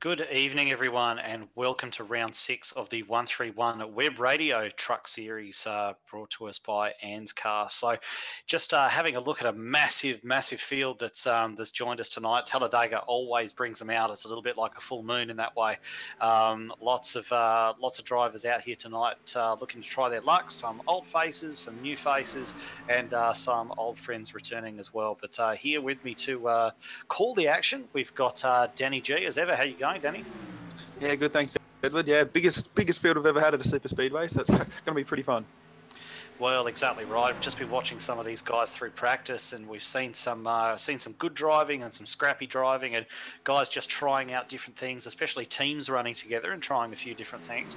Good evening, everyone, and welcome to round 6 of the 131 Web Radio Truck Series brought to us by ANZCAR. So just having a look at a massive field that's joined us tonight. Talladega always brings them out. It's a little bit like a full moon in that way. Lots of drivers out here tonight looking to try their luck. Some old faces, some new faces, and some old friends returning as well. But here with me to call the action, we've got Danny G. As ever, how you going, Danny? Yeah, good. Thanks, Edward. Yeah, biggest field we've ever had at a super speedway, so it's going to be pretty fun. Well, exactly right. I've just been watching some of these guys through practice, and we've seen some good driving and some scrappy driving, and guys just trying out different things, especially teams running together and trying a few different things.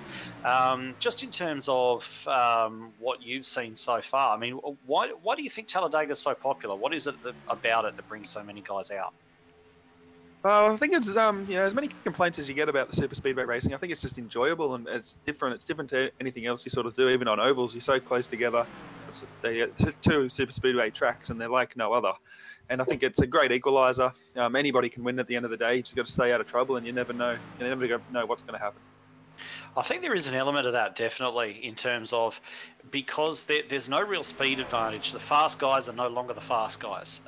Just in terms of what you've seen so far, I mean, why do you think Talladega is so popular? What is it about it that brings so many guys out? I think it's as many complaints as you get about the super speedway racing. I think it's just enjoyable and it's different. It's different to anything else you sort of do. Even on ovals, you're so close together. They're two super speedway tracks, and they're like no other. And I think it's a great equaliser. Anybody can win at the end of the day. You just got to stay out of trouble, and you never know. You never know what's going to happen. I think there is an element of that, definitely, in terms of because there's no real speed advantage. The fast guys are no longer the fast guys.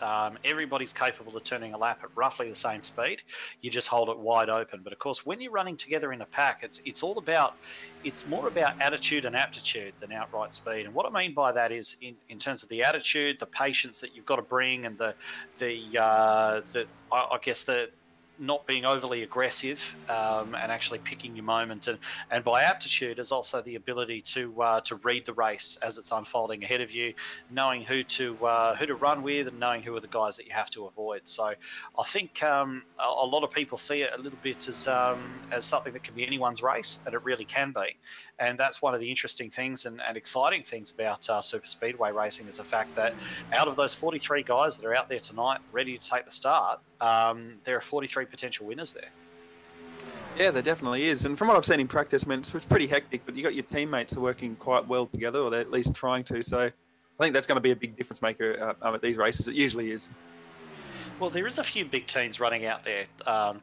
Everybody's capable of turning a lap at roughly the same speed. You just hold it wide open. But of course, when you're running together in a pack, it's more about attitude and aptitude than outright speed. And what I mean by that is in terms of the attitude, the patience that you've got to bring, and I guess the not being overly aggressive and actually picking your moment, and by aptitude is also the ability to read the race as it's unfolding ahead of you, knowing who to run with and knowing who are the guys that you have to avoid. So I think a lot of people see it a little bit as something that can be anyone's race, and it really can be. And that's one of the interesting things and exciting things about super speedway racing is the fact that out of those 43 guys that are out there tonight ready to take the start, there are 43 potential winners there. Yeah, there definitely is. And from what I've seen in practice, I mean, it's pretty hectic, but you got your teammates are working quite well together, or they're at least trying to. So I think that's going to be a big difference maker at these races. It usually is. Well, there is a few big teams running out there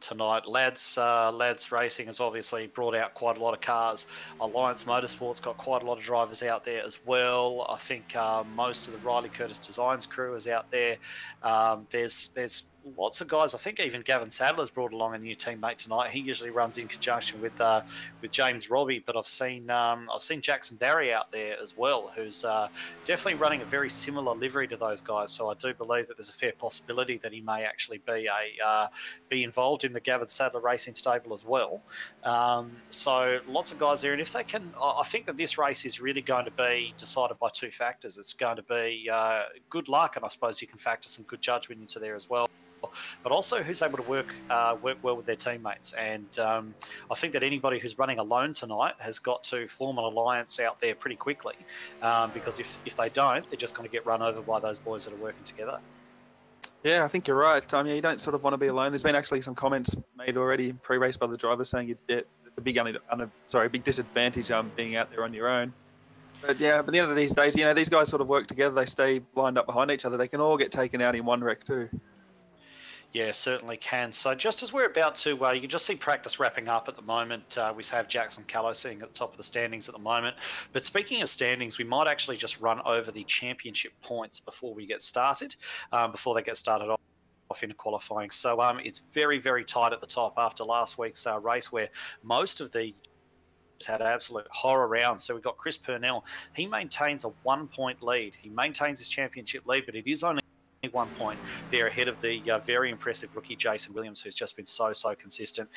tonight. Lads Racing has obviously brought out quite a lot of cars. Alliance Motorsport's got quite a lot of drivers out there as well. I think most of the Riley Curtis Designs crew is out there. There's lots of guys. I think even Gavin Sadler's brought along a new teammate tonight. He usually runs in conjunction with James Robbie, but I've seen Jackson Barry out there as well, who's definitely running a very similar livery to those guys. So I do believe that there's a fair possibility that he may actually be involved in the Gavin Sadler Racing stable as well. So lots of guys there, and if they can, I think that this race is really going to be decided by two factors. It's going to be good luck, and I suppose you can factor some good judgment into there as well, but also who's able to work well with their teammates. And I think that anybody who's running alone tonight has got to form an alliance out there pretty quickly, because if they don't, they're just going to get run over by those boys that are working together. Yeah, I think you're right. You don't sort of want to be alone. There's been actually some comments made already pre-race by the drivers saying it's a big big disadvantage being out there on your own. But yeah, but at the end of these days, these guys sort of work together. They stay lined up behind each other. They can all get taken out in one wreck too. Yeah, certainly can. So just as we're about to, you can just see practice wrapping up at the moment. We have Jackson Callow sitting at the top of the standings at the moment. But speaking of standings, we might actually just run over the championship points before we get started, before they get started off into qualifying. So it's very, very tight at the top after last week's race, where most of the had absolute horror rounds. So we've got Chris Purnell. He maintains a 1-point lead. He maintains his championship lead, but it is only 1 point there ahead of the very impressive rookie Jason Williams, who's just been so consistent.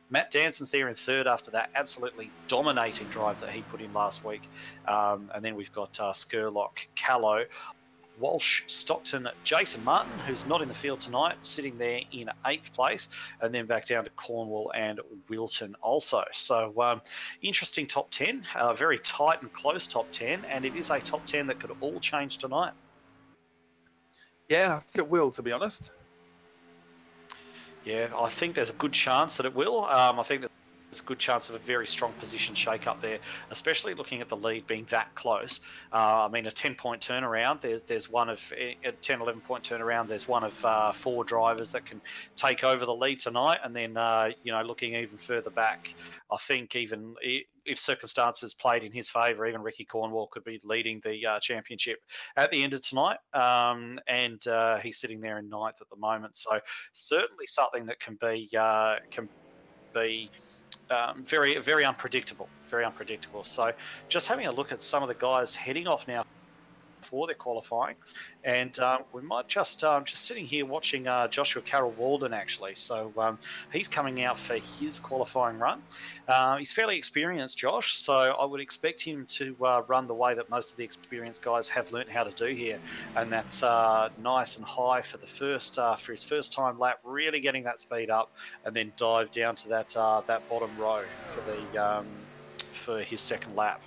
Matt Danson's there in third after that absolutely dominating drive that he put in last week. And then we've got Skurlock, Callow, Walsh, Stockton, Jason Martin, who's not in the field tonight, sitting there in 8th place, and then back down to Cornwall and Wilton also. So interesting top 10, very tight and close top 10, and it is a top 10 that could all change tonight. Yeah, I think it will, to be honest. Yeah, I think there's a good chance that it will. I think that a good chance of a very strong position shake up there, especially looking at the lead being that close. I mean, a 10-point turnaround, there's one of a 10, 11-point turnaround. There's one of 4 drivers that can take over the lead tonight. And then, looking even further back, I think even if circumstances played in his favour, even Ricky Cornwall could be leading the championship at the end of tonight. And he's sitting there in 9th at the moment. So certainly something that can be very, very unpredictable, very unpredictable. So just having a look at some of the guys heading off now for their qualifying, and we might just sitting here watching Joshua Carroll Walden actually. So he's coming out for his qualifying run. He's fairly experienced, Josh, so I would expect him to run the way that most of the experienced guys have learnt how to do here, and that's nice and high for the first for his first time lap, really getting that speed up, and then dive down to that bottom row for the for his second lap.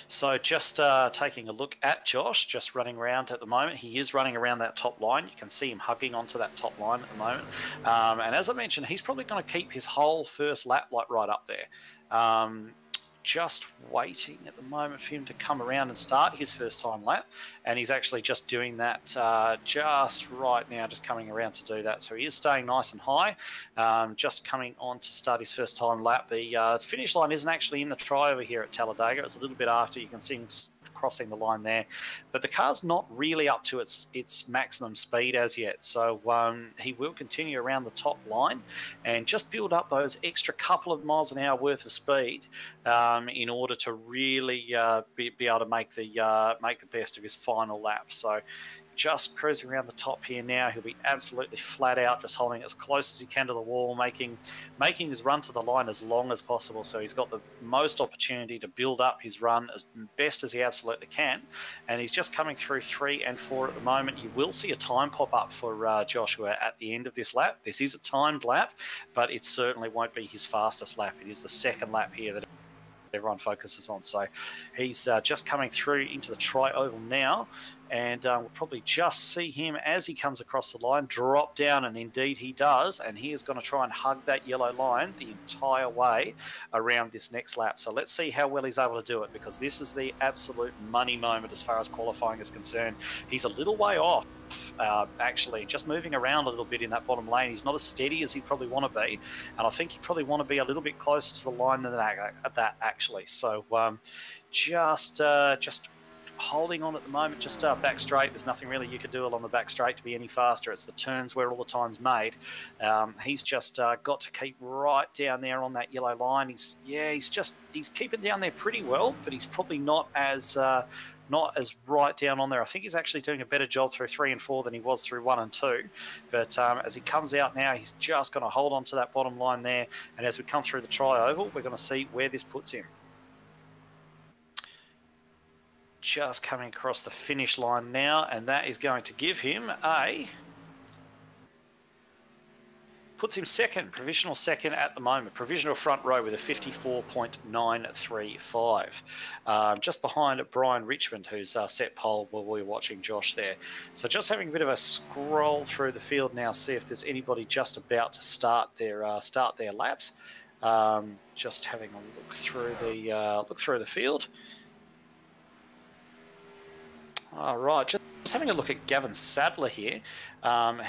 So just taking a look at Josh, just running around at the moment. He is running around that top line. You can see him hugging onto that top line at the moment. And as I mentioned, he's probably going to keep his whole first lap like right up there. Just waiting at the moment for him to come around and start his first time lap, and he's actually just doing that just right now, just coming around to do that. So he is staying nice and high, just coming on to start his first time lap. The finish line isn't actually in the try over here at Talladega. It's a little bit after. You can see him crossing the line there, but the car's not really up to its maximum speed as yet, so he will continue around the top line and just build up those extra couple of miles an hour worth of speed in order to really be able to make the best of his final lap. So just cruising around the top here now. He'll be absolutely flat out, just holding as close as he can to the wall, making his run to the line as long as possible. So he's got the most opportunity to build up his run as best as he absolutely can. And he's just coming through 3 and 4 at the moment. You will see a time pop up for Joshua at the end of this lap. This is a timed lap, but it certainly won't be his fastest lap. It is the second lap here that everyone focuses on. So he's just coming through into the tri-oval now, and we'll probably just see him as he comes across the line drop down, and indeed he does, and he is going to try and hug that yellow line the entire way around this next lap. So let's see how well he's able to do it, because this is the absolute money moment as far as qualifying is concerned. He's a little way off, actually, just moving around a little bit in that bottom lane. He's not as steady as he'd probably want to be, and I think he'd probably want to be a little bit closer to the line than that actually. So just holding on at the moment, just back straight. There's nothing really you could do along the back straight to be any faster. It's the turns where all the time's made. He's just got to keep right down there on that yellow line. He's keeping down there pretty well, but he's probably not as right down on there. I think he's actually doing a better job through 3 and 4 than he was through 1 and 2. But as he comes out now, he's just going to hold on to that bottom line there. And as we come through the tri-oval, we're going to see where this puts him. Just coming across the finish line now, and that is going to give him puts him second, provisional second at the moment, provisional front row with a 54.935. Just behind Brian Richmond, who's set pole while we're watching Josh there. So just having a bit of a scroll through the field now, see if there's anybody just about to start their laps. Just having a look through the field. All right, just having a look at Gavin Sadler here.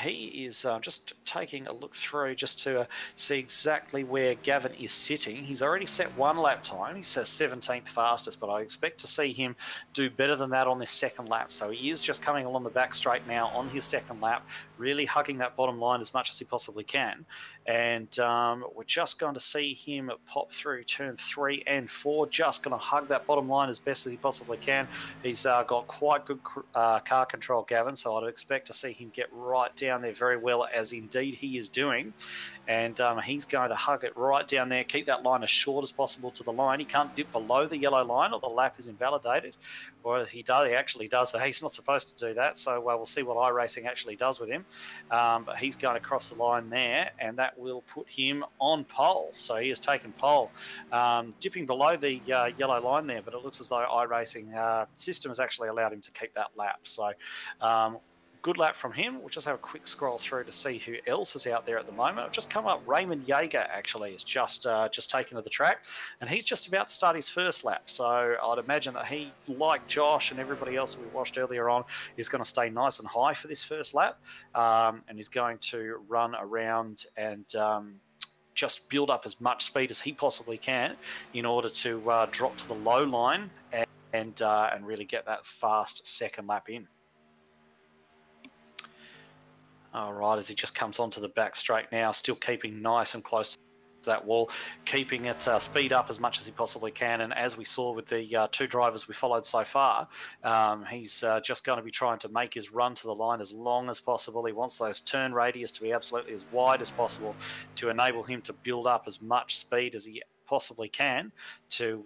He is just taking a look through just to see exactly where Gavin is sitting. He's already set 1 lap time. He says 17th fastest, but I expect to see him do better than that on this second lap. So he is just coming along the back straight now on his second lap, really hugging that bottom line as much as he possibly can. And we're just going to see him pop through turn 3 and 4, just going to hug that bottom line as best as he possibly can. He's got quite good car control, Gavin, so I'd expect to see him get right down there very well, as indeed he is doing. And he's going to hug it right down there, keep that line as short as possible to the line. He can't dip below the yellow line or the lap is invalidated. Or he actually does that. He's not supposed to do that, so we'll see what iRacing actually does with him. But he's going to cross the line there, and that will put him on pole. So he has taken pole, dipping below the yellow line there, but it looks as though iRacing system has actually allowed him to keep that lap. So good lap from him. We'll just have a quick scroll through to see who else is out there at the moment. I've just come up. Raymond Yeager actually is just taken to the track, and he's just about to start his first lap. So I'd imagine that he, like Josh and everybody else we watched earlier on, is going to stay nice and high for this first lap, and he's going to run around and just build up as much speed as he possibly can in order to drop to the low line and really get that fast second lap in. All right, as he just comes onto the back straight now, still keeping nice and close to that wall, keeping it speed up as much as he possibly can. And as we saw with the two drivers we followed so far, he's just going to be trying to make his run to the line as long as possible. He wants those turn radius to be absolutely as wide as possible to enable him to build up as much speed as he possibly can to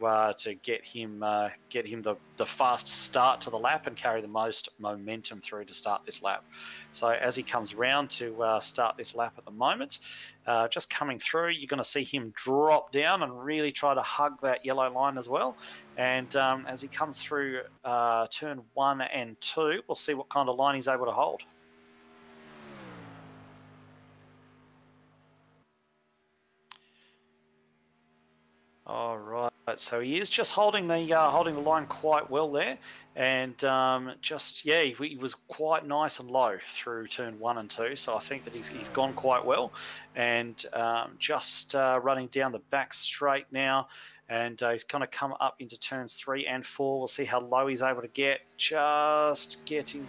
get him the fastest start to the lap and carry the most momentum through to start this lap. So as he comes round to start this lap at the moment, just coming through, you're going to see him drop down and really try to hug that yellow line as well. And as he comes through turn 1 and 2, we'll see what kind of line he's able to hold. All right, so he is just holding the line quite well there, and he was quite nice and low through turn 1 and 2. So I think that he's gone quite well, and just running down the back straight now, and he's going to come up into turns 3 and 4. We'll see how low he's able to get. Just getting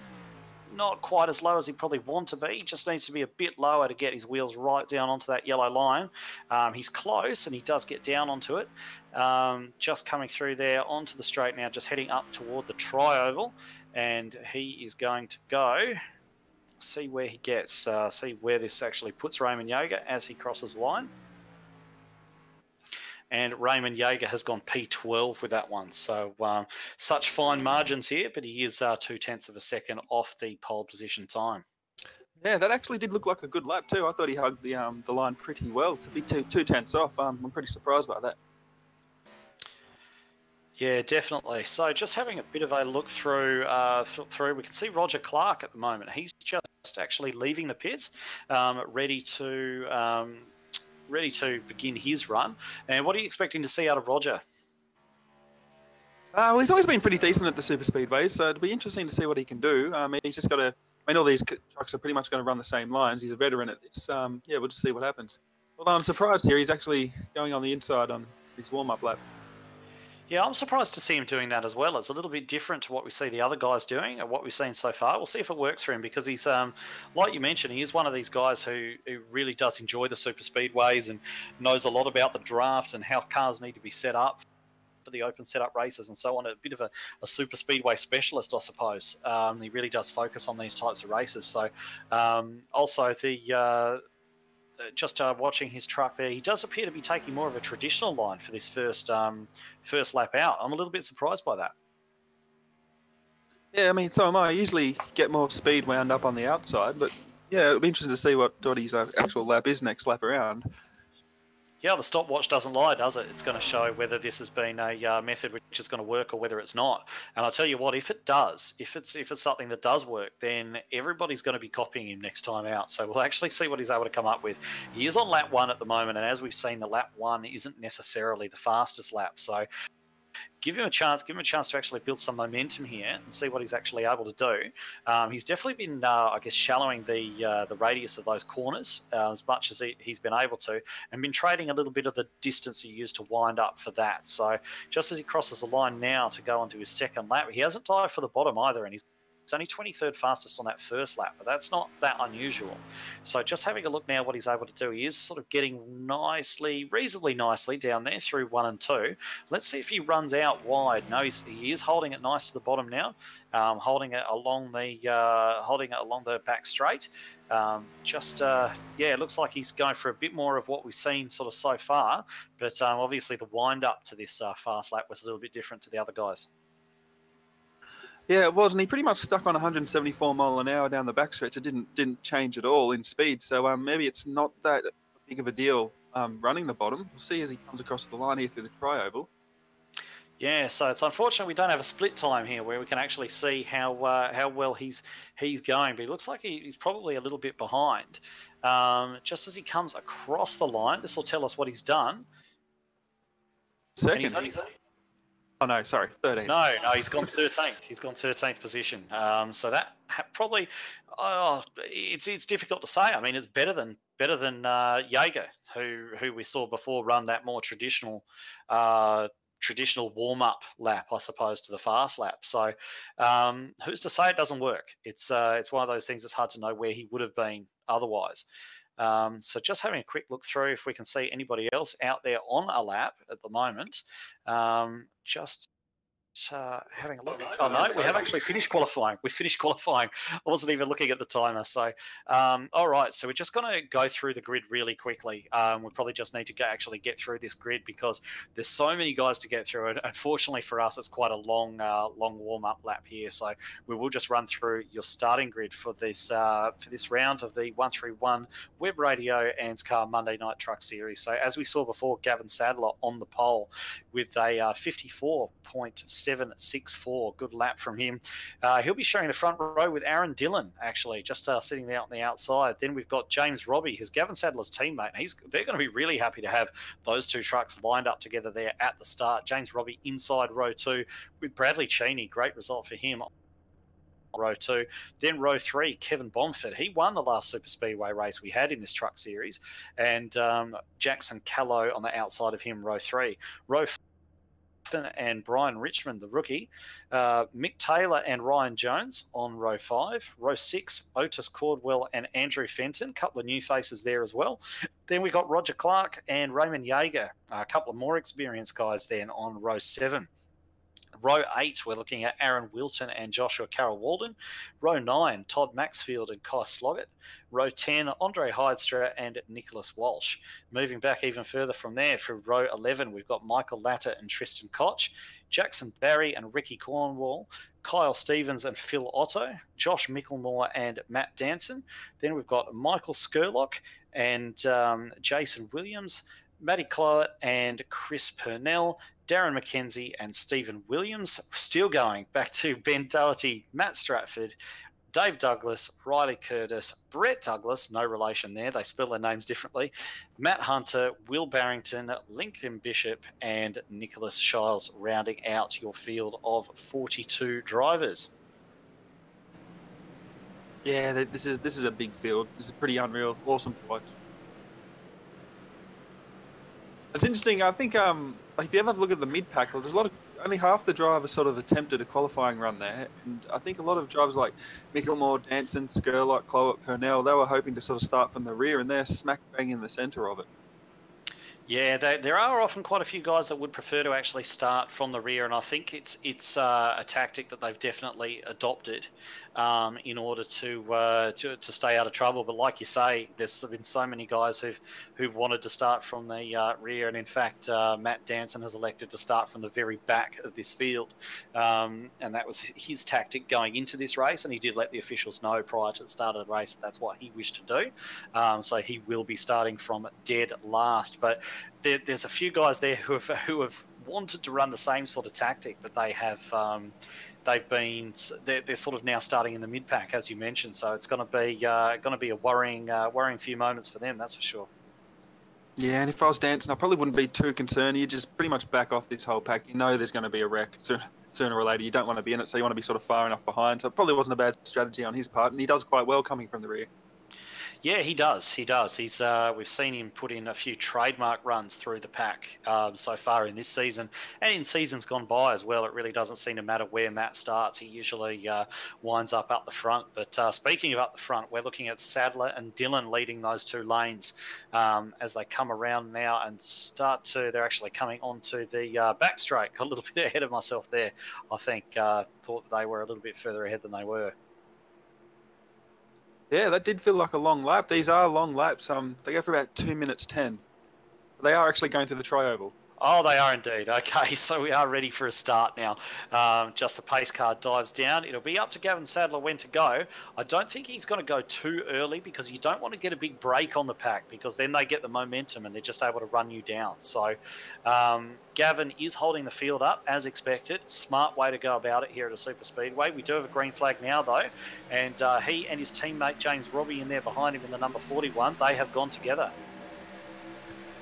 not quite as low as he probably want to be. He just needs to be a bit lower to get his wheels right down onto that yellow line. He's close, and he does get down onto it. Just coming through there onto the straight now, just heading up toward the tri-oval, and he is going to go see where he gets, see where this actually puts Raymond Yeager as he crosses the line. And Raymond Yeager has gone P12 with that one. So such fine margins here, but he is 0.2 of a second off the pole position time. Yeah, that actually did look like a good lap too. I thought he hugged the line pretty well. To be 2/10 off, I'm pretty surprised by that. Yeah, definitely. So just having a bit of a look through, we can see Roger Clark at the moment. He's just actually leaving the pits, ready to begin his run. And what are you expecting to see out of Roger? Well, he's always been pretty decent at the super speedways, so it'll be interesting to see what he can do. He's just got to. All these trucks are pretty much going to run the same lines. He's a veteran at this. We'll just see what happens. Well, I'm surprised here. He's actually going on the inside on his warm-up lap. Yeah, I'm surprised to see him doing that as well. It's a little bit different to what we see the other guys doing and what we've seen so far. We'll see if it works for him, because he's, like you mentioned, he is one of these guys who really does enjoy the super speedways and knows a lot about the draft and how cars need to be set up for the open setup races and so on. A bit of a super speedway specialist, I suppose. He really does focus on these types of races. So also the... just watching his truck there, he does appear to be taking more of a traditional line for this first lap out. I'm a little bit surprised by that. Yeah, I mean, so am I. I usually get more speed wound up on the outside, but yeah, it'll be interesting to see what his actual lap is next lap around. Yeah, the stopwatch doesn't lie, does it? It's going to show whether this has been a method which is going to work or whether it's not. And I'll tell you what, if it does, if it's something that does work, then everybody's going to be copying him next time out. So we'll actually see what he's able to come up with. He is on lap 1 at the moment, and as we've seen, the lap 1 isn't necessarily the fastest lap. So give him a chance to actually build some momentum here and see what he's actually able to do. He's definitely been, shallowing the radius of those corners as much as he's been able to, and been trading a little bit of the distance he used to wind up for that. So just as he crosses the line now to go onto his second lap, he hasn't dived for the bottom either, and he's only 23rd fastest on that first lap, but that's not that unusual. So just having a look now what he's able to do, he is sort of getting reasonably nicely down there through 1 and 2. Let's see if he runs out wide. No, he is holding it nice to the bottom now, holding it along the back straight. It looks like he's going for a bit more of what we've seen sort of so far, but obviously the wind up to this fast lap was a little bit different to the other guys. Yeah, it was, and he pretty much stuck on 174 mile an hour down the backstretch. It didn't change at all in speed, so maybe it's not that big of a deal running the bottom. We'll see as he comes across the line here through the tri-oval. Yeah, so it's unfortunate we don't have a split time here where we can actually see how well he's going. But he looks like he's probably a little bit behind. Just as he comes across the line, this will tell us what he's done. And Second. Oh no, sorry, 13th. No, he's gone 13th. He's gone 13th position. So that probably, it's difficult to say. I mean, it's better than Jaeger, who we saw before run that more traditional warm-up lap, I suppose, to the fast lap. So who's to say it doesn't work? It's one of those things that's hard to know where he would have been otherwise. So just having a quick look through if we can see anybody else out there on a lap at the moment. Just having a look. Oh no, we have actually finished qualifying. We finished qualifying. I wasn't even looking at the timer. So, all right. So we're just going to go through the grid really quickly. We probably just need to actually get through this grid because there's so many guys to get through. And unfortunately for us, it's quite a long warm up lap here. So we will just run through your starting grid for this round of the 131 WebRadio ANZCAR Monday Night Truck Series. So as we saw before, Gavin Sadler on the pole with a 54.764. Good lap from him. He'll be sharing the front row with Aaron Dillon, actually, just sitting out on the outside. Then we've got James Robbie, who's Gavin Sadler's teammate. They're going to be really happy to have those two trucks lined up together there at the start. James Robbie inside row 2 with Bradley Cheney. Great result for him. Row 2. Then row 3, Kevin Bomford. He won the last super speedway race we had in this truck series. And Jackson Callow on the outside of him, row 3. Row 4, and Brian Richmond, the rookie. Mick Taylor and Ryan Jones on row 5. Row 6, Otis Cordwell and Andrew Fenton. A couple of new faces there as well. Then we got Roger Clark and Raymond Jaeger. A couple of more experienced guys then on row 7. Row 8, we're looking at Aaron Wilton and Joshua Carroll Walden. Row 9, Todd Maxfield and Kai Sloggett. Row 10, Andre Heidstra and Nicholas Walsh. Moving back even further from there, for row 11, we've got Michael Latter and Tristan Koch, Jackson Barry and Ricky Cornwall, Kyle Stevens and Phil Otto, Josh Micklemore and Matt Danson. Then we've got Michael Skurlock and Jason Williams, Matty Clowett and Chris Purnell, Darren McKenzie and Stephen Williams. Still going back to Ben Doherty, Matt Stratford, Dave Douglas, Riley Curtis, Brett Douglas, no relation there, they spell their names differently, Matt Hunter, Will Barrington, Lincoln Bishop and Nicholas Shiles, rounding out your field of 42 drivers. Yeah, this is a big field. This is pretty unreal. Awesome to watch. It's interesting. I think if you ever look at the mid-pack, there's only half the drivers sort of attempted a qualifying run there. And I think a lot of drivers like Micklemore, Danson, Skurlock, Clowett, Purnell, they were hoping to sort of start from the rear, and they're smack bang in the centre of it. Yeah, there are often quite a few guys that would prefer to actually start from the rear, and I think it's a tactic that they've definitely adopted in order to stay out of trouble. But like you say, there's been so many guys who've wanted to start from the rear, and in fact, Matt Danson has elected to start from the very back of this field, and that was his tactic going into this race, and he did let the officials know prior to the start of the race that that's what he wished to do. So he will be starting from dead last, but there's a few guys there who have wanted to run the same sort of tactic, but they're sort of now starting in the mid pack, as you mentioned. So it's going to be a worrying few moments for them, that's for sure. Yeah, and if I was Danson, I probably wouldn't be too concerned. You just pretty much back off this whole pack. You know there's going to be a wreck sooner or later. You don't want to be in it, so you want to be sort of far enough behind. So it probably wasn't a bad strategy on his part, and he does quite well coming from the rear. Yeah, he does. We've seen him put in a few trademark runs through the pack so far in this season, and in seasons gone by as well. It really doesn't seem to matter where Matt starts. He usually winds up the front. But speaking of up the front, we're looking at Sadler and Dillon leading those two lanes as they come around now and they're actually coming onto the back straight. Got a little bit ahead of myself there, I think. Thought they were a little bit further ahead than they were. Yeah, that did feel like a long lap. These are long laps. They go for about 2 minutes 10. They are actually going through the tri-oval. Oh, they are indeed. Okay, so we are ready for a start now. Just the pace car dives down. It'll be up to Gavin Sadler when to go. I don't think he's going to go too early because you don't want to get a big break on the pack because then they get the momentum and they're just able to run you down. So Gavin is holding the field up as expected. Smart way to go about it here at a super speedway. We do have a green flag now though, and he and his teammate James Robbie in there behind him in the number 41. They have gone together.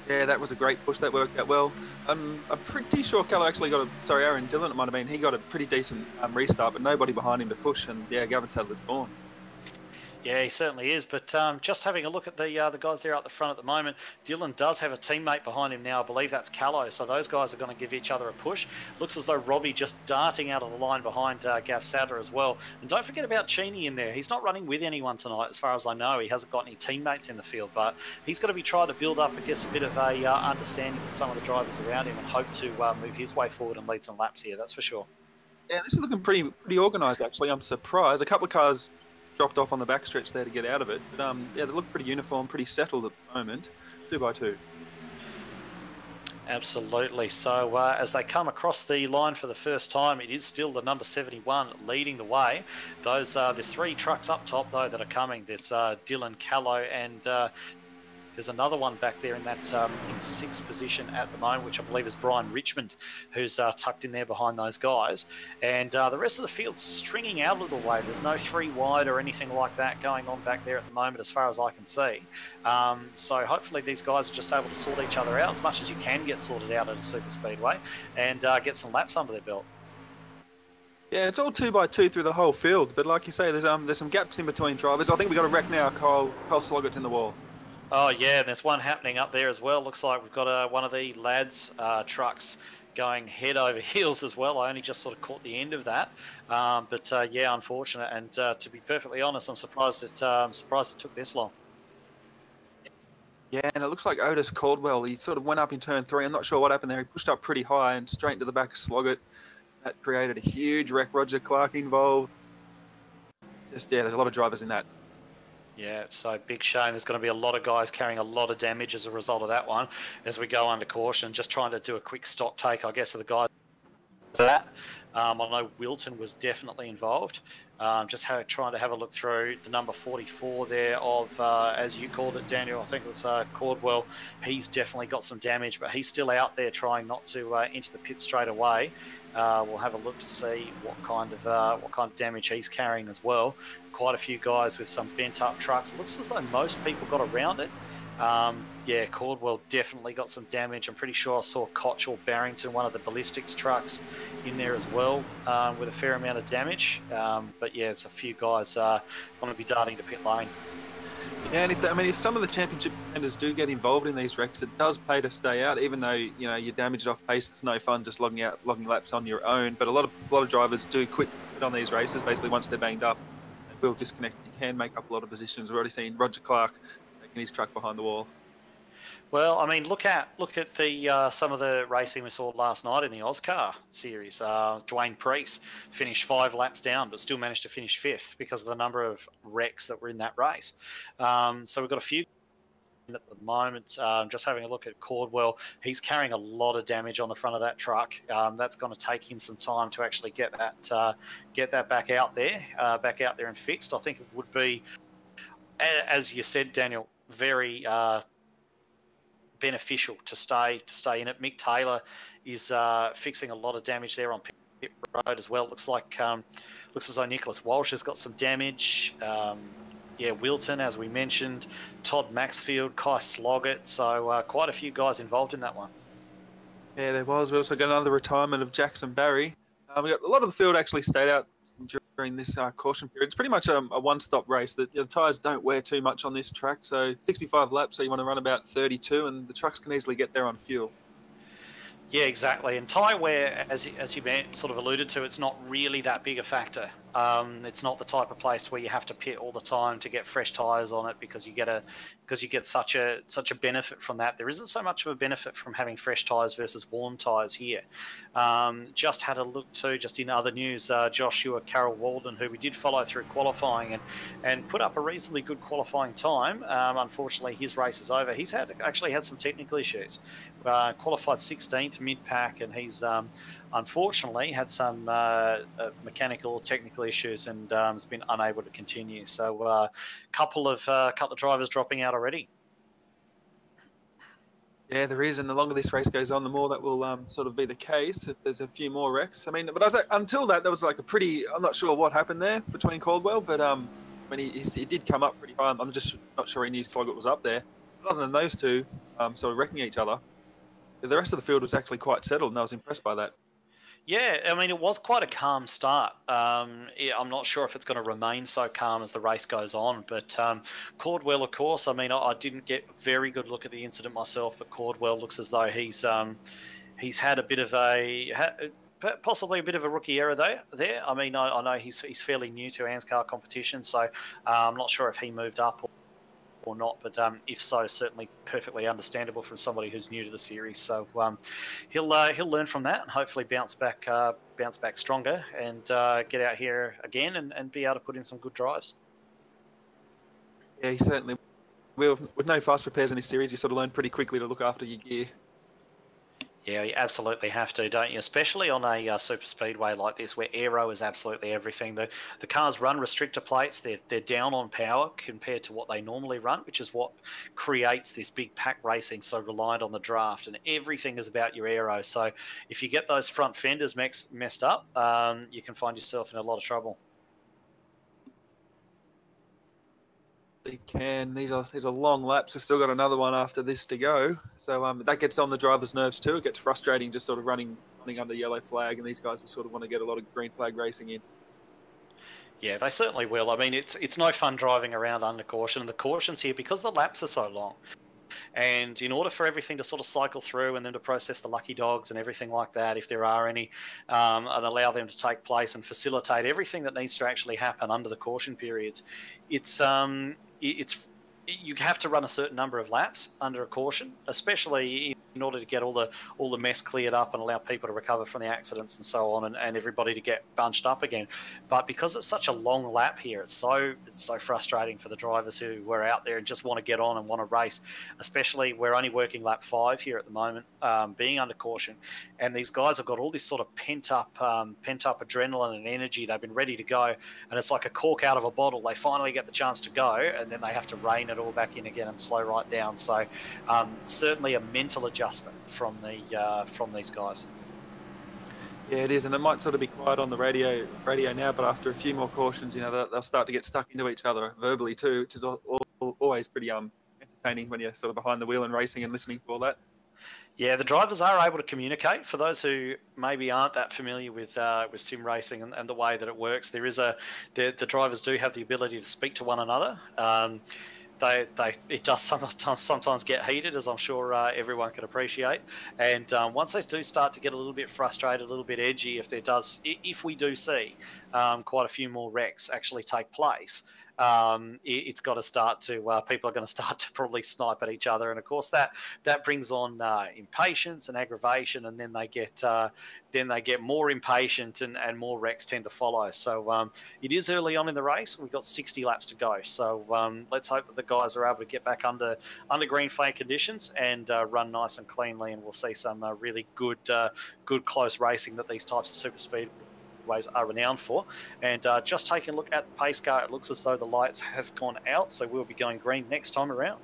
Yeah, that was a great push. That worked out well. I'm pretty sure Callow actually got Aaron Dillon, it might have been. He got a pretty decent restart, but nobody behind him to push. And yeah, Gavin Sadler's gone. Yeah, he certainly is. But just having a look at the guys there at the front at the moment, Dylan does have a teammate behind him now. I believe that's Callow. So those guys are going to give each other a push. Looks as though Robbie just darting out of the line behind Gav Sadler as well. And don't forget about Cheney in there. He's not running with anyone tonight, as far as I know. He hasn't got any teammates in the field, but he's going to be trying to build up, I guess, a bit of a understanding with some of the drivers around him and hope to move his way forward and lead some laps here. That's for sure. Yeah, this is looking pretty organised, actually. I'm surprised. A couple of cars dropped off on the backstretch there to get out of it. But yeah, they look pretty uniform, pretty settled at the moment, 2 by 2. Absolutely. So as they come across the line for the first time, it is still the number 71 leading the way. There's 3 trucks up top though that are coming. There's Dylan Callow and there's another one back there in that in 6th position at the moment, which I believe is Brian Richmond, who's tucked in there behind those guys. And the rest of the field's stringing out a little way. There's no 3 wide or anything like that going on back there at the moment, as far as I can see. So hopefully these guys are just able to sort each other out as much as you can get sorted out at a super speedway and get some laps under their belt. Yeah, it's all 2 by 2 through the whole field. But like you say, there's some gaps in between drivers. I think we've got a wreck now. Kyle Sloggett's in the wall. Oh, yeah, and there's one happening up there as well. Looks like we've got one of the lads' trucks going head over heels as well. I only just sort of caught the end of that. But yeah, unfortunate. And to be perfectly honest, I'm surprised it took this long. Yeah, and it looks like Otis Caldwell, he sort of went up in turn 3. I'm not sure what happened there. He pushed up pretty high and straight into the back of Sloggett. That created a huge wreck. Roger Clark involved. Just, yeah, there's a lot of drivers in that. Yeah, so big shame. There's going to be a lot of guys carrying a lot of damage as a result of that one as we go under caution. Just trying to do a quick stock take, I guess, of the guys. That I know Wilton was definitely involved. Just trying to have a look through the number 44 there of, as you called it, Daniel, I think it was Caldwell. He's definitely got some damage, but he's still out there trying not to enter the pit straight away. We'll have a look to see what kind of damage he's carrying as well. There's quite a few guys with some bent up trucks. It looks as though most people got around it. Yeah, Caldwell definitely got some damage. I'm pretty sure I saw Koch or Barrington, one of the ballistics trucks, in there as well with a fair amount of damage. But yeah, it's a few guys going to be darting to pit lane. Yeah, and if some of the championship contenders do get involved in these wrecks, it does pay to stay out. Even though you're damaged off pace, it's no fun just logging laps on your own. But a lot of drivers do quit on these races. Basically, once they're banged up, they will disconnect. You can make up a lot of positions. We've already seen Roger Clark taking his truck behind the wall. Well, I mean, look at the some of the racing we saw last night in the ANZCAR series. Dwayne Priest finished 5 laps down, but still managed to finish 5th because of the number of wrecks that were in that race. So we've got a few at the moment. Just having a look at Caldwell, he's carrying a lot of damage on the front of that truck. That's going to take him some time to actually get that back out there and fixed. I think it would be, as you said, Daniel, very beneficial to stay in it. Mick Taylor is fixing a lot of damage there on pit road as well. Looks as though Nicholas Walsh has got some damage. Yeah, Wilton, as we mentioned, Todd Maxfield, Kai Sloggett. So quite a few guys involved in that one. Yeah, there was. We also got another retirement of Jackson Barry. We got a lot of the field actually stayed out during this caution period. It's pretty much a one-stop race. The tyres don't wear too much on this track, so 65 laps, so you want to run about 32, and the trucks can easily get there on fuel. Yeah, exactly. And tyre wear, as you sort of alluded to, it's not really that big a factor It's not the type of place where you have to pit all the time to get fresh tyres on it because you get such a benefit from that. There isn't so much of a benefit from having fresh tyres versus worn tyres here. Just had a look too, just in other news, Joshua Carroll Walden, who we did follow through qualifying and put up a reasonably good qualifying time. Unfortunately, his race is over. He's actually had some technical issues. Qualified 16th mid-pack, and he's unfortunately had some mechanical technical issues and has been unable to continue. So a couple of drivers dropping out already. Yeah, there is, and the longer this race goes on, the more that will sort of be the case. If there's a few more wrecks, I mean, but until that, there was like a pretty. I'm not sure what happened there between Caldwell, but when he did come up pretty high, I'm just not sure he knew Sloggett was up there. But other than those two, sort of wrecking each other, the rest of the field was actually quite settled, and I was impressed by that. Yeah, I mean, it was quite a calm start. I'm not sure if it's going to remain so calm as the race goes on, but Caldwell, of course, I mean, I didn't get a very good look at the incident myself, but Caldwell looks as though he's had a bit of possibly a bit of a rookie error there. I mean, I know he's fairly new to ANZCAR competition, so I'm not sure if he moved up or not, but if so, certainly perfectly understandable from somebody who's new to the series. So he'll learn from that and hopefully bounce back stronger and get out here again and be able to put in some good drives. Yeah, he certainly will. With no fast repairs in this series, you sort of learn pretty quickly to look after your gear. Yeah, you absolutely have to, don't you? Especially on a super speedway like this, where aero is absolutely everything. The cars run restrictor plates. They're down on power compared to what they normally run, which is what creates this big pack racing so reliant on the draft. And everything is about your aero. So if you get those front fenders messed up, you can find yourself in a lot of trouble. They can. These are long laps. We've still got another one after this to go. So that gets on the driver's nerves too. It gets frustrating just sort of running under yellow flag, and these guys will sort of want to get a lot of green flag racing in. Yeah, they certainly will. I mean, it's no fun driving around under caution, and the cautions here, because the laps are so long, and in order for everything to sort of cycle through and then to process the lucky dogs and everything like that, if there are any, and allow them to take place and facilitate everything that needs to actually happen under the caution periods, you have to run a certain number of laps under a caution, especially in order to get all the mess cleared up and allow people to recover from the accidents and so on, and everybody to get bunched up again. But because it's such a long lap here, it's so frustrating for the drivers who are out there and just want to get on and want to race. Especially, we're only working lap 5 here at the moment, being under caution, and these guys have got all this sort of pent up adrenaline and energy. They've been ready to go, and it's like a cork out of a bottle. They finally get the chance to go, and then they have to rein it all back in again and slow right down. So certainly a mental adjustment from these guys. Yeah, it is, and it might sort of be quiet on the radio now, but after a few more cautions, they'll start to get stuck into each other verbally too, which is always pretty entertaining when you're sort of behind the wheel and racing and listening to all that. Yeah, the drivers are able to communicate. For those who maybe aren't that familiar with sim racing and the way that it works, the drivers do have the ability to speak to one another. It does sometimes get heated, as I'm sure everyone can appreciate. And once they do start to get a little bit frustrated, a little bit edgy, if we do see quite a few more wrecks actually take place, it's got to start to people are going to start to probably snipe at each other, and of course that brings on impatience and aggravation, and then they get more impatient and more wrecks tend to follow. So it is early on in the race. We've got 60 laps to go, so let's hope that the guys are able to get back under green flag conditions and run nice and cleanly, and we'll see some really good close racing that these types of super speed ways are renowned for. And just taking a look at the pace car, it looks as though the lights have gone out, so we'll be going green next time around.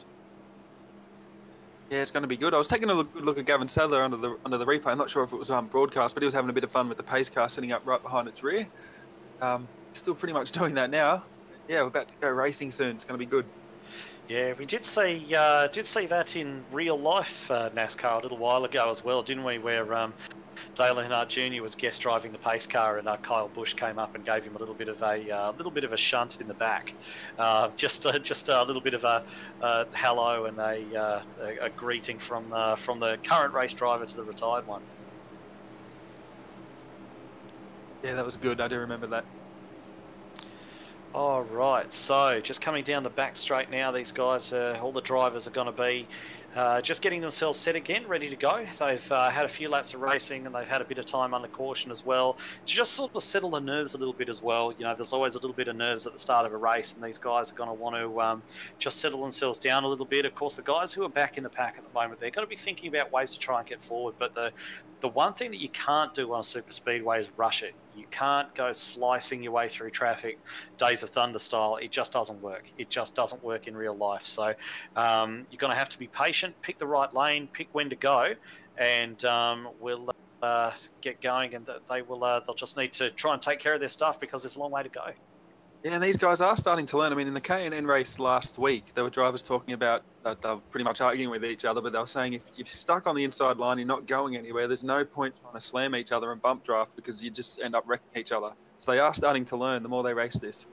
Yeah, it's going to be good. I was taking a good look at Gavin Sadler under the replay. I'm not sure if it was broadcast, but he was having a bit of fun with the pace car sitting up right behind its rear. Still pretty much doing that now. Yeah, we're about to go racing soon. It's going to be good. Yeah, we did see that in real life NASCAR a little while ago as well, didn't we? Where Dale Earnhardt Jr. was guest driving the pace car, and Kyle Busch came up and gave him a little bit of a shunt in the back, just a little bit of a hello and a greeting from the current race driver to the retired one. Yeah, that was good. I do remember that. All right, so just coming down the back straight now, these guys, all the drivers are going to be just getting themselves set again, ready to go. They've had a few laps of racing and they've had a bit of time under caution as well to just sort of settle the nerves a little bit as well. You know, there's always a little bit of nerves at the start of a race, and these guys are going to want to just settle themselves down a little bit. Of course, the guys who are back in the pack at the moment, they're going to be thinking about ways to try and get forward, but the one thing that you can't do on a super speedway is rush it. You can't go slicing your way through traffic, Days of Thunder style. It just doesn't work. It just doesn't work in real life. So you're going to have to be patient, pick the right lane, pick when to go, and we'll get going. And they'll just need to try and take care of their stuff because there's a long way to go. Yeah, and these guys are starting to learn. I mean, in the K&N race last week, there were drivers talking about they were pretty much arguing with each other, but they were saying if you're stuck on the inside line, you're not going anywhere, there's no point trying to slam each other and bump draft because you just end up wrecking each other. So they are starting to learn the more they race this.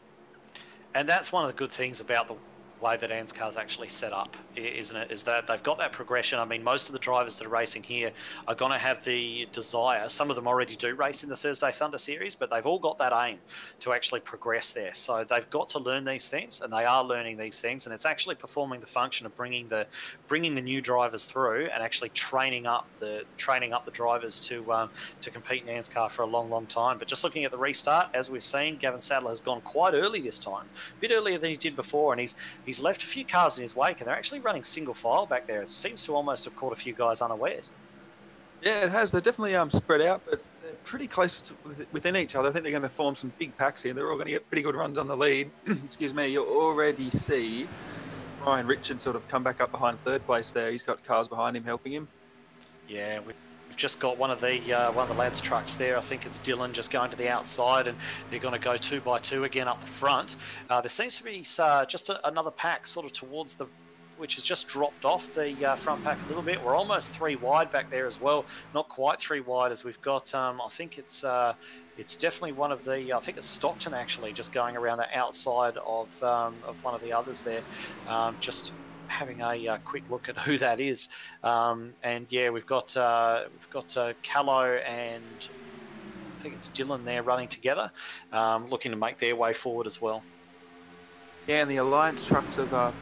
And that's one of the good things about the way that ANZCAR's actually set up, isn't it? Is that they've got that progression. I mean, most of the drivers that are racing here are going to have the desire. Some of them already do race in the Thursday Thunder Series, but they've all got that aim to actually progress there. So they've got to learn these things, and they are learning these things, and it's actually performing the function of bringing the new drivers through and actually training up the drivers to compete in ANZCAR for a long, long time. But just looking at the restart, as we've seen, Gavin Sadler has gone quite early this time, a bit earlier than he did before, and he's left a few cars in his wake, and they're actually running single file back there. It seems to almost have caught a few guys unawares. Yeah, it has. They're definitely spread out, but they're pretty close within each other. I think they're going to form some big packs here. They're all going to get pretty good runs on the lead. Excuse me. You'll already see Ryan Richard sort of come back up behind third place there. He's got cars behind him helping him. Yeah, we've just got one of the lads' trucks there. I think it's Dylan just going to the outside, and they're going to go 2 by 2 again up the front. There seems to be just another pack sort of towards which has just dropped off the front pack a little bit. We're almost 3 wide back there as well. Not quite 3 wide, as we've got, I think it's definitely one of the, I think it's Stockton actually, just going around the outside of one of the others there. Just having a quick look at who that is. And yeah, we've got Callow and I think it's Dylan there running together, looking to make their way forward as well. Yeah, and the Alliance trucks of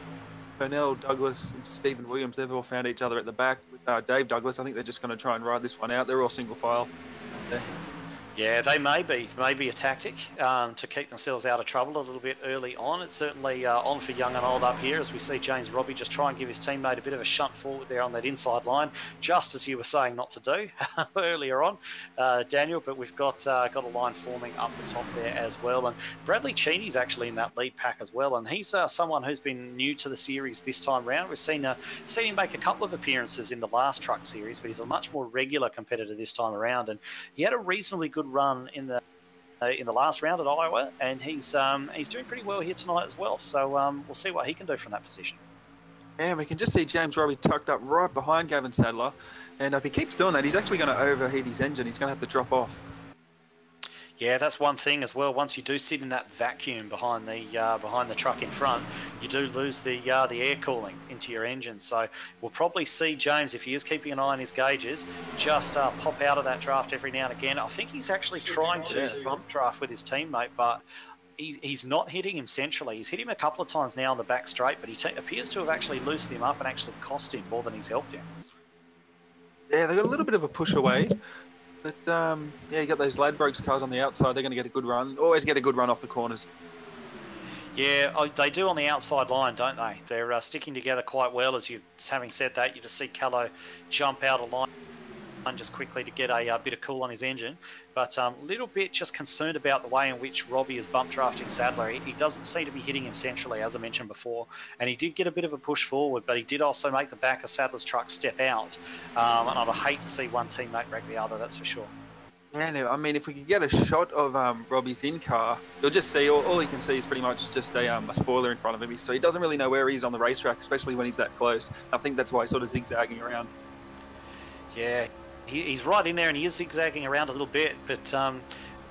Purnell, Douglas, and Stephen Williams, they've all found each other at the back. With Dave Douglas, I think they're just going to try and ride this one out. They're all single file. Yeah, they may be a tactic to keep themselves out of trouble a little bit early on. It's certainly on for young and old up here, as we see James Robbie just try and give his teammate a bit of a shunt forward there on that inside line, just as you were saying not to do earlier on, Daniel. But we've got a line forming up the top there as well. And Bradley Cheney's actually in that lead pack as well, and he's someone who's been new to the series this time round. We've seen him make a couple of appearances in the last truck series, but he's a much more regular competitor this time around, and he had a reasonably good run in the last round at Iowa, and he's doing pretty well here tonight as well. So we'll see what he can do from that position. Yeah, we can just see James Robbie tucked up right behind Gavin Sadler, and if he keeps doing that, he's actually going to overheat his engine. He's going to have to drop off. Yeah, that's one thing as well. Once you do sit in that vacuum behind the truck in front, you do lose the air cooling into your engine. So we'll probably see James, if he is keeping an eye on his gauges, just pop out of that draft every now and again. I think he's actually trying to bump draft with his teammate, but he's not hitting him centrally. He's hit him a couple of times now on the back straight, but he appears to have actually loosened him up and actually cost him more than he's helped him. Yeah, they got a little bit of a push away. But, yeah, you got those Ladbrokes cars on the outside. They're going to get a good run. Always get a good run off the corners. Yeah, they do on the outside line, don't they? They're sticking together quite well. Having said that, you just see Callow jump out of line just quickly to get a bit of cool on his engine. But a little bit just concerned about the way in which Robbie is bump drafting Sadler. He doesn't seem to be hitting him centrally, as I mentioned before. And he did get a bit of a push forward, but he did also make the back of Sadler's truck step out. And I'd hate to see one teammate wreck the other, that's for sure. Yeah, I mean, if we could get a shot of Robbie's in-car, you'll just see, all he can see is pretty much just a spoiler in front of him. So he doesn't really know where he is on the racetrack, especially when he's that close. I think that's why he's sort of zigzagging around. Yeah. He's right in there, and he is zigzagging around a little bit, but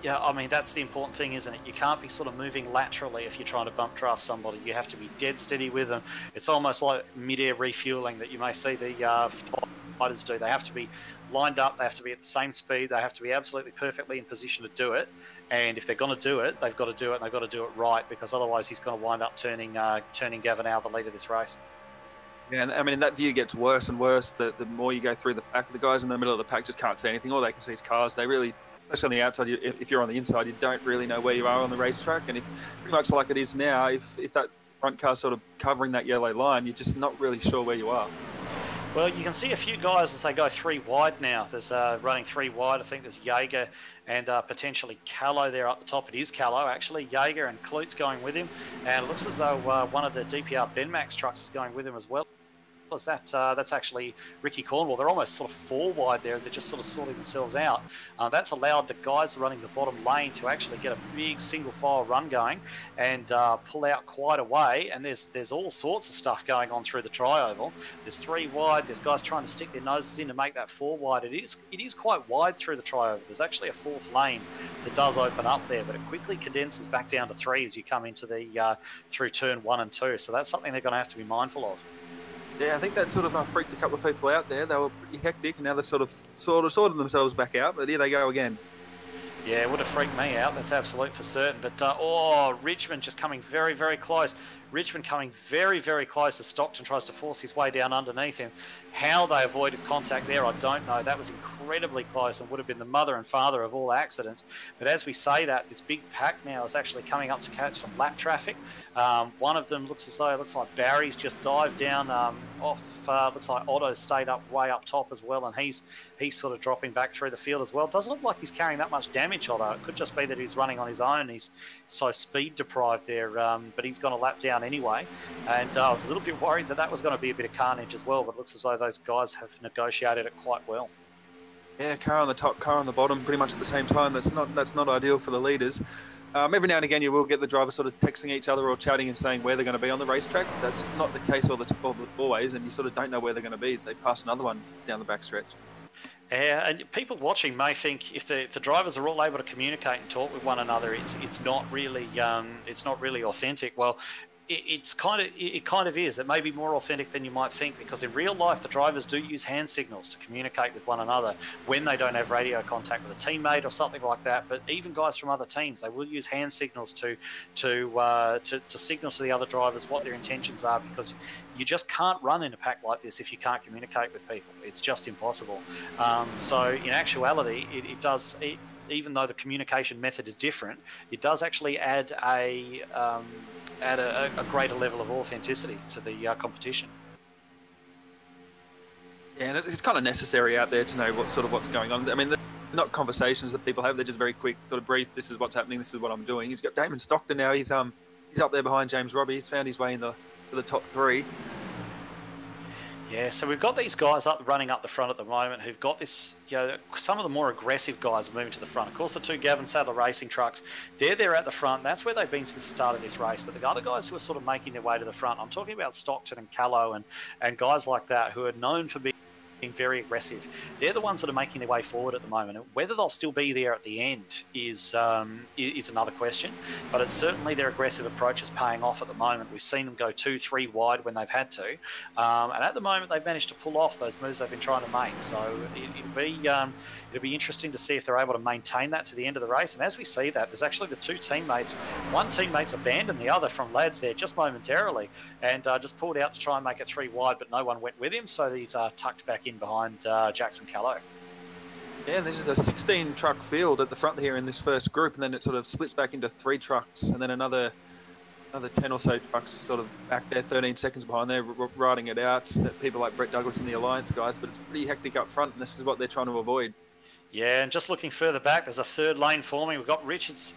yeah, I mean, that's the important thing, isn't it? You can't be sort of moving laterally if you're trying to bump draft somebody. You have to be dead steady with them. It's almost like mid-air refueling that you may see the riders do. They have to be lined up. They have to be at the same speed. They have to be absolutely perfectly in position to do it. And if they're going to do it, they've got to do it, and they've got to do it right, because otherwise he's going to wind up turning Gavin out of the lead of this race. Yeah, and I mean, that view gets worse and worse the more you go through the pack. The guys in the middle of the pack just can't see anything. All they can see is cars. They really, especially on the outside, if you're on the inside, you don't really know where you are on the racetrack. And if pretty much like it is now, if that front car's sort of covering that yellow line, you're just not really sure where you are. Well, you can see a few guys as they go 3 wide now. There's running 3 wide. I think there's Jaeger and potentially Callow there up the top. It is Callow, actually. Jaeger and Klute's going with him. And it looks as though one of the DPR Benmax trucks is going with him as well. That's actually Ricky Cornwall. They're almost sort of 4 wide there as they're just sort of sorting themselves out. That's allowed the guys running the bottom lane to actually get a big single file run going and pull out quite a way. And there's all sorts of stuff going on through the tri-oval. There's 3 wide. There's guys trying to stick their noses in to make that 4 wide. It is quite wide through the tri-oval. There's actually a 4th lane that does open up there, but it quickly condenses back down to 3 as you come into the through turn 1 and 2. So that's something they're going to have to be mindful of. Yeah, I think that sort of freaked a couple of people out there. They were pretty hectic, and now they've sort of sorted themselves back out. But here they go again. Yeah, it would have freaked me out. That's absolute for certain. But, Richmond just coming very, very close. Richmond coming very, very close as Stockton tries to force his way down underneath him. How they avoided contact there, I don't know. That was incredibly close and would have been the mother and father of all accidents. But as we say that, this big pack now is actually coming up to catch some lap traffic. One of them looks like Barry's just dived down off. Looks like Otto's stayed up way up top as well, and he's sort of dropping back through the field as well. Doesn't look like he's carrying that much damage, Otto. It could just be that he's running on his own. He's so speed deprived there, but he's gone a lap down anyway. And I was a little bit worried that was going to be a bit of carnage as well, but it looks as though those guys have negotiated it quite well. Yeah, car on the top, car on the bottom, pretty much at the same time. That's not ideal for the leaders. Every now and again, you will get the drivers sort of texting each other or chatting and saying where they're going to be on the racetrack. That's not the case always, and you sort of don't know where they're going to be as they pass another one down the backstretch. Yeah, and people watching may think if the drivers are all able to communicate and talk with one another, it's not really authentic. Well, it kind of is. It may be more authentic than you might think, because in real life the drivers do use hand signals to communicate with one another when they don't have radio contact with a teammate or something like that. But even guys from other teams, they will use hand signals to signal to the other drivers what their intentions are, because you just can't run in a pack like this if you can't communicate with people. It's just impossible. So in actuality, it does. Even though the communication method is different, it does actually add a greater level of authenticity to the competition. Yeah, and it's kind of necessary out there to know what's going on. I mean, they're not conversations that people have; they're just very quick, sort of brief. This is what's happening. This is what I'm doing. He's got Damon Stockton now. He's up there behind James Robbie. He's found his way to the top 3. Yeah, so we've got these guys running up the front at the moment who've got this, some of the more aggressive guys are moving to the front. Of course, the 2 Gavin Sadler racing trucks, they're at the front. That's where they've been since the start of this race. But the other guys who are sort of making their way to the front, I'm talking about Stockton and Callow and guys like that who are known for being very aggressive. They're the ones that are making their way forward at the moment. Whether they'll still be there at the end is another question, but it's certainly their aggressive approach is paying off at the moment. We've seen them go 2-3 wide when they've had to, and at the moment they've managed to pull off those moves they've been trying to make. So it'll be interesting to see if they're able to maintain that to the end of the race. And as we see that, there's actually the 2 teammates. One teammate's abandoned the other from Lads there just momentarily, and just pulled out to try and make it 3 wide, but no one went with him, so he's tucked back in behind Jackson Callow. Yeah, this is a 16 truck field at the front here in this first group, and then it sort of splits back into 3 trucks, and then another 10 or so trucks sort of back there, 13 seconds behind there, riding it out. People like Brett Douglas and the Alliance guys, but it's pretty hectic up front, and this is what they're trying to avoid. Yeah, and just looking further back, there's a 3rd lane forming. We've got Richards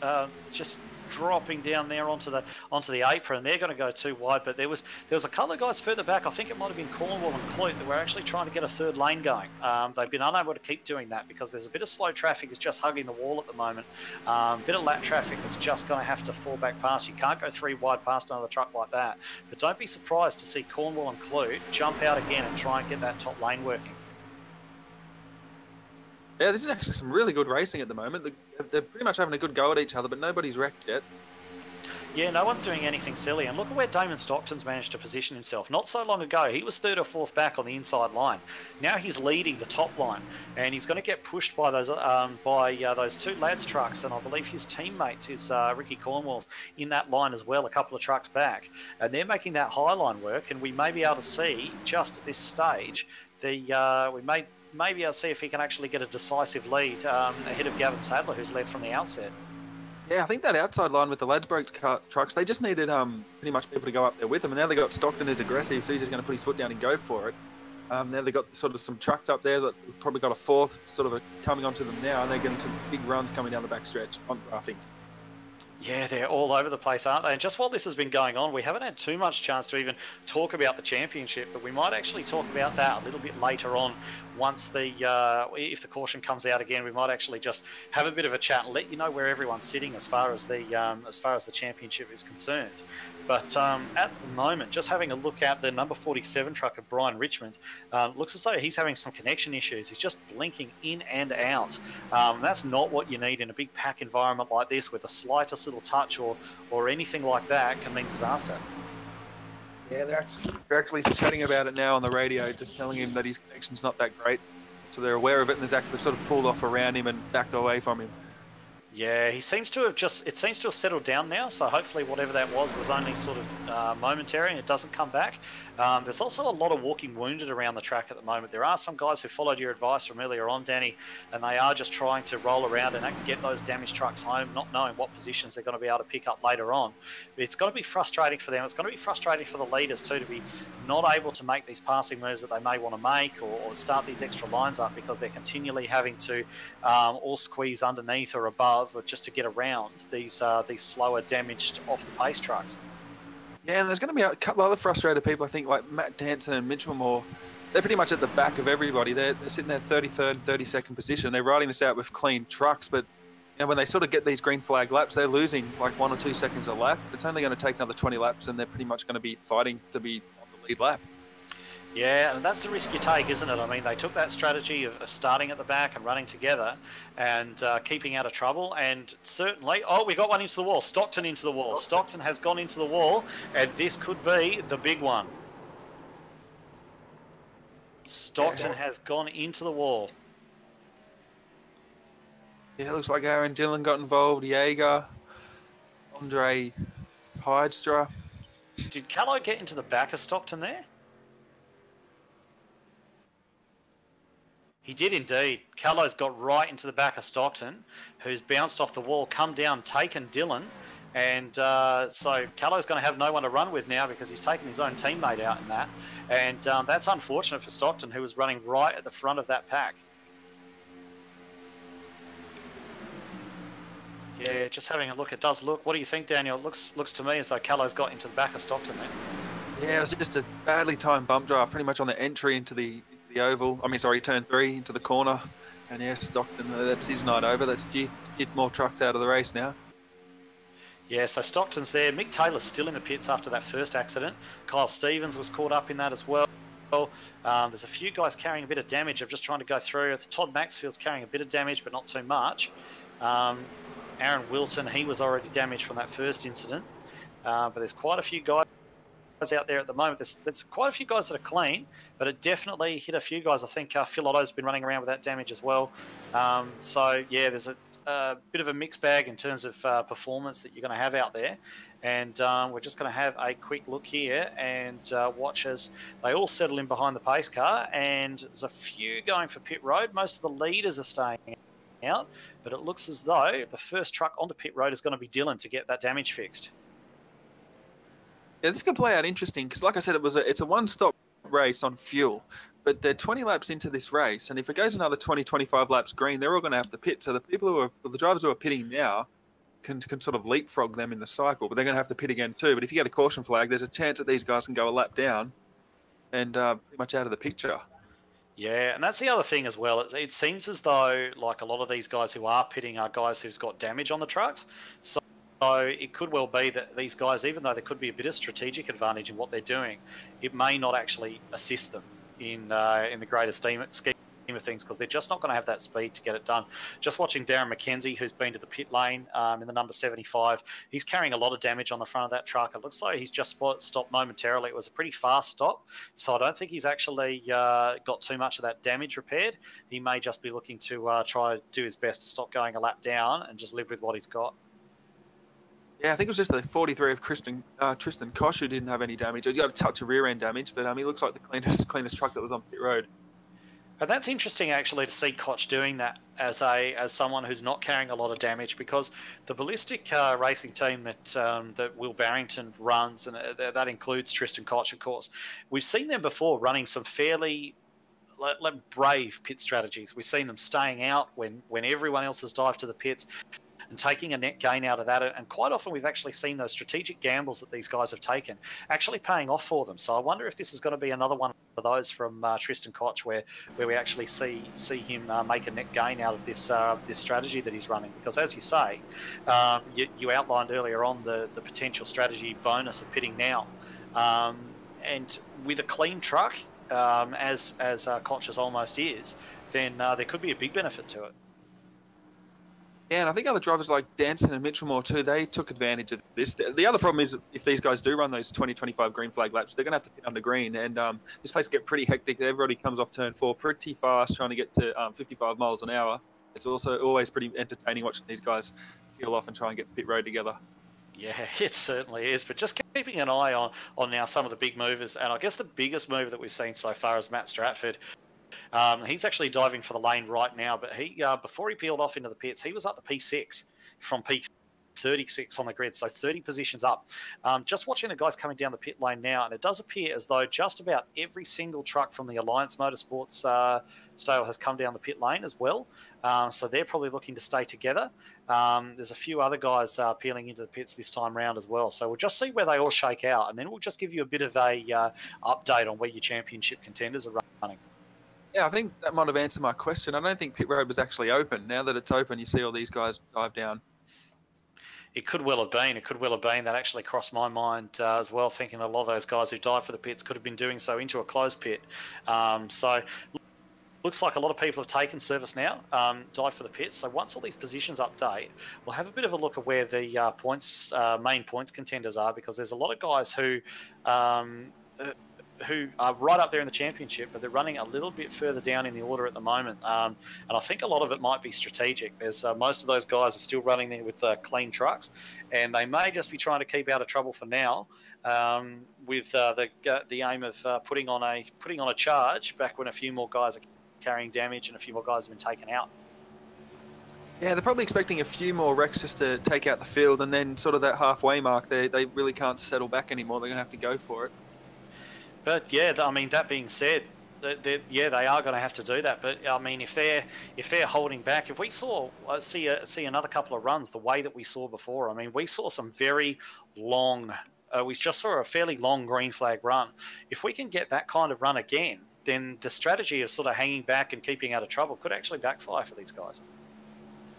just dropping down there onto the apron. They're going to go 2 wide, but there was a couple of guys further back. I think it might have been Cornwall and Clute that were actually trying to get a 3rd lane going. They've been unable to keep doing that because there's a bit of slow traffic that's just hugging the wall at the moment. A bit of lap traffic that's just going to have to fall back past. You can't go 3 wide past another truck like that. But don't be surprised to see Cornwall and Clute jump out again and try and get that top lane working. Yeah, this is actually some really good racing at the moment. They're pretty much having a good go at each other, but nobody's wrecked yet. Yeah, no one's doing anything silly. And look at where Damon Stockton's managed to position himself. Not so long ago, he was third or fourth back on the inside line. Now he's leading the top line, and he's going to get pushed by those two lads trucks. And I believe his teammates is Ricky Cornwall's in that line as well, a couple of trucks back, and they're making that high line work. And we may be able to see just at this stage we may be able to see if he can actually get a decisive lead ahead of Gavin Sadler, who's led from the outset. Yeah, I think that outside line with the Ladbrokes trucks, they just needed pretty much people to go up there with them. And now they got Stockton who's aggressive, so he's just going to put his foot down and go for it. Now they got sort of some trucks up there that probably got a fourth sort of coming onto them now, and they're getting some big runs coming down the back stretch on drafting. Yeah, they're all over the place, aren't they? And just while this has been going on, we haven't had too much chance to even talk about the championship, but we might actually talk about that a little bit later on. Once if the caution comes out again, we might actually just have a bit of a chat and let you know where everyone's sitting as far as the championship is concerned. But at the moment, just having a look at the number 47 truck of Brian Richmond, looks as though he's having some connection issues. He's just blinking in and out. That's not what you need in a big pack environment like this, where the slightest little touch or anything like that can mean disaster. Yeah, they're actually chatting about it now on the radio, just telling him that his connection's not that great. So they're aware of it, and there's actually sort of pulled off around him and backed away from him. Yeah, it seems to have settled down now, so hopefully whatever that was only sort of momentary and it doesn't come back. There's also a lot of walking wounded around the track at the moment. There are some guys who followed your advice from earlier on, Danny, and they are just trying to roll around and get those damaged trucks home, not knowing what positions they're going to be able to pick up later on. It's going to be frustrating for them. It's going to be frustrating for the leaders too, to be not able to make these passing moves that they may want to make, or start these extra lines up, because they're continually having to all squeeze underneath or above, or just to get around these slower, damaged off the pace trucks. Yeah, and there's going to be a couple other frustrated people, I think, like Matt Danson and Mitchell Moore. They're pretty much at the back of everybody. They're sitting there 33rd, 32nd position. They're riding this out with clean trucks, but when they sort of get these green flag laps, they're losing like 1 or 2 seconds a lap. It's only going to take another 20 laps, and they're pretty much going to be fighting to be on the lead lap. Yeah, and that's the risk you take, isn't it? I mean, they took that strategy of starting at the back and running together and keeping out of trouble. And certainly, we got one into the wall. Stockton into the wall. Stockton has gone into the wall, and this could be the big one. Stockton has gone into the wall. Yeah, it looks like Aaron Dillon got involved. Jaeger, Andre Hydestra. Did Callow get into the back of Stockton there? He did indeed. Callow's got right into the back of Stockton, who's bounced off the wall, come down, taken Dillon. And so Callow's going to have no one to run with now, because he's taken his own teammate out in that. And that's unfortunate for Stockton, who was running right at the front of that pack. Yeah, just having a look. It does look. What do you think, Daniel? It looks to me as though Callow's got into the back of Stockton there. Yeah, it was just a badly timed bump drive, pretty much on the entry into the oval. Turn 3 into the corner. And yeah, Stockton, that's his night over. That's a few more trucks out of the race now. Yeah, so Stockton's there. Mick Taylor's still in the pits after that first accident. Kyle Stevens was caught up in that as well. There's a few guys carrying a bit of damage. I'm just trying to go through. Todd Maxfield's carrying a bit of damage, but not too much. Aaron Wilton, he was already damaged from that first incident. But there's quite a few guys out there at the moment. There's quite a few guys that are clean, but it definitely hit a few guys. I think Phil Otto's been running around with that damage as well. So yeah, there's a bit of a mixed bag in terms of performance that you're going to have out there. And we're just going to have a quick look here and watch as they all settle in behind the pace car. And there's a few going for pit road. Most of the leaders are staying out, but it looks as though the first truck onto pit road is going to be Dillon to get that damage fixed. Yeah, this could play out interesting because, like I said, it's a one-stop race on fuel, but they're 20 laps into this race, and if it goes another 20, 25 laps green, they're all going to have to pit. So the drivers who are pitting now can sort of leapfrog them in the cycle, but they're going to have to pit again too. But if you get a caution flag, there's a chance that these guys can go a lap down and pretty much out of the picture. Yeah, and that's the other thing as well. It seems as though, like, a lot of these guys who are pitting are guys who's got damage on the trucks. So it could well be that these guys, even though there could be a bit of strategic advantage in what they're doing, it may not actually assist them in the greater scheme of things because they're just not going to have that speed to get it done. Just watching Darren McKenzie, who's been to the pit lane in the number 75, he's carrying a lot of damage on the front of that truck. It looks like he's just stopped momentarily. It was a pretty fast stop, so I don't think he's actually got too much of that damage repaired. He may just be looking to try to do his best to stop going a lap down and just live with what he's got. Yeah, I think it was just the 43 of Tristan Koch who didn't have any damage. He got a touch of rear end damage, but he looks like the cleanest truck that was on pit road. And that's interesting, actually, to see Koch doing that as someone who's not carrying a lot of damage, because the ballistic racing team that Will Barrington runs, and that includes Tristan Koch, of course, we've seen them before running some fairly brave pit strategies. We've seen them staying out when everyone else has dived to the pits and taking a net gain out of that. And quite often we've actually seen those strategic gambles that these guys have taken actually paying off for them. So I wonder if this is going to be another one of those from Tristan Koch where we actually see him make a net gain out of this strategy that he's running. Because as you say, you outlined earlier on the potential strategy bonus of pitting now. And with a clean truck, as Koch's almost is, then there could be a big benefit to it. Yeah, and I think other drivers like Danson and Mitchellmore too, they took advantage of this. The other problem is if these guys do run those 20-25 green flag laps, they're going to have to pit under green. And this place get pretty hectic. Everybody comes off turn 4 pretty fast, trying to get to 55 miles an hour. It's also always pretty entertaining watching these guys peel off and try and get pit road together. Yeah, it certainly is. But just keeping an eye on now some of the big movers. And I guess the biggest mover that we've seen so far is Matt Stratford. He's actually diving for the lane right now, but he before he peeled off into the pits, he was up to P6 from P36 on the grid, so 30 positions up. Just watching the guys coming down the pit lane now, and it does appear as though just about every single truck from the Alliance Motorsports stable has come down the pit lane as well. So they're probably looking to stay together. There's a few other guys peeling into the pits this time round as well. So we'll just see where they all shake out, and then we'll just give you a bit of a update on where your championship contenders are running. Yeah, I think that might have answered my question. I don't think pit road was actually open. Now that it's open, you see all these guys dive down. It could well have been. It could well have been. That actually crossed my mind as well, thinking a lot of those guys who dive for the pits could have been doing so into a closed pit. So looks like a lot of people have taken service now, dive for the pits. So once all these positions update, we'll have a bit of a look at where the main points contenders are, because there's a lot of guys who are right up there in the championship, but they're running a little bit further down in the order at the moment. And I think a lot of it might be strategic. There's most of those guys are still running there with clean trucks, and they may just be trying to keep out of trouble for now, with the aim of putting on a charge back when a few more guys are carrying damage and a few more guys have been taken out. Yeah, they're probably expecting a few more wrecks just to take out the field, and then sort of that halfway mark, they really can't settle back anymore. They're going to have to go for it. But yeah, I mean, that being said, they are going to have to do that. But I mean, if they're holding back, if we see another couple of runs the way that we saw before, I mean, we saw some very long. We just saw a fairly long green flag run. If we can get that kind of run again, then the strategy of sort of hanging back and keeping out of trouble could actually backfire for these guys.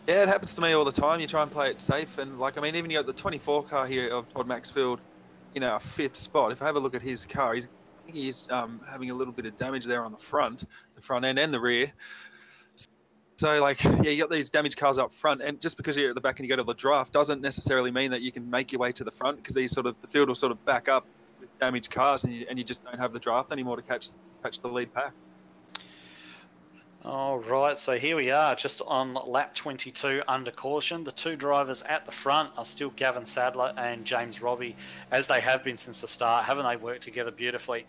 Yeah, it happens to me all the time. You try and play it safe, and even you got the 24 car here of Todd Maxfield, a 5th spot. If I have a look at his car, he's having a little bit of damage there on the front end and the rear. So, you got these damaged cars up front, and just because you're at the back and you go to the draft doesn't necessarily mean that you can make your way to the front, because the field will sort of back up with damaged cars, and you just don't have the draft anymore to catch the lead pack. All right, so here we are, just on lap 22 under caution. The two drivers at the front are still Gavin Sadler and James Robbie, as they have been since the start. Haven't they worked together beautifully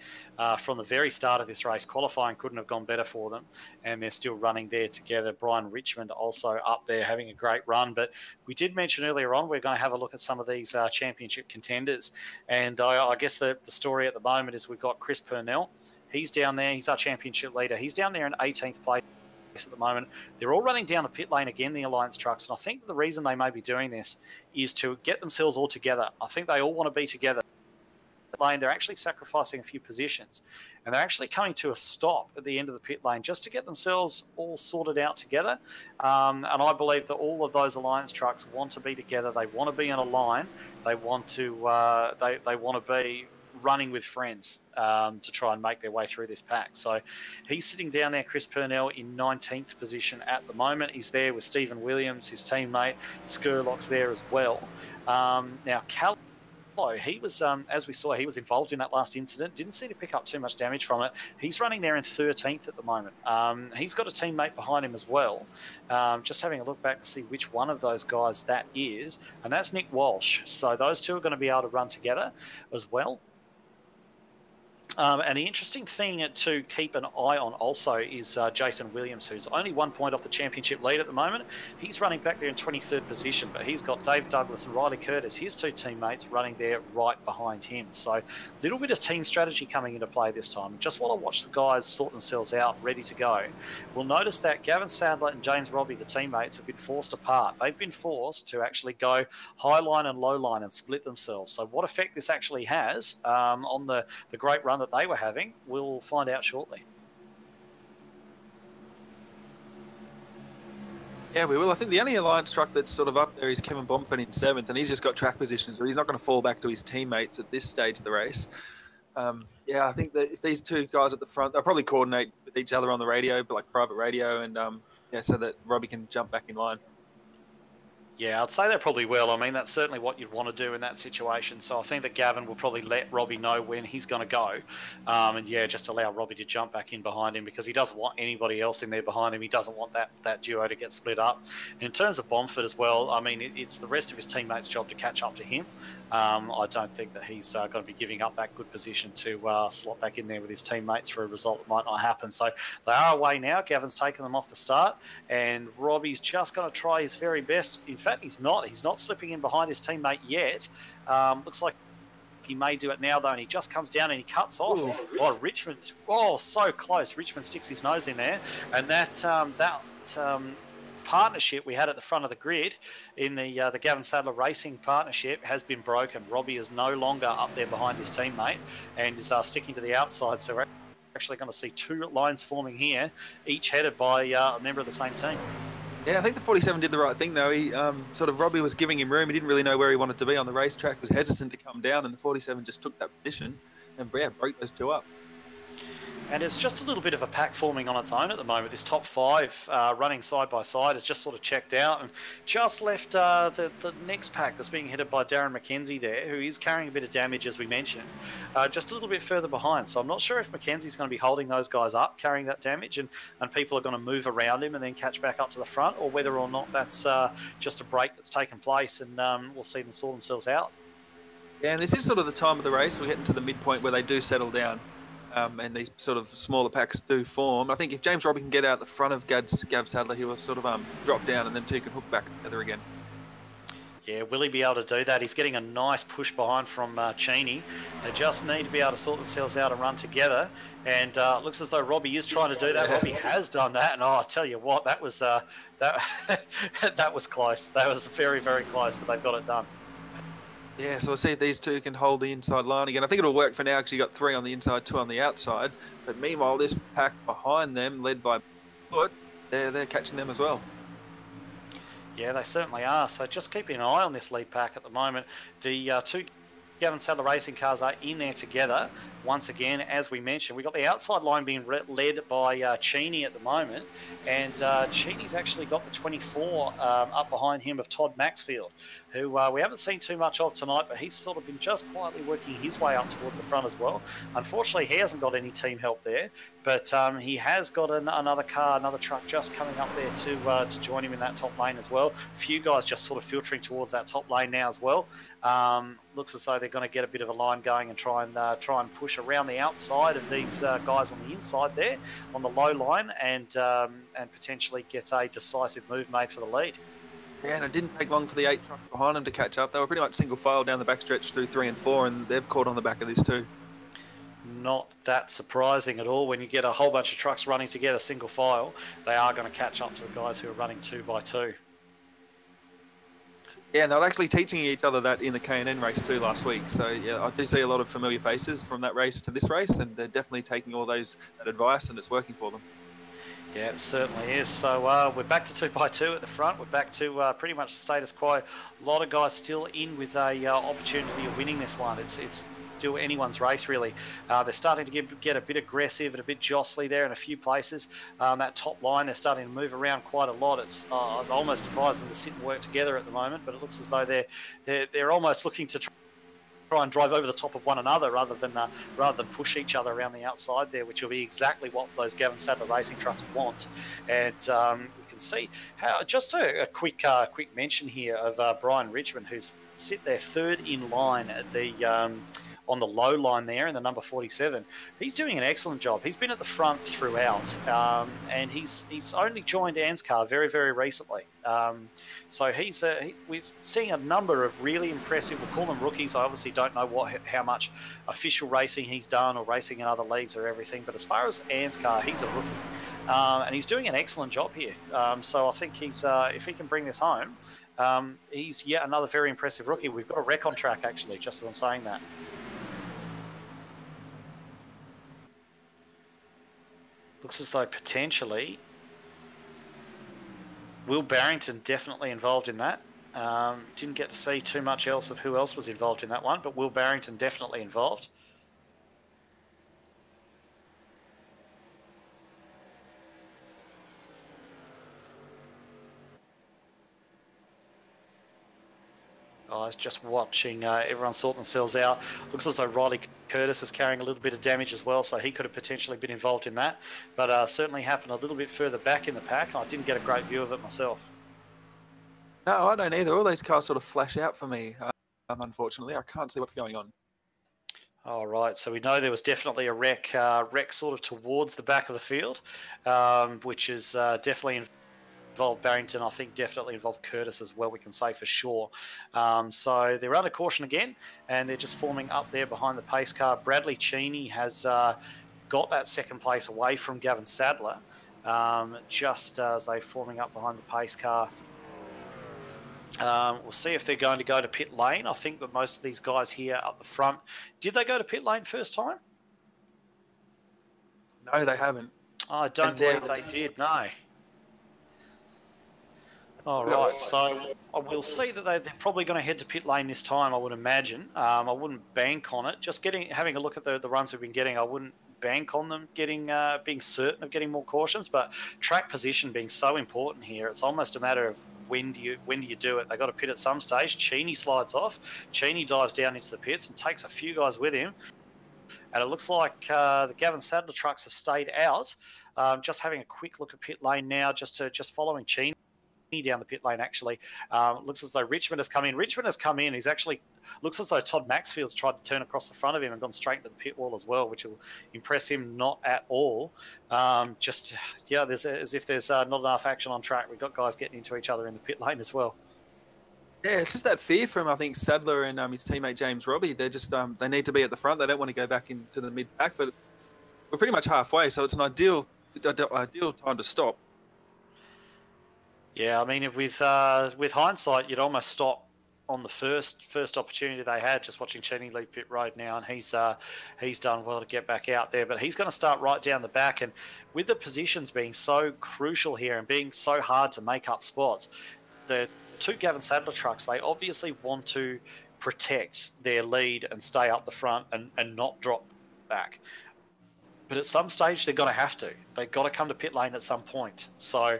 from the very start of this race? Qualifying couldn't have gone better for them, and they're still running there together. Brian Richmond also up there having a great run. But we did mention earlier on we're going to have a look at some of these championship contenders, and I guess the story at the moment is we've got Chris Purnell. He's down there. He's our championship leader. He's down there in 18th place at the moment. They're all running down the pit lane again, the Alliance trucks. And I think the reason they may be doing this is to get themselves all together. I think they all want to be together. Lane, they're actually sacrificing a few positions, and they're actually coming to a stop at the end of the pit lane just to get themselves all sorted out together. And I believe that all of those Alliance trucks want to be together. They want to be in a line. They want to. They want to be running with friends to try and make their way through this pack. So he's sitting down there, Chris Purnell, in 19th position at the moment. He's there with Stephen Williams, his teammate. Skurlock's there as well. Now, Cal, he was, as we saw, he was involved in that last incident. Didn't seem to pick up too much damage from it. He's running there in 13th at the moment. He's got a teammate behind him as well. Just having a look back to see which one of those guys that is, and that's Nick Walsh. So those two are going to be able to run together as well. And the interesting thing to keep an eye on also is Jason Williams, who's only 1 point off the championship lead at the moment. He's running back there in 23rd position, but he's got Dave Douglas and Riley Curtis, his two teammates, running there right behind him. So a little bit of team strategy coming into play this time. Just while I watch the guys sort themselves out, ready to go, we'll notice that Gavin Sadler and James Robbie, the teammates, have been forced apart. They've been forced to actually go high line and low line and split themselves. So what effect this actually has on the great run that they were having, we'll find out shortly. Yeah, we will. I think the only Alliance truck that's sort of up there is Kevin Bomford in 7th, and he's just got track position, so he's not going to fall back to his teammates at this stage of the race. Yeah, I think that if these two guys at the front, they'll probably coordinate with each other on the radio, but like private radio, and so that Robbie can jump back in line. Yeah, I'd say they probably will. I mean, that's certainly what you'd want to do in that situation. So I think that Gavin will probably let Robbie know when he's going to go. And yeah, just allow Robbie to jump back in behind him because he doesn't want anybody else in there behind him. He doesn't want that duo to get split up. And in terms of Bomford as well, I mean, it's the rest of his teammates' job to catch up to him. I don't think that he's going to be giving up that good position to slot back in there with his teammates for a result that might not happen. So they are away now. Gavin's taken them off the start, and Robbie's just going to try his very best. In fact, he's not slipping in behind his teammate yet. Looks like he may do it now, though, and he just comes down and he cuts off. Oh, Richmond. Oh, so close. Richmond sticks his nose in there, and that partnership we had at the front of the grid in the Gavin Sadler Racing partnership has been broken. Robbie is no longer up there behind his teammate and is sticking to the outside. So we're actually going to see two lines forming here, each headed by a member of the same team. Yeah, I think the 47 did the right thing, though. He Robbie was giving him room. He didn't really know where he wanted to be on the racetrack. He was hesitant to come down, and the 47 just took that position and broke those two up. And it's just a little bit of a pack forming on its own at the moment. This top five running side by side is just sort of checked out and just left the next pack that's being headed by Darren McKenzie there, who is carrying a bit of damage, as we mentioned, just a little bit further behind. So I'm not sure if McKenzie's going to be holding those guys up, carrying that damage, and people are going to move around him and then catch back up to the front, or whether or not that's just a break that's taken place and we'll see them sort themselves out. Yeah, and this is sort of the time of the race. We're getting to the midpoint where they do settle down. And these sort of smaller packs do form. I think if James Robbie can get out the front of Gav Sadler, he will sort of drop down and them two can hook back together again. Yeah, will he be able to do that? He's getting a nice push behind from Cheney. They just need to be able to sort themselves out and run together. And it looks as though Robbie is trying to do that. Robbie has done that. And I tell you what, that was that was close. That was very, very close, but they've got it done. Yeah, so we'll see if these two can hold the inside line again. I think it'll work for now because you got 3 on the inside, 2 on the outside. But meanwhile, this pack behind them, led by Foot, they're catching them as well. Yeah, they certainly are. So just keeping an eye on this lead pack at the moment. The two Gavin Sadler Racing cars are in there together. Once again, as we mentioned, we've got the outside line being led by Cheney at the moment. And Cheney's actually got the 24 up behind him of Todd Maxfield, who we haven't seen too much of tonight, but he's sort of been just quietly working his way up towards the front as well. Unfortunately, he hasn't got any team help there, but he has got another car, another truck just coming up there to join him in that top lane as well. A few guys just sort of filtering towards that top lane now as well. Looks as though they're going to get a bit of a line going and try and push around the outside of these guys on the inside there on the low line and potentially get a decisive move made for the lead. Yeah, and it didn't take long for the 8 trucks behind them to catch up. They were pretty much single file down the backstretch through 3 and 4, and they've caught on the back of this too. Not that surprising at all. When you get a whole bunch of trucks running together single file, they are going to catch up to the guys who are running 2 by 2. Yeah, and they were actually teaching each other that in the K&N race too last week. So yeah, I do see a lot of familiar faces from that race to this race, and they're definitely taking all that advice, and it's working for them. Yeah, it certainly is. So we're back to 2 by 2 at the front. We're back to pretty much the status quo. A lot of guys still in with a opportunity of winning this one. It's do anyone's race, really. They're starting to get a bit aggressive and a bit jostly there in a few places. That top line, they're starting to move around quite a lot. It's I'd almost advise them to sit and work together at the moment, but it looks as though they're almost looking to try and drive over the top of one another rather than push each other around the outside there, which will be exactly what those Gavin Sadler racing trucks want. And you can see how just a quick mention here of Brian Richmond, who's sit there third in line at the on the low line there in the number 47. He's doing an excellent job. He's been at the front throughout, and he's only joined ANZCAR very, very recently. So we've seen a number of really impressive, we'll call them rookies. I obviously don't know how much official racing he's done or racing in other leagues or everything, but as far as ANZCAR, he's a rookie. And he's doing an excellent job here. So I think if he can bring this home, he's yet another very impressive rookie. We've got a wreck on track, actually, just as I'm saying that. Looks as though potentially Will Barrington definitely involved in that. Didn't get to see too much else of who else was involved in that one, but Will Barrington definitely involved. Guys, just watching everyone sort themselves out. Looks as though Riley Curtis is carrying a little bit of damage as well, so he could have potentially been involved in that. But certainly happened a little bit further back in the pack. I didn't get a great view of it myself. No, I don't either. All these cars sort of flash out for me. Unfortunately, I can't see what's going on. All right, so we know there was definitely a wreck sort of towards the back of the field, which is definitely involved Barrington. I think definitely involved Curtis as well, we can say for sure. So they're under caution again, and they're just forming up there behind the pace car. Bradley Cheney has got that second place away from Gavin Sadler, just as they're forming up behind the pace car. We'll see if they're going to go to pit lane. I think that most of these guys here up the front, did they go to pit lane first time? No, they haven't. I don't believe they did, no. All right, so we'll see that they're probably going to head to pit lane this time, I would imagine. I wouldn't bank on it. Just having a look at the runs we've been getting, I wouldn't bank on them being certain of getting more cautions, but track position being so important here, it's almost a matter of when do you do it. They got to pit at some stage. Cheney slides off. Cheney dives down into the pits and takes a few guys with him. And it looks like the Gavin Sadler trucks have stayed out. Just having a quick look at pit lane now, just following Cheney down the pit lane, actually. Looks as though Richmond has come in. Richmond has come in. He's actually looks as though Todd Maxfield's tried to turn across the front of him and gone straight into the pit wall as well, which will impress him not at all. There's as if there's not enough action on track. We've got guys getting into each other in the pit lane as well. Yeah, it's just that fear from, I think, Sadler and his teammate James Robbie. They're just they need to be at the front. They don't want to go back into the mid pack, but we're pretty much halfway, so it's an ideal time to stop. Yeah, I mean, with hindsight, you'd almost stop on the first opportunity they had. Just watching Cheney leave pit road now, and he's done well to get back out there. But he's going to start right down the back, and with the positions being so crucial here and being so hard to make up spots, the two Gavin Sadler trucks, they obviously want to protect their lead and stay up the front and not drop back. But at some stage, they're going to have to. They've got to come to pit lane at some point. So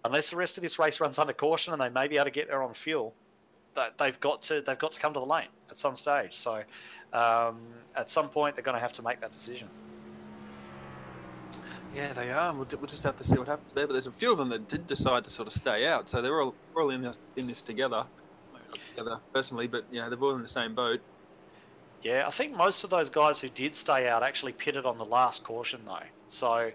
unless the rest of this race runs under caution and they may be able to get there on fuel, they've got to come to the lane at some stage. So at some point, they're going to have to make that decision. Yeah, they are. We'll just have to see what happens there. But there's a few of them that did decide to sort of stay out. So they're all in this together. Not together personally, but they're all in the same boat. Yeah, I think most of those guys who did stay out actually pitted on the last caution though. So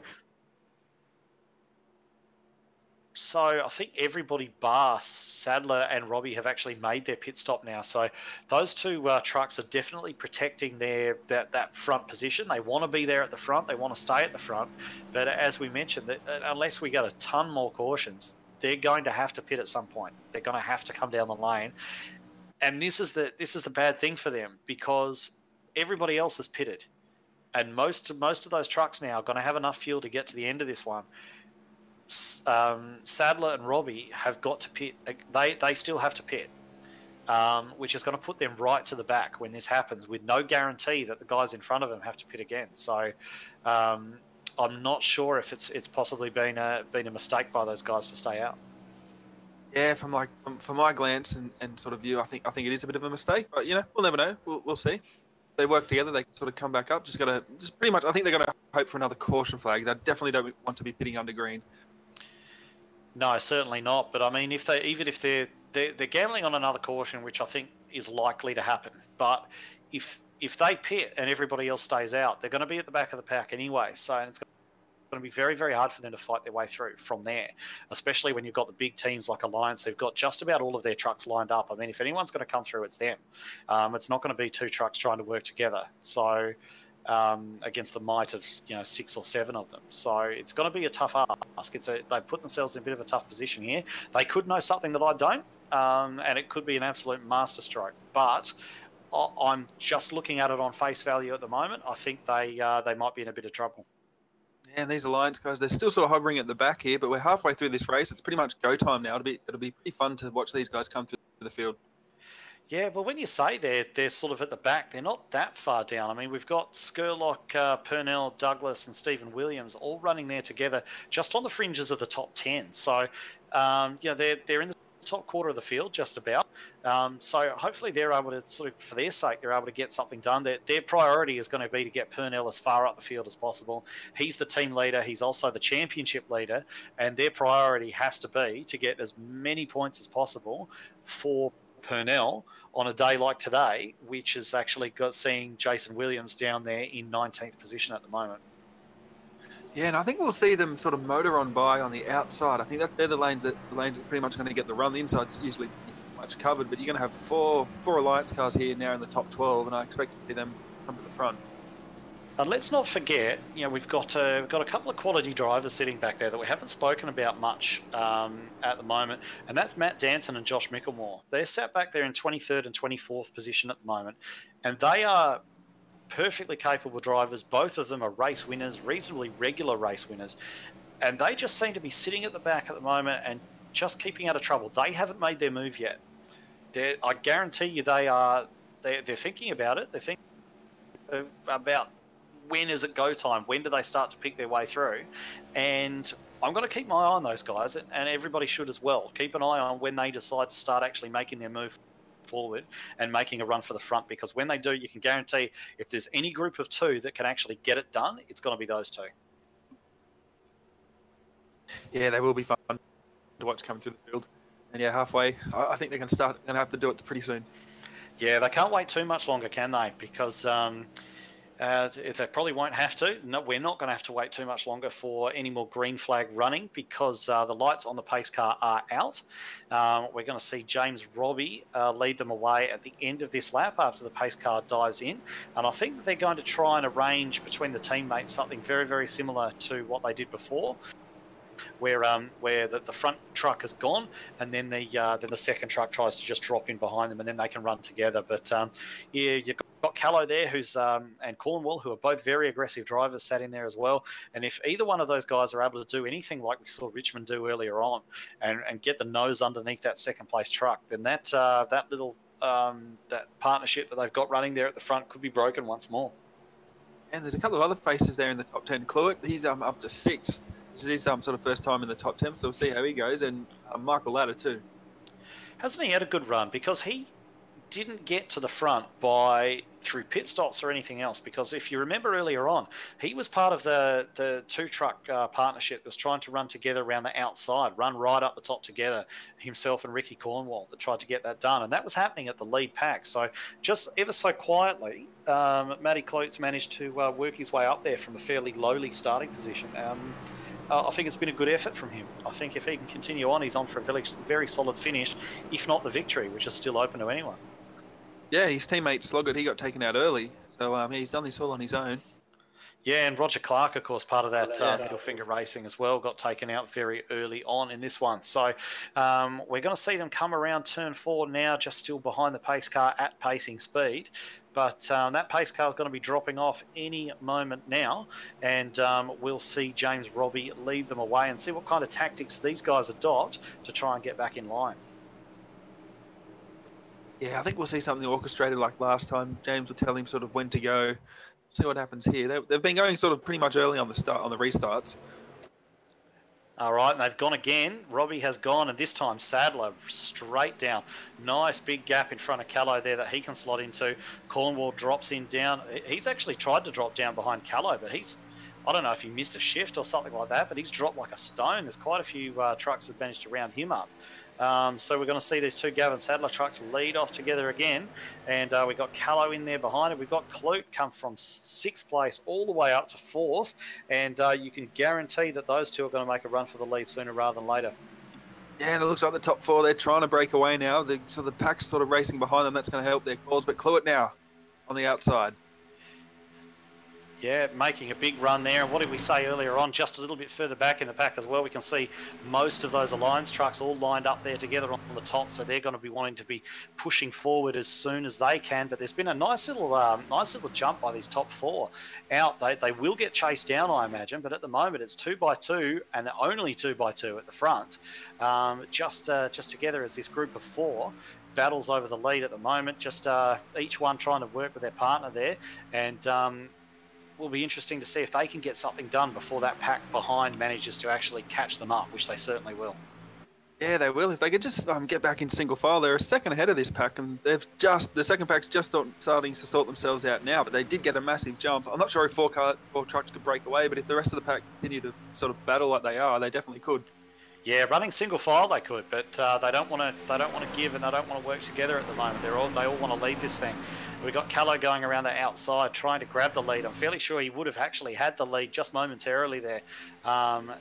I think everybody bar Sadler and Robbie have actually made their pit stop now. So those two trucks are definitely protecting that front position. They want to be there at the front. They want to stay at the front. But as we mentioned, unless we get a ton more cautions, they're going to have to pit at some point. They're going to have to come down the lane. And this is the bad thing for them, because everybody else has pitted. And most of those trucks now are going to have enough fuel to get to the end of this one. Sadler and Robbie have got to pit. They still have to pit. which is going to put them right to the back when this happens, with no guarantee that the guys in front of them have to pit again. So I'm not sure if it's possibly been a mistake by those guys to stay out. Yeah, from my glance and sort of view, I think it is a bit of a mistake, but we'll never know. We'll see. They work together, they can sort of come back up. Just pretty much, I think they're going to hope for another caution flag. They definitely don't want to be pitting under green. No, certainly not. But I mean, if they're gambling on another caution, which I think is likely to happen. But if they pit and everybody else stays out, they're going to be at the back of the pack anyway. So it's going to be very, very hard for them to fight their way through from there, especially when you've got the big teams like Alliance who've got just about all of their trucks lined up. I mean, if anyone's going to come through, it's them. It's not going to be two trucks trying to work together. So against the might of 6 or 7 of them. So it's going to be a tough ask. They've put themselves in a bit of a tough position here. They could know something that I don't, and it could be an absolute masterstroke. But I'm just looking at it on face value at the moment. I think they might be in a bit of trouble. Yeah, and these Alliance guys, they're still sort of hovering at the back here, but we're halfway through this race. It's pretty much go time now. It'll be pretty fun to watch these guys come through the field. Yeah, but when you say they're sort of at the back, they're not that far down. I mean, we've got Skurlock, Purnell, Douglas, and Stephen Williams all running there together, just on the fringes of the top 10. So, they're in the top quarter of the field, just about. So hopefully they're able to sort of, for their sake, they're able to get something done. Their priority is going to be to get Purnell as far up the field as possible. He's the team leader. He's also the championship leader, and their priority has to be to get as many points as possible for Purnell on a day like today, which has actually got seeing Jason Williams down there in 19th position at the moment. Yeah, and I think we'll see them sort of motor on by on the outside. I think that they're the lanes that are pretty much going to get the run. The inside's usually much covered, but you're going to have four Alliance cars here now in the top 12, and I expect to see them come to the front. And let's not forget, we've got a couple of quality drivers sitting back there that we haven't spoken about much at the moment, and that's Matt Danson and Josh Mickelmore. They're sat back there in 23rd and 24th position at the moment, and they are perfectly capable drivers. Both of them are race winners, reasonably regular race winners, and they just seem to be sitting at the back at the moment and just keeping out of trouble. They haven't made their move yet. I guarantee you they're thinking about it. They're thinking about when is it go time? When do they start to pick their way through? And I'm going to keep my eye on those guys, and everybody should as well. Keep an eye on when they decide to start actually making their move forward and making a run for the front, because when they do, you can guarantee if there's any group of two that can actually get it done, it's going to be those two. Yeah, they will be fun to watch coming through the field. And yeah, halfway, I think they're going to have to do it pretty soon. Yeah, they can't wait too much longer, can they? Because if they probably won't have to. No, we're not going to have to wait too much longer for any more green flag running, because the lights on the pace car are out. We're going to see James Robbie lead them away at the end of this lap after the pace car dives in. And I think that they're going to try and arrange between the teammates something very, very similar to what they did before, where the front truck has gone, and then the second truck tries to just drop in behind them, and then they can run together. But you've got Callow there, and Cornwall, who are both very aggressive drivers, sat in there as well. And if either one of those guys are able to do anything like we saw Richmond do earlier on, and get the nose underneath that second place truck, then that little that partnership that they've got running there at the front could be broken once more. And there's a couple of other faces there in the top 10. Cluett, he's up to 6th. This is his sort of first time in the top 10, so we'll see how he goes. And Michael Ladder too. Hasn't he had a good run? Because he didn't get to the front through pit stops or anything else, because if you remember earlier on, he was part of the two-truck partnership that was trying to run together around the outside, run right up the top together, himself and Ricky Cornwall, that tried to get that done, and that was happening at the lead pack. So just ever so quietly, Matty Cluett's managed to work his way up there from a fairly lowly starting position. I think it's been a good effort from him. I think if he can continue on, he's on for a very, very solid finish, if not the victory, which is still open to anyone. Yeah, his teammate Sloggett, he got taken out early, so he's done this all on his own. Yeah, and Roger Clark, of course, part of that middle finger racing as well, got taken out very early on in this one. So we're going to see them come around turn 4 now, just still behind the pace car at pacing speed. But that pace car is going to be dropping off any moment now, and we'll see James Robbie lead them away and see what kind of tactics these guys adopt to try and get back in line. Yeah, I think we'll see something orchestrated like last time. James will tell him sort of when to go. See what happens here. They've been going sort of pretty much early on the restarts. All right, and they've gone again. Robbie has gone, and this time Sadler straight down. Nice big gap in front of Callow there that he can slot into. Cornwall drops in down. He's actually tried to drop down behind Callow, but I don't know if he missed a shift or something like that, but he's dropped like a stone. There's quite a few trucks that managed to round him up. So we're going to see these two Gavin Sadler trucks lead off together again. And we've got Callow in there behind it. We've got Clute come from 6th place all the way up to 4th. And you can guarantee that those two are going to make a run for the lead sooner rather than later. Yeah, and it looks like the top 4, they're trying to break away now. So the pack's sort of racing behind them. That's going to help their cause. But Clute now on the outside. Yeah, making a big run there. And what did we say earlier on? Just a little bit further back in the pack as well, we can see most of those Alliance trucks all lined up there together on the top. So they're going to be wanting to be pushing forward as soon as they can. But there's been a nice little jump by these top 4 out. They will get chased down, I imagine. But at the moment, it's 2 by 2 and only 2 by 2 at the front. Just together as this group of 4 battles over the lead at the moment. Just each one trying to work with their partner there. And will be interesting to see if they can get something done before that pack behind manages to actually catch them up, which they certainly will. Yeah, they will. If they could just get back in single file, they're a second ahead of this pack, and the second pack's just starting to sort themselves out now, but they did get a massive jump. I'm not sure if four trucks could break away, but if the rest of the pack continue to sort of battle like they are, they definitely could. Yeah, running single file they could, but they don't want to give, and they don't want to work together at the moment. They all want to lead this thing. We've got Callow going around the outside trying to grab the lead. I'm fairly sure he would have actually had the lead just momentarily there,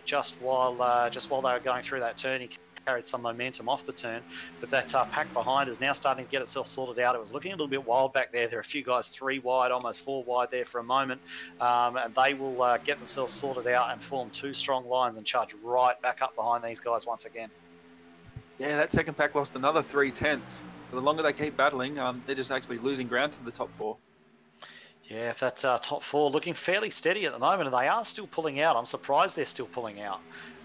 just while they were going through that turn. He carried some momentum off the turn, but that pack behind is now starting to get itself sorted out. It was looking a little bit wild back there. There are a few guys 3 wide, almost 4 wide there for a moment, and they will get themselves sorted out and form 2 strong lines and charge right back up behind these guys once again. Yeah, that second pack lost another 3 tenths. So the longer they keep battling, they're just actually losing ground to the top 4. Yeah, if that top 4 looking fairly steady at the moment, and they are still pulling out. I'm surprised they're still pulling out.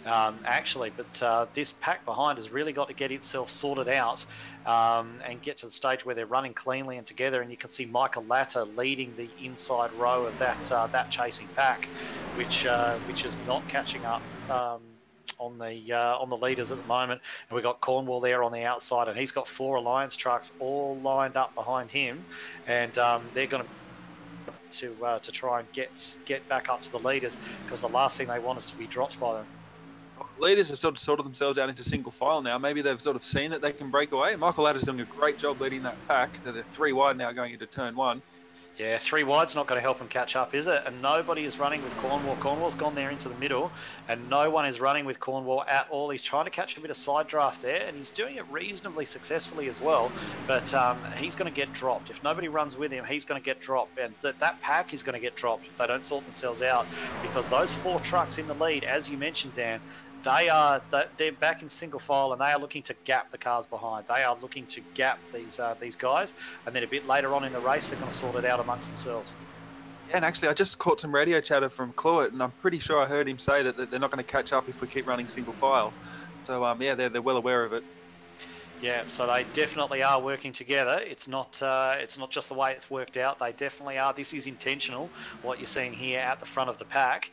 Actually, but this pack behind has really got to get itself sorted out and get to the stage where they're running cleanly and together. And you can see Michael Latter leading the inside row of that chasing pack, which is not catching up on the leaders at the moment. And we've got Cornwall there on the outside, and he's got 4 Alliance trucks all lined up behind him, and they're going to try and get back up to the leaders, because the last thing they want is to be dropped by them. Leaders have sort of sorted themselves out into single file now. Maybe they've sort of seen that they can break away. Michael Latter's doing a great job leading that pack. They're 3 wide now going into turn 1. Yeah, 3 wide's not going to help them catch up, is it? And nobody is running with Cornwall. Cornwall's gone there into the middle, and no one is running with Cornwall at all. He's trying to catch a bit of side draft there, and he's doing it reasonably successfully as well. But he's going to get dropped. If nobody runs with him, he's going to get dropped. And that pack is going to get dropped if they don't sort themselves out, because those 4 trucks in the lead, as you mentioned, Dan, they're back in single file, and they are looking to gap the cars behind. They are looking to gap these guys, and then a bit later on in the race, they're going to sort it out amongst themselves. Yeah, and actually, I just caught some radio chatter from Clute, and I'm pretty sure I heard him say that they're not going to catch up if we keep running single file. So, yeah, they're well aware of it. Yeah, so they definitely are working together. It's not just the way it's worked out. They definitely are. This is intentional, what you're seeing here at the front of the pack.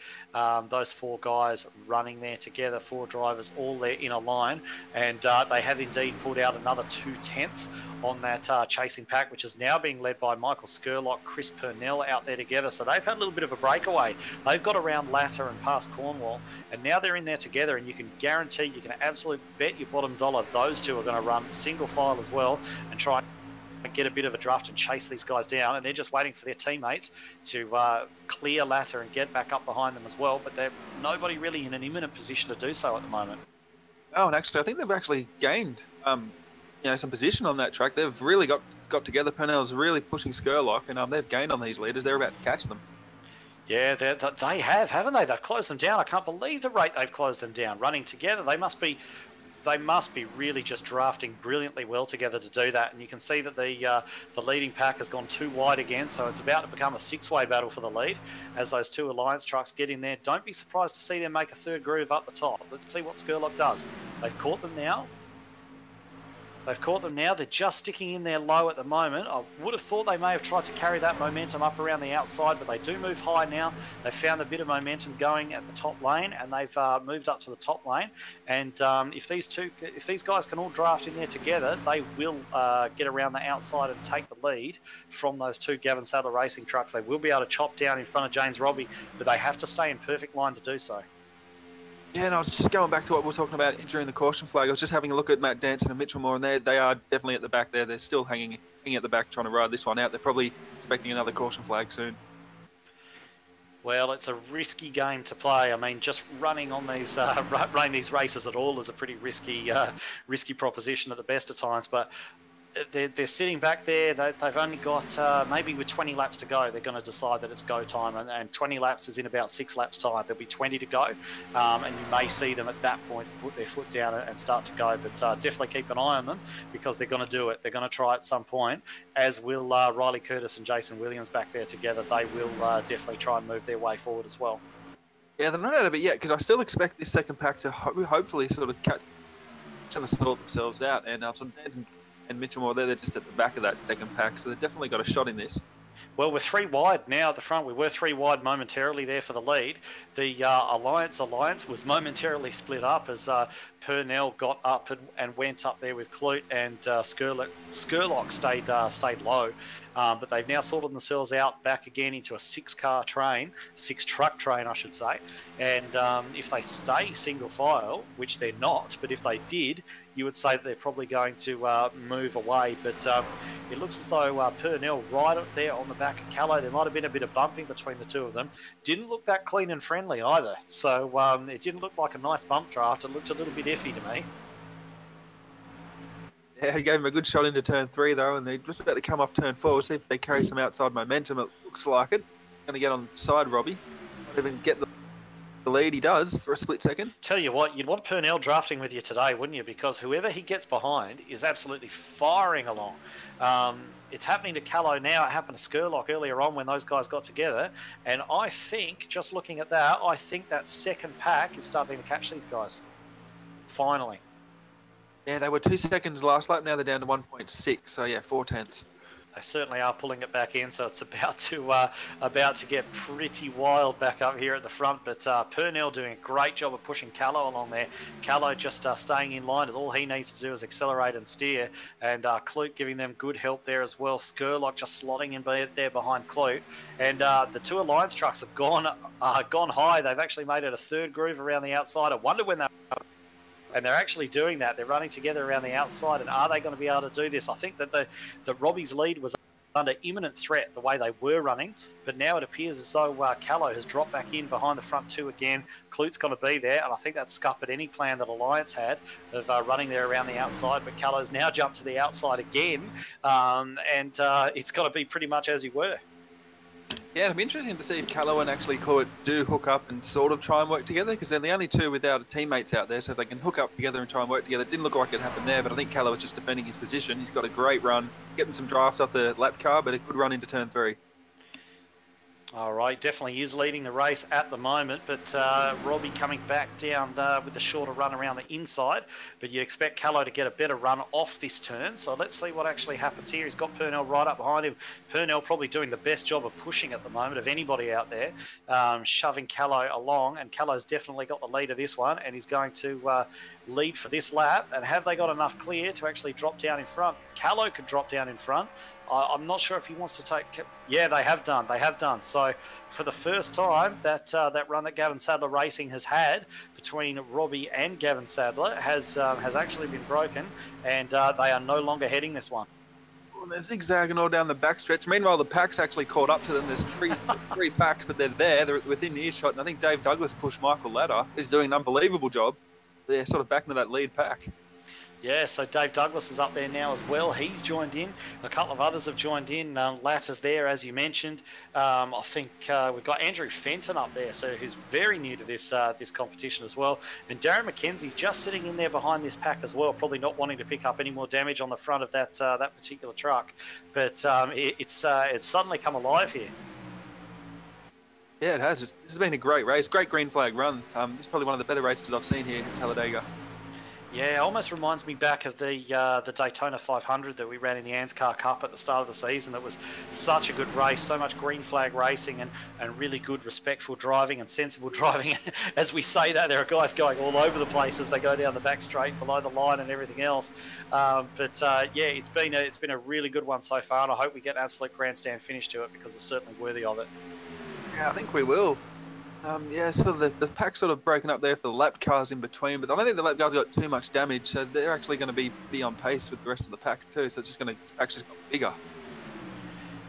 Those 4 guys running there together, 4 drivers all there in a line, and they have indeed pulled out another 2 tenths on that chasing pack, which is now being led by Michael Skurlock, Chris Purnell out there together. So they've had a little bit of a breakaway. They've got around Latter and past Cornwall, and now they're in there together, and you can guarantee, you can absolutely bet your bottom dollar those 2 are going to run single file as well and try and get a bit of a draft and chase these guys down. And they're just waiting for their teammates to clear Latter and get back up behind them as well, but they're nobody really in an imminent position to do so at the moment. Oh, and actually, I think they've actually gained some position on that track. They've really got together. Purnell's really pushing Skurlock, and they've gained on these leaders. They're about to catch them. Yeah, they have, haven't they? They've closed them down. I can't believe the rate they've closed them down. Running together, they must be really just drafting brilliantly well together to do that. And you can see that the leading pack has gone 2 wide again, so it's about to become a 6-way battle for the lead as those 2 Alliance trucks get in there. Don't be surprised to see them make a 3rd groove up the top. Let's see what Skurlock does. They've caught them now. They've caught them now. They're just sticking in there low at the moment. I would have thought they may have tried to carry that momentum up around the outside, but they do move high now. They've found a bit of momentum going at the top lane, and they've moved up to the top lane. And if these guys can all draft in there together, they will get around the outside and take the lead from those two Gavin Sadler Racing trucks. They will be able to chop down in front of James Robbie, but they have to stay in perfect line to do so. Yeah, and I was just going back to what we were talking about during the caution flag. I was just having a look at Matt Danson and Mitchell Moore, and they are definitely at the back there. They're still hanging at the back trying to ride this one out. They're probably expecting another caution flag soon. Well, it's a risky game to play. I mean, just running on these running these races at all is a pretty risky proposition at the best of times. But they're sitting back there. They've only got maybe with 20 laps to go, they're going to decide that it's go time. And 20 laps is in about 6 laps time. There'll be 20 to go, and you may see them at that point put their foot down and start to go. But definitely keep an eye on them because they're going to do it. They're going to try at some point, as will Riley Curtis and Jason Williams back there together. They will definitely try and move their way forward as well. Yeah, they're not out of it yet because I still expect this second pack to hopefully sort of sort themselves out. And some Danson and Mitchell Moore, they're just at the back of that second pack, so they've definitely got a shot in this. Well, we're 3 wide now at the front. We were 3 wide momentarily there for the lead. The Alliance was momentarily split up as Purnell got up and went up there with Clute, and Skurlock stayed low. But they've now sorted themselves out back again into a 6-truck train, I should say. And if they stay single file, which they're not, but if they did, you would say that they're probably going to move away. But it looks as though Purnell right up there on the back of Callow, there might have been a bit of bumping between the two of them. Didn't look that clean and friendly either. So it didn't look like a nice bump draft. It looked a little bit iffy to me. Yeah, he gave him a good shot into turn 3 though, and they're just about to come off turn 4. See if they carry some outside momentum. It looks like it. Going to get on side Robbie. Even get the lead he does for a split second. Tell you what, you'd want Purnell drafting with you today, wouldn't you? Because whoever he gets behind is absolutely firing along. It's happening to Callow now. It happened to Skurlock earlier on when those guys got together. And I think, just looking at that, I think that second pack is starting to catch these guys. Finally. Yeah, they were 2 seconds last lap. Now they're down to 1.6. So yeah, 4/10. They certainly are pulling it back in, so it's about to get pretty wild back up here at the front. But Purnell doing a great job of pushing Callow along there. Callow just staying in line, as all he needs to do is accelerate and steer. And Clute giving them good help there as well. Skurlock just slotting in there behind Clute. And the two Alliance trucks have gone high. They've actually made it a 3rd groove around the outside. I wonder when and they're actually doing that. They're running together around the outside, and are they going to be able to do this? I think that the Robbie's lead was under imminent threat the way they were running, but now it appears as though Callow has dropped back in behind the front 2 again. Clute's going to be there, and I think that's scuppered any plan that Alliance had of running there around the outside, but Callow's now jumped to the outside again, and it's got to be pretty much as you were. Yeah, it'll be interesting to see if Callow and actually Clute do hook up and sort of try and work together, because they're the only two without teammates out there, so if they can hook up together and try and work together. It didn't look like it happened there, but I think Callow was just defending his position. He's got a great run, getting some draft off the lap car, but a good run into turn 3. All right, definitely is leading the race at the moment, but Robbie coming back down with the shorter run around the inside. But you expect Callow to get a better run off this turn. So let's see what actually happens here. He's got Purnell right up behind him. Purnell probably doing the best job of pushing at the moment of anybody out there, shoving Callow along. And Callow's definitely got the lead of this one, and he's going to lead for this lap. And have they got enough clear to actually drop down in front? Callow could drop down in front. I'm not sure if he wants to take... Yeah, they have done. They have done. So for the first time, that run that Gavin Sadler Racing has had between Robbie and Gavin Sadler has actually been broken, and they are no longer heading this one. Well, they're zigzagging all down the backstretch. Meanwhile, the pack's actually caught up to them. There's three packs, but they're there. They're within earshot, and I think Dave Douglas pushed Michael Ladder. He's doing an unbelievable job. They're sort of back into that lead pack. Yeah, so Dave Douglas is up there now as well. He's joined in. A couple of others have joined in. Latter's there, as you mentioned. I think we've got Andrew Fenton up there, so who's very new to this this competition as well. And Darren McKenzie's just sitting in there behind this pack as well, probably not wanting to pick up any more damage on the front of that that particular truck. But it's suddenly come alive here. Yeah, it has. This has been a great race. Great green flag run. This is probably one of the better races I've seen here at Talladega. Yeah, almost reminds me back of the Daytona 500 that we ran in the ANZCAR Cup at the start of the season. That was such a good race, so much green flag racing and really good, respectful driving and sensible driving. As we say that, there are guys going all over the place as they go down the back straight, below the line and everything else. Yeah, it's been a really good one so far, and I hope we get an absolute grandstand finish to it because it's certainly worthy of it. Yeah, I think we will. Yeah, sort of the pack's sort of broken up there for the lap cars in between, but I don't think the lap cars got too much damage, so they're actually going to be on pace with the rest of the pack too. So it's actually got bigger.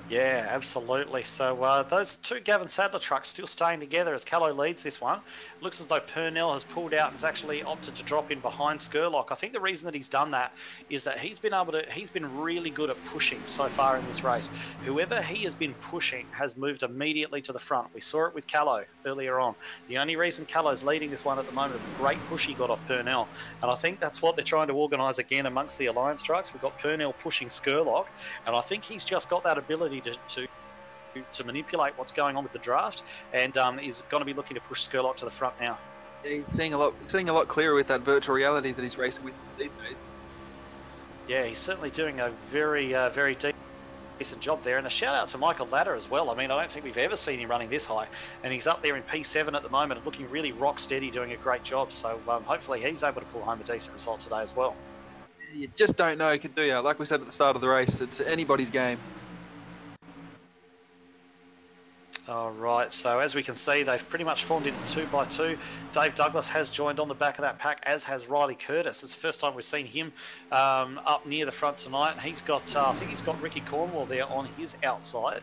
Yeah, absolutely. So those two Gavin Sadler trucks still staying together as Callow leads this one. Looks as though Purnell has pulled out and has actually opted to drop in behind Skurlock. I think the reason that he's done that is that he's been really good at pushing so far in this race. Whoever he has been pushing has moved immediately to the front. We saw it with Callow earlier on. The only reason Callow's leading this one at the moment is a great push he got off Purnell. And I think that's what they're trying to organise again amongst the Alliance trucks. We've got Purnell pushing Skurlock, and I think he's just got that ability to manipulate what's going on with the draft, and is going to be looking to push Skurlock to the front now. Yeah, he's seeing a lot clearer with that virtual reality that he's racing with these days. Yeah, he's certainly doing a very decent job there, and a shout out to Michael Ladder as well. I mean, I don't think we've ever seen him running this high, and he's up there in P7 at the moment and looking really rock steady, doing a great job. So hopefully he's able to pull home a decent result today as well. You just don't know, do you? Like we said at the start of the race, it's anybody's game. All right, so as we can see, they've pretty much formed into 2x2. Dave Douglas has joined on the back of that pack, as has Riley Curtis. It's the first time we've seen him up near the front tonight. He's got, I think he's got Ricky Cornwall there on his outside,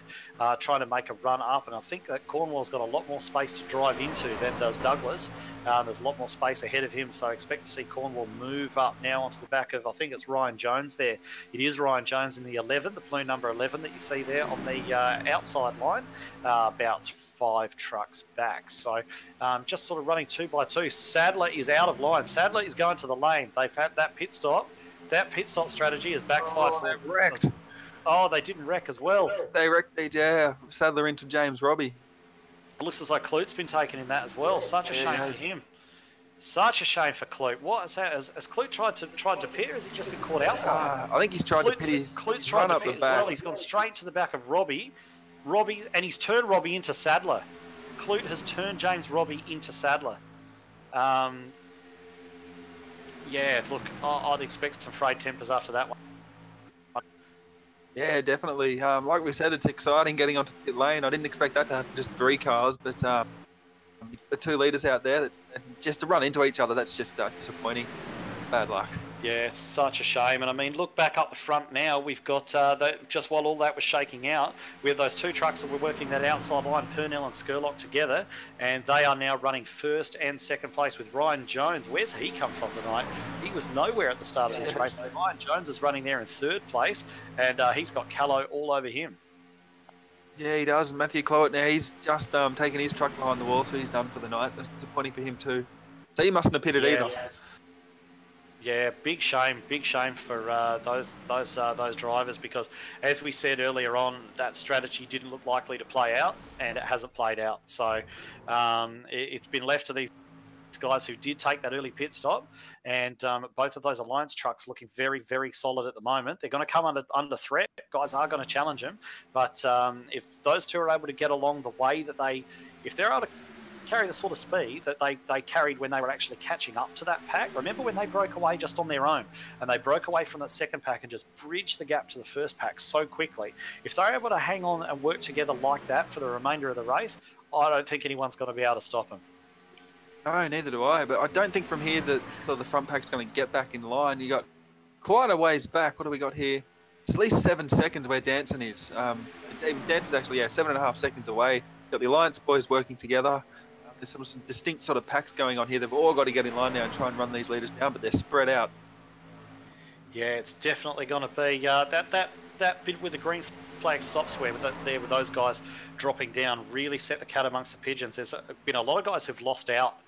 trying to make a run up. And I think that Cornwall's got a lot more space to drive into than does Douglas. There's a lot more space ahead of him, so I expect to see Cornwall move up now onto the back of, I think it's Ryan Jones there. It is Ryan Jones in the 11, the blue number 11 that you see there on the outside line. About 5 trucks back. So just sort of running 2x2. Sadler is out of line. Sadler is going to the lane. They've had that pit stop. That pit stop strategy has backfired for them. Wrecked. Oh, they didn't wreck as well. They wrecked Sadler into James Robbie. It looks as though Clute's been taken in that as well. Such a shame for him. Such a shame for Clute. What is that? Has Clute tried to pit, or has he just been caught out? I think he's tried to pit. Clute's tried to pit as well. He's gone straight to the back of Robbie. And he's turned Robbie into Sadler. Clute has turned James Robbie into Sadler. Yeah, look, I'd expect some frayed tempers after that one. Yeah, definitely. Like we said, it's exciting getting onto pit lane. I didn't expect that to happen just 3 cars, but the 2 leaders out there, just to run into each other, that's just disappointing. Bad luck. Yeah, it's such a shame. And I mean, look back up the front now. We've got, just while all that was shaking out, we have those 2 trucks that were working that outside line, Purnell and Skurlock together, and they are now running 1st and 2nd place with Ryan Jones. Where's he come from tonight? He was nowhere at the start of this race. Ryan Jones is running there in 3rd place, and he's got Callow all over him. Yeah, he does. Matthew Clowett now, he's just taken his truck behind the wall, so he's done for the night. That's disappointing for him too. So he mustn't have pitted either. Yeah, big shame for those drivers, because as we said earlier on, that strategy didn't look likely to play out, and it hasn't played out. So it's been left to these guys who did take that early pit stop, and both of those Alliance trucks looking very, very solid at the moment. They're going to come under threat. Guys are going to challenge them, but if those 2 are able to get along the way that if they're able to carry the sort of speed that they carried when they were actually catching up to that pack. Remember when they broke away just on their own, and they broke away from that 2nd pack and just bridged the gap to the 1st pack so quickly? If they're able to hang on and work together like that for the remainder of the race, I don't think anyone's going to be able to stop them. No, neither do I. But I don't think from here that sort of the front pack's going to get back in line. You got quite a ways back. What do we got here? It's at least 7 seconds where Danson is. Danson's actually 7.5 seconds away. You've got the Alliance boys working together. There's some distinct sort of packs going on here. They've all got to get in line now and try and run these leaders down, but they're spread out. Yeah, it's definitely going to be that bit with the green flag stops with those guys dropping down really set the cat amongst the pigeons. There's been a lot of guys who've lost out.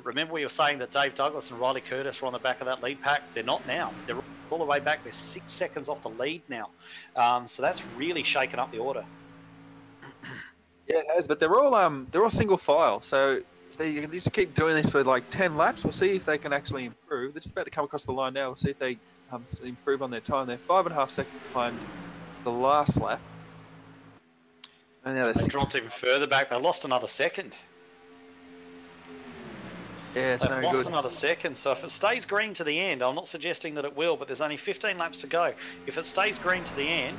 Remember we were saying that Dave Douglas and Riley Curtis were on the back of that lead pack? They're not now. They're all the way back. They're 6 seconds off the lead now. So that's really shaken up the order. Yeah, it has, but they're all single file. So they just keep doing this for like 10 laps. We'll see if they can actually improve. They're just about to come across the line now. We'll see if they improve on their time. They're 5.5 seconds behind the last lap. And now they dropped even further back. They lost another second. Yeah, it's They've lost another second. So if it stays green to the end, I'm not suggesting that it will, but there's only 15 laps to go. If it stays green to the end,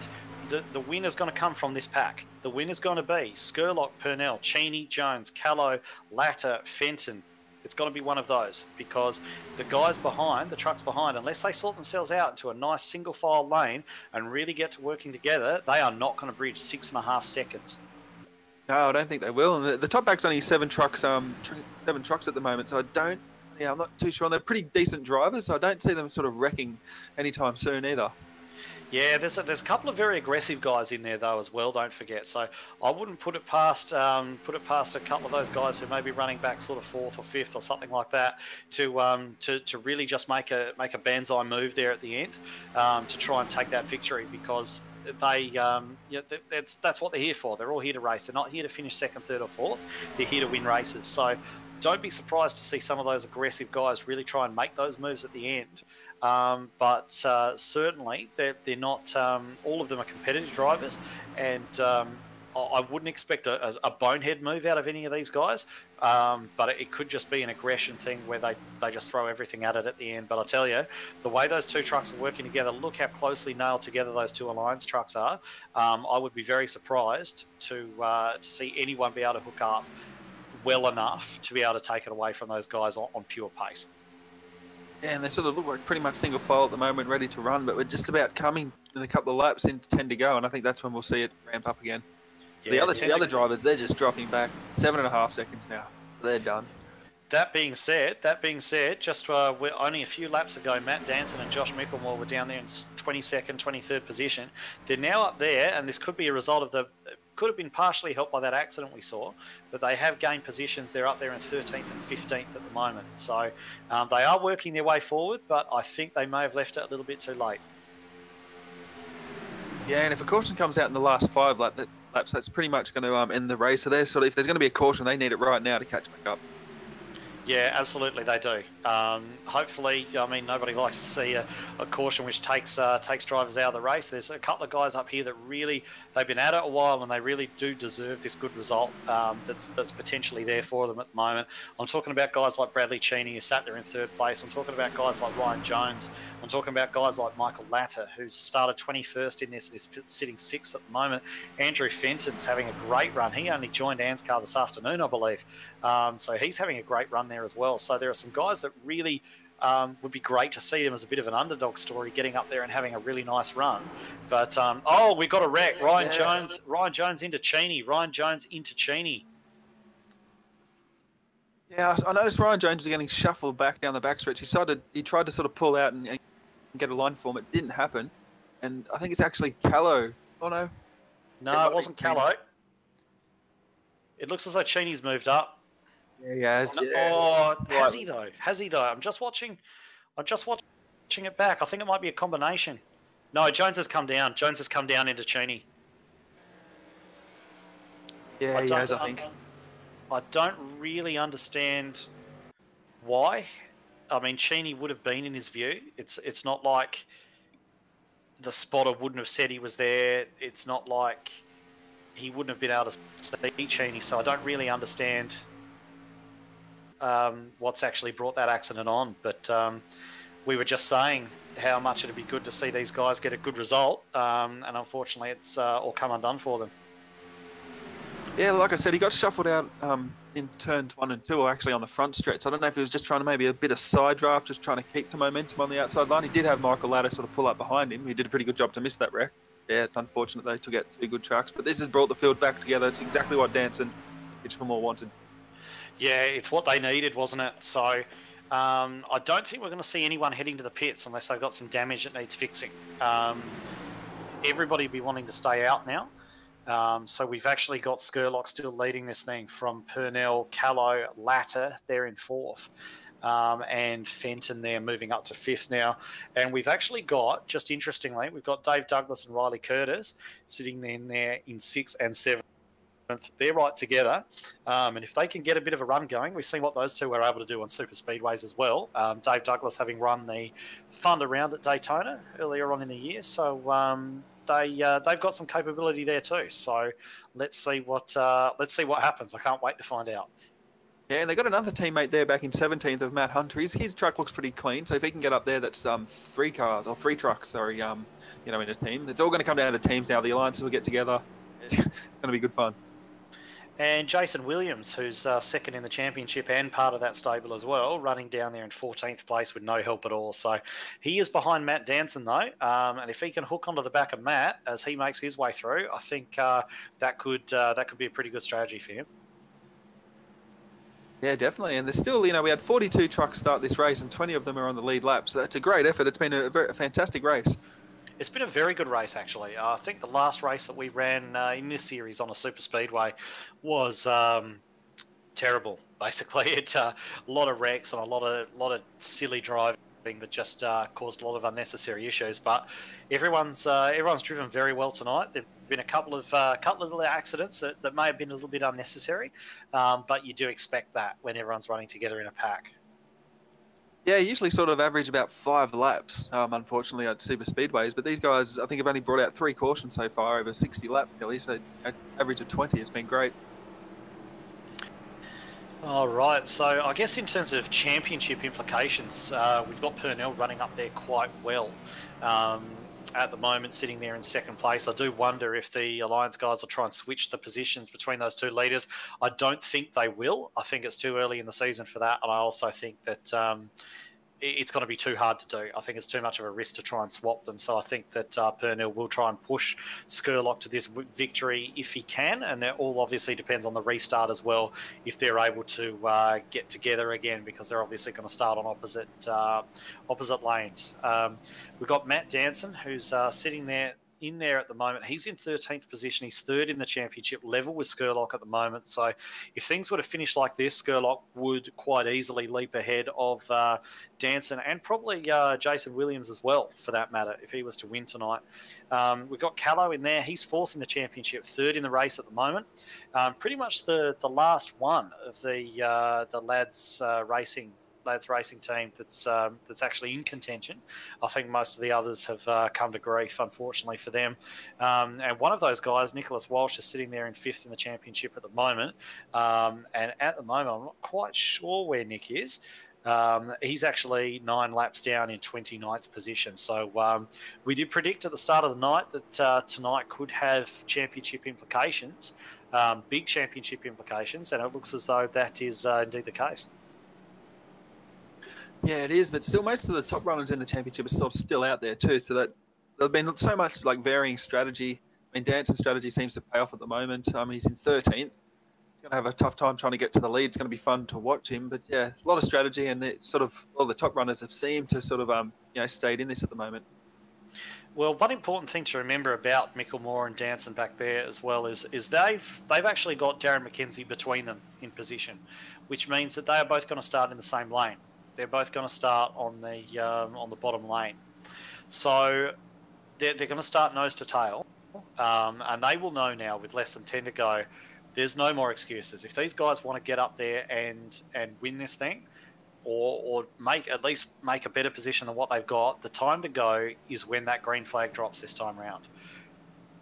the winner's going to come from this pack. The winner's going to be Skurlock, Purnell, Cheney, Jones, Callow, Latter, Fenton. It's got to be one of those, because the guys behind, the trucks behind, unless they sort themselves out into a nice single file lane and really get to working together, they are not going to bridge 6.5 seconds. No, I don't think they will. And the top pack's only 7 trucks, 7 trucks at the moment. So I'm not too sure. And they're pretty decent drivers, so I don't see them sort of wrecking anytime soon either. Yeah, there's a couple of very aggressive guys in there though as well. Don't forget. So I wouldn't put it past a couple of those guys who may be running back sort of 4th or 5th or something like that to really just make a banzai move there at the end to try and take that victory, because that's what they're here for. They're all here to race. They're not here to finish 2nd, 3rd, or 4th. They're here to win races. So don't be surprised to see some of those aggressive guys really try and make those moves at the end. But certainly they're not. All of them are competitive drivers, and I wouldn't expect a bonehead move out of any of these guys. But it could just be an aggression thing where they just throw everything at it at the end. But I tell you, the way those two trucks are working together, look how closely nailed together those two Alliance trucks are. I would be very surprised to see anyone be able to hook up well enough to be able to take it away from those guys on pure pace. Yeah, and they sort of look like pretty much single file at the moment, ready to run, but we're just about coming in a couple of laps into 10 to go, and I think that's when we'll see it ramp up again. Yeah, the other drivers, they're just dropping back 7.5 seconds now, so they're done. That being said, just we're only a few laps ago, Matt Danson and Josh Mickelmore were down there in 22nd, 23rd position. They're now up there, and this could be a result of could have been partially helped by that accident we saw, but they have gained positions. They're up there in 13th and 15th at the moment. So they are working their way forward, but I think they may have left it a little bit too late. Yeah, and if a caution comes out in the last 5 laps, that's pretty much going to end the race. So if there's going to be a caution, they need it right now to catch back up. Yeah, absolutely, they do. Hopefully, I mean, nobody likes to see a caution which takes drivers out of the race. There's a couple of guys up here that really, they've been at it a while, and they really do deserve this good result that's potentially there for them at the moment. I'm talking about guys like Bradley Cheney, who sat there in 3rd place. I'm talking about guys like Ryan Jones. I'm talking about guys like Michael Latter, who's started 21st in this and is sitting 6th at the moment. Andrew Fenton's having a great run. He only joined ANZCAR this afternoon, I believe. So he's having a great run there as well. So there are some guys that really would be great to see them as a bit of an underdog story, getting up there and having a really nice run. But we got a wreck. Ryan Jones into Cheney. Yeah, I noticed Ryan Jones is getting shuffled back down the backstretch. He tried to sort of pull out and get a line for him. It didn't happen, and I think it's actually Callow. Oh no, it wasn't Callow. It looks as though Cheney's moved up. Yeah. Has he though? I'm just watching it back. I think it might be a combination. No, Jones has come down. Into Cheney. Yeah, he has, I think. I don't really understand why. I mean, Cheney would have been in his view. It's not like the spotter wouldn't have said he was there. It's not like he wouldn't have been able to see Cheney. So I don't really understand what's actually brought that accident on. But we were just saying how much it'd be good to see these guys get a good result. And unfortunately, it's all come undone for them. Yeah, like I said, he got shuffled out in turns 1 and 2, or actually on the front stretch. I don't know if he was just trying to maybe a bit of side draft, just trying to keep the momentum on the outside line. He did have Michael Latter sort of pull up behind him. He did a pretty good job to miss that wreck. Yeah, it's unfortunate they took out 2 good trucks, but this has brought the field back together. It's exactly what Danson and Hitchmore wanted. Yeah, it's what they needed, wasn't it? So I don't think we're going to see anyone heading to the pits unless they've got some damage that needs fixing. Everybody will be wanting to stay out now. So we've actually got Skurlock still leading this thing from Purnell, Callow, Latter, they're in 4th. And Fenton there moving up to 5th now. And we've actually got, just interestingly, we've got Dave Douglas and Riley Curtis sitting in there in 6th and 7th. They're right together. And if they can get a bit of a run going, we've seen what those two were able to do on super speedways as well. Dave Douglas having run the Thunder Round at Daytona earlier on in the year. So they've got some capability there too. So let's see what happens. I can't wait to find out. Yeah, and they got another teammate there back in 17th of Matt Hunter. His truck looks pretty clean, so if he can get up there, that's three trucks, in a team. It's all going to come down to teams now. The alliances will get together. It's going to be good fun. And Jason Williams, who's second in the championship and part of that stable as well, running down there in 14th place with no help at all. So he is behind Matt Danson, though. And if he can hook onto the back of Matt as he makes his way through, I think that could be a pretty good strategy for him. Yeah, definitely. And there's still, we had 42 trucks start this race and 20 of them are on the lead lap. So that's a great effort. It's been a fantastic race. It's been a very good race, actually. I think the last race that we ran in this series on a super speedway was terrible. Basically, it's a lot of wrecks and a lot of silly driving that just caused a lot of unnecessary issues. But everyone's driven very well tonight. There've been a couple of little accidents that may have been a little bit unnecessary, but you do expect that when everyone's running together in a pack. Yeah, usually sort of average about 5 laps, unfortunately, at super speedways. But these guys, I think, have only brought out 3 cautions so far over 60 laps, nearly. So an average of 20 has been great. All right, so I guess in terms of championship implications, we've got Purnell running up there quite well. At the moment, sitting there in second place. I do wonder if the Alliance guys will try and switch the positions between those two leaders. I don't think they will. I think it's too early in the season for that, and I also think that it's going to be too hard to do. I think it's too much of a risk to try and swap them. So I think that Purnell will try and push Skurlock to this victory if he can, and that all obviously depends on the restart as well, if they're able to get together again, because they're obviously going to start on opposite lanes. We've got Matt Danson, who's sitting there in there at the moment. He's in 13th position. He's third in the championship, level with Skurlock at the moment. So if things were to finish like this, Skurlock would quite easily leap ahead of Danson and probably Jason Williams as well, for that matter, if he was to win tonight. We've got Callow in there. He's fourth in the championship, third in the race at the moment. Pretty much the last one of the lads racing team that's actually in contention. I think most of the others have come to grief, unfortunately for them. And one of those guys, Nicholas Walsh, is sitting there in fifth in the championship at the moment. And at the moment, I'm not quite sure where Nick is. He's actually 9 laps down in 29th position. So we did predict at the start of the night that tonight could have championship implications, big championship implications, and it looks as though that is indeed the case. Yeah, it is, but still most of the top runners in the championship are sort of still out there too, so that there's been so much varying strategy. I mean, Danson's strategy seems to pay off at the moment. He's in 13th. He's going to have a tough time trying to get to the lead. It's going to be fun to watch him, but yeah, a lot of strategy, and all the top runners have seemed to stayed in this at the moment. Well, one important thing to remember about Micklemore and Danson back there as well is they've actually got Darren McKenzie between them in position, which means that they are both going to start in the same lane. They're both going to start on the bottom lane. So they're going to start nose to tail, and they will know now with less than 10 to go, there's no more excuses. If these guys want to get up there and win this thing, or at least make a better position than what they've got, the time to go is when that green flag drops this time round.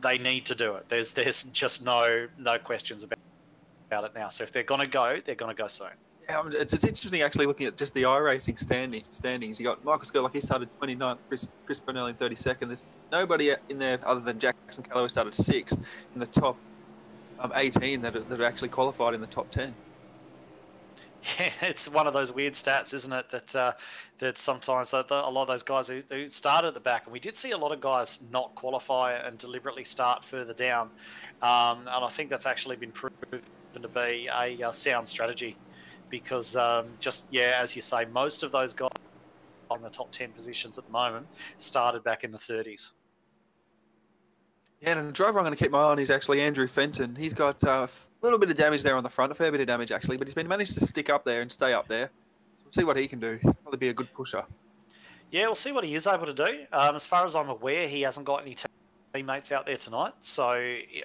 They need to do it. There's just no questions about it now. So if they're going to go soon. Yeah, it's interesting actually looking at just the iRacing standings. You got Michael Skurlock, he started 29th, Chris Purnell in 32nd. There's nobody in there other than Jackson Callow, who started 6th in the top 18 that actually qualified in the top 10. Yeah, it's one of those weird stats, isn't it? That sometimes a lot of those guys who start at the back, and we did see a lot of guys not qualify and deliberately start further down, and I think that's actually been proven to be a sound strategy. Because as you say, most of those guys on the top 10 positions at the moment started back in the 30s. Yeah, and the driver I'm going to keep my eye on is actually Andrew Fenton. He's got a little bit of damage there on the front, a fair bit of damage actually, but he's managed to stick up there and stay up there. So we'll see what he can do. He'll probably be a good pusher. Yeah, we'll see what he is able to do. As far as I'm aware, he hasn't got any team teammates out there tonight, so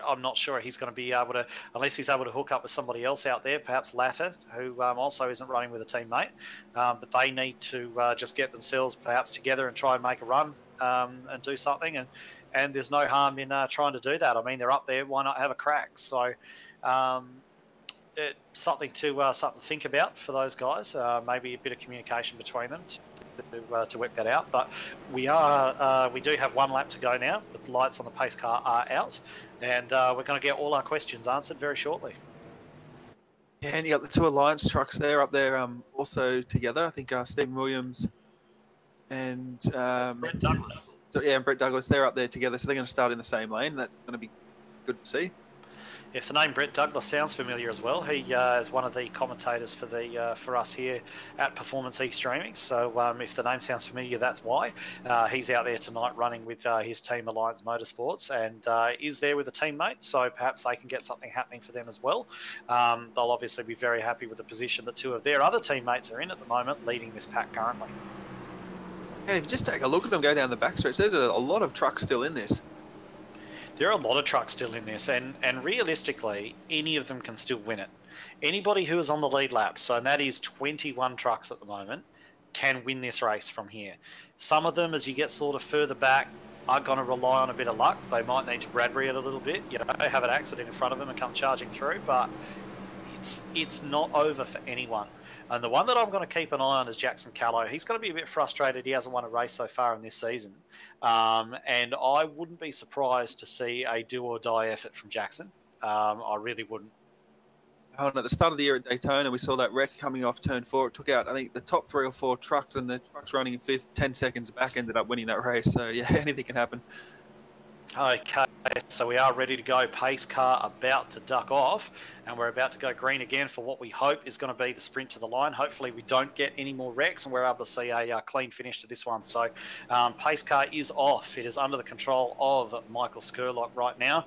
I'm not sure he's going to be able to, unless he's able to hook up with somebody else out there, perhaps Latter, who also isn't running with a teammate. But they need to just get themselves perhaps together and try and make a run and do something. And there's no harm in trying to do that. I mean, they're up there. Why not have a crack? So something to think about for those guys. Maybe a bit of communication between them to work that out. But we do have one lap to go now. The lights on the pace car are out, and we're going to get all our questions answered very shortly. Yeah, and you got the two Alliance trucks there up there also together. I think Stephen Williams and Brett Douglas. And Brett Douglas, they're up there together, so they're going to start in the same lane. That's going to be good to see. If the name Brett Douglas sounds familiar as well, he is one of the commentators for us here at Performance E Streaming. So if the name sounds familiar, that's why. He's out there tonight running with his team Alliance Motorsports and is there with a teammate, so perhaps they can get something happening for them as well. They'll obviously be very happy with the position that two of their other teammates are in at the moment, leading this pack currently. And if you just take a look at them go down the backstretch, there's a lot of trucks still in this. There are a lot of trucks still in this, and realistically, any of them can still win it. Anybody who is on the lead lap, so that is 21 trucks at the moment, can win this race from here. Some of them, as you get sort of further back, are going to rely on a bit of luck. They might need to Bradbury it a little bit, have an accident in front of them and come charging through, but it's not over for anyone. And the one that I'm going to keep an eye on is Jackson Callow. He's going to be a bit frustrated. He hasn't won a race so far in this season. And I wouldn't be surprised to see a do-or-die effort from Jackson. I really wouldn't. At the start of the year at Daytona, we saw that wreck coming off turn 4. It took out, I think, the top 3 or 4 trucks, and the trucks running in 5th, 10 seconds back, ended up winning that race. So, yeah, anything can happen. Okay, so we are ready to go. Pace car about to duck off, and we're about to go green again for what we hope is going to be the sprint to the line. Hopefully we don't get any more wrecks and we're able to see a clean finish to this one. So pace car is off. It is under the control of Michael Skurlock right now.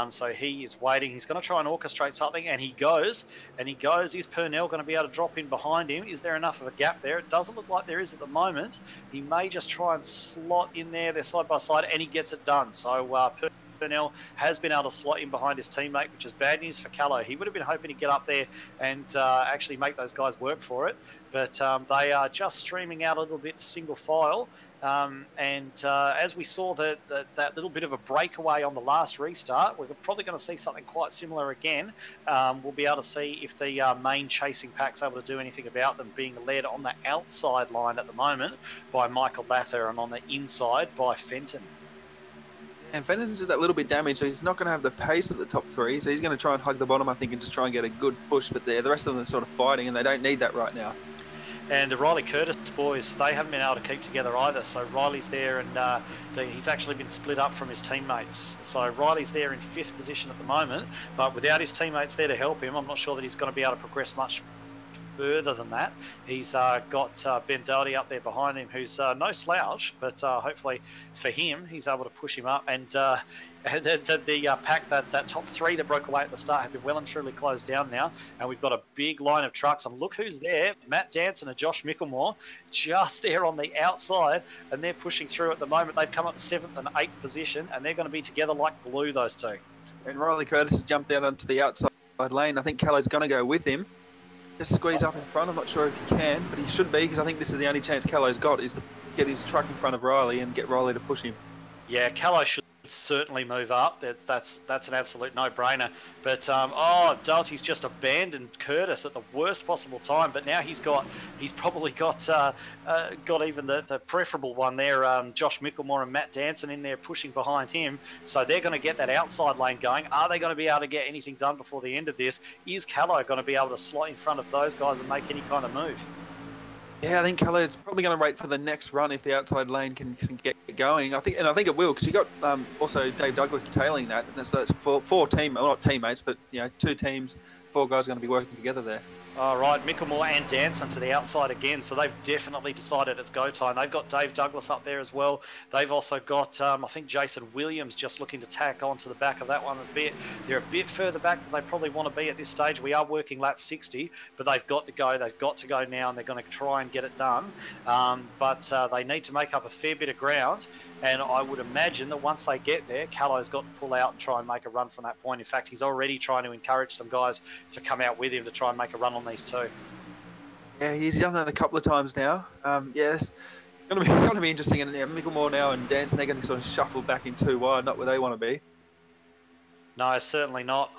So he is waiting. He's going to try and orchestrate something, and he goes. Is Purnell going to be able to drop in behind him? Is there enough of a gap there? It doesn't look like there is at the moment. He may just try and slot in there. They're side by side, and he gets it done. So Purnell has been able to slot in behind his teammate, which is bad news for Callow. He would have been hoping to get up there and actually make those guys work for it. But they are just streaming out a little bit single file. As we saw that little bit of a breakaway on the last restart, we're probably going to see something quite similar again. We'll be able to see if the main chasing pack's able to do anything about them, being led on the outside line at the moment by Michael Latter and on the inside by Fenton. And Fenton's just that little bit damaged, so he's not going to have the pace at the top 3, so he's going to try and hug the bottom, I think, and just try and get a good push. But the rest of them are sort of fighting, and they don't need that right now. And the Riley Curtis boys, they haven't been able to keep together either. So Riley's there, and he's actually been split up from his teammates. So Riley's there in 5th position at the moment, but without his teammates there to help him, I'm not sure that he's going to be able to progress much further than that. He's got Ben Doherty up there behind him, who's no slouch, but hopefully for him, he's able to push him up. And the pack, that top 3 that broke away at the start, have been well and truly closed down now. And we've got a big line of trucks. And look who's there. Matt Danson and Josh Micklemore just there on the outside, and they're pushing through at the moment. They've come up to 7th and 8th position, and they're going to be together like glue, those two. And Riley Curtis has jumped out onto the outside lane. I think Callow's going to go with him. Just squeeze up in front. I'm not sure if he can, but he should be, because I think this is the only chance Callow's got, is to get his truck in front of Riley and get Riley to push him. Yeah, Callow should certainly move up. That's an absolute no-brainer. But Doherty's just abandoned Curtis at the worst possible time. But now he's probably got even the preferable one there. Josh Micklemore and Matt Danson in there pushing behind him. So they're going to get that outside lane going. Are they going to be able to get anything done before the end of this? Is Callow going to be able to slot in front of those guys and make any kind of move? Yeah, I think Callow's probably going to wait for the next run if the outside lane can get going. I think it will, because you got also Dave Douglas tailing that. So that's four not teammates, but 2 teams, 4 guys are going to be working together there. All right, Micklemore and Danson to the outside again, so they've definitely decided it's go time. They've got Dave Douglas up there as well. They've also got, I think, Jason Williams just looking to tack onto the back of that one a bit. They're a bit further back than they probably want to be at this stage. We are working lap 60, but they've got to go. They've got to go now, and they're going to try and get it done. But they need to make up a fair bit of ground. And I would imagine that once they get there, Callo's got to pull out and try and make a run from that point. In fact, he's already trying to encourage some guys to come out with him to try and make a run on these two. Yeah, he's done that a couple of times now. It's going to be interesting. And Micklemore now and Danson, they're going to sort of shuffle back in 2 wide, not where they want to be. No, certainly not.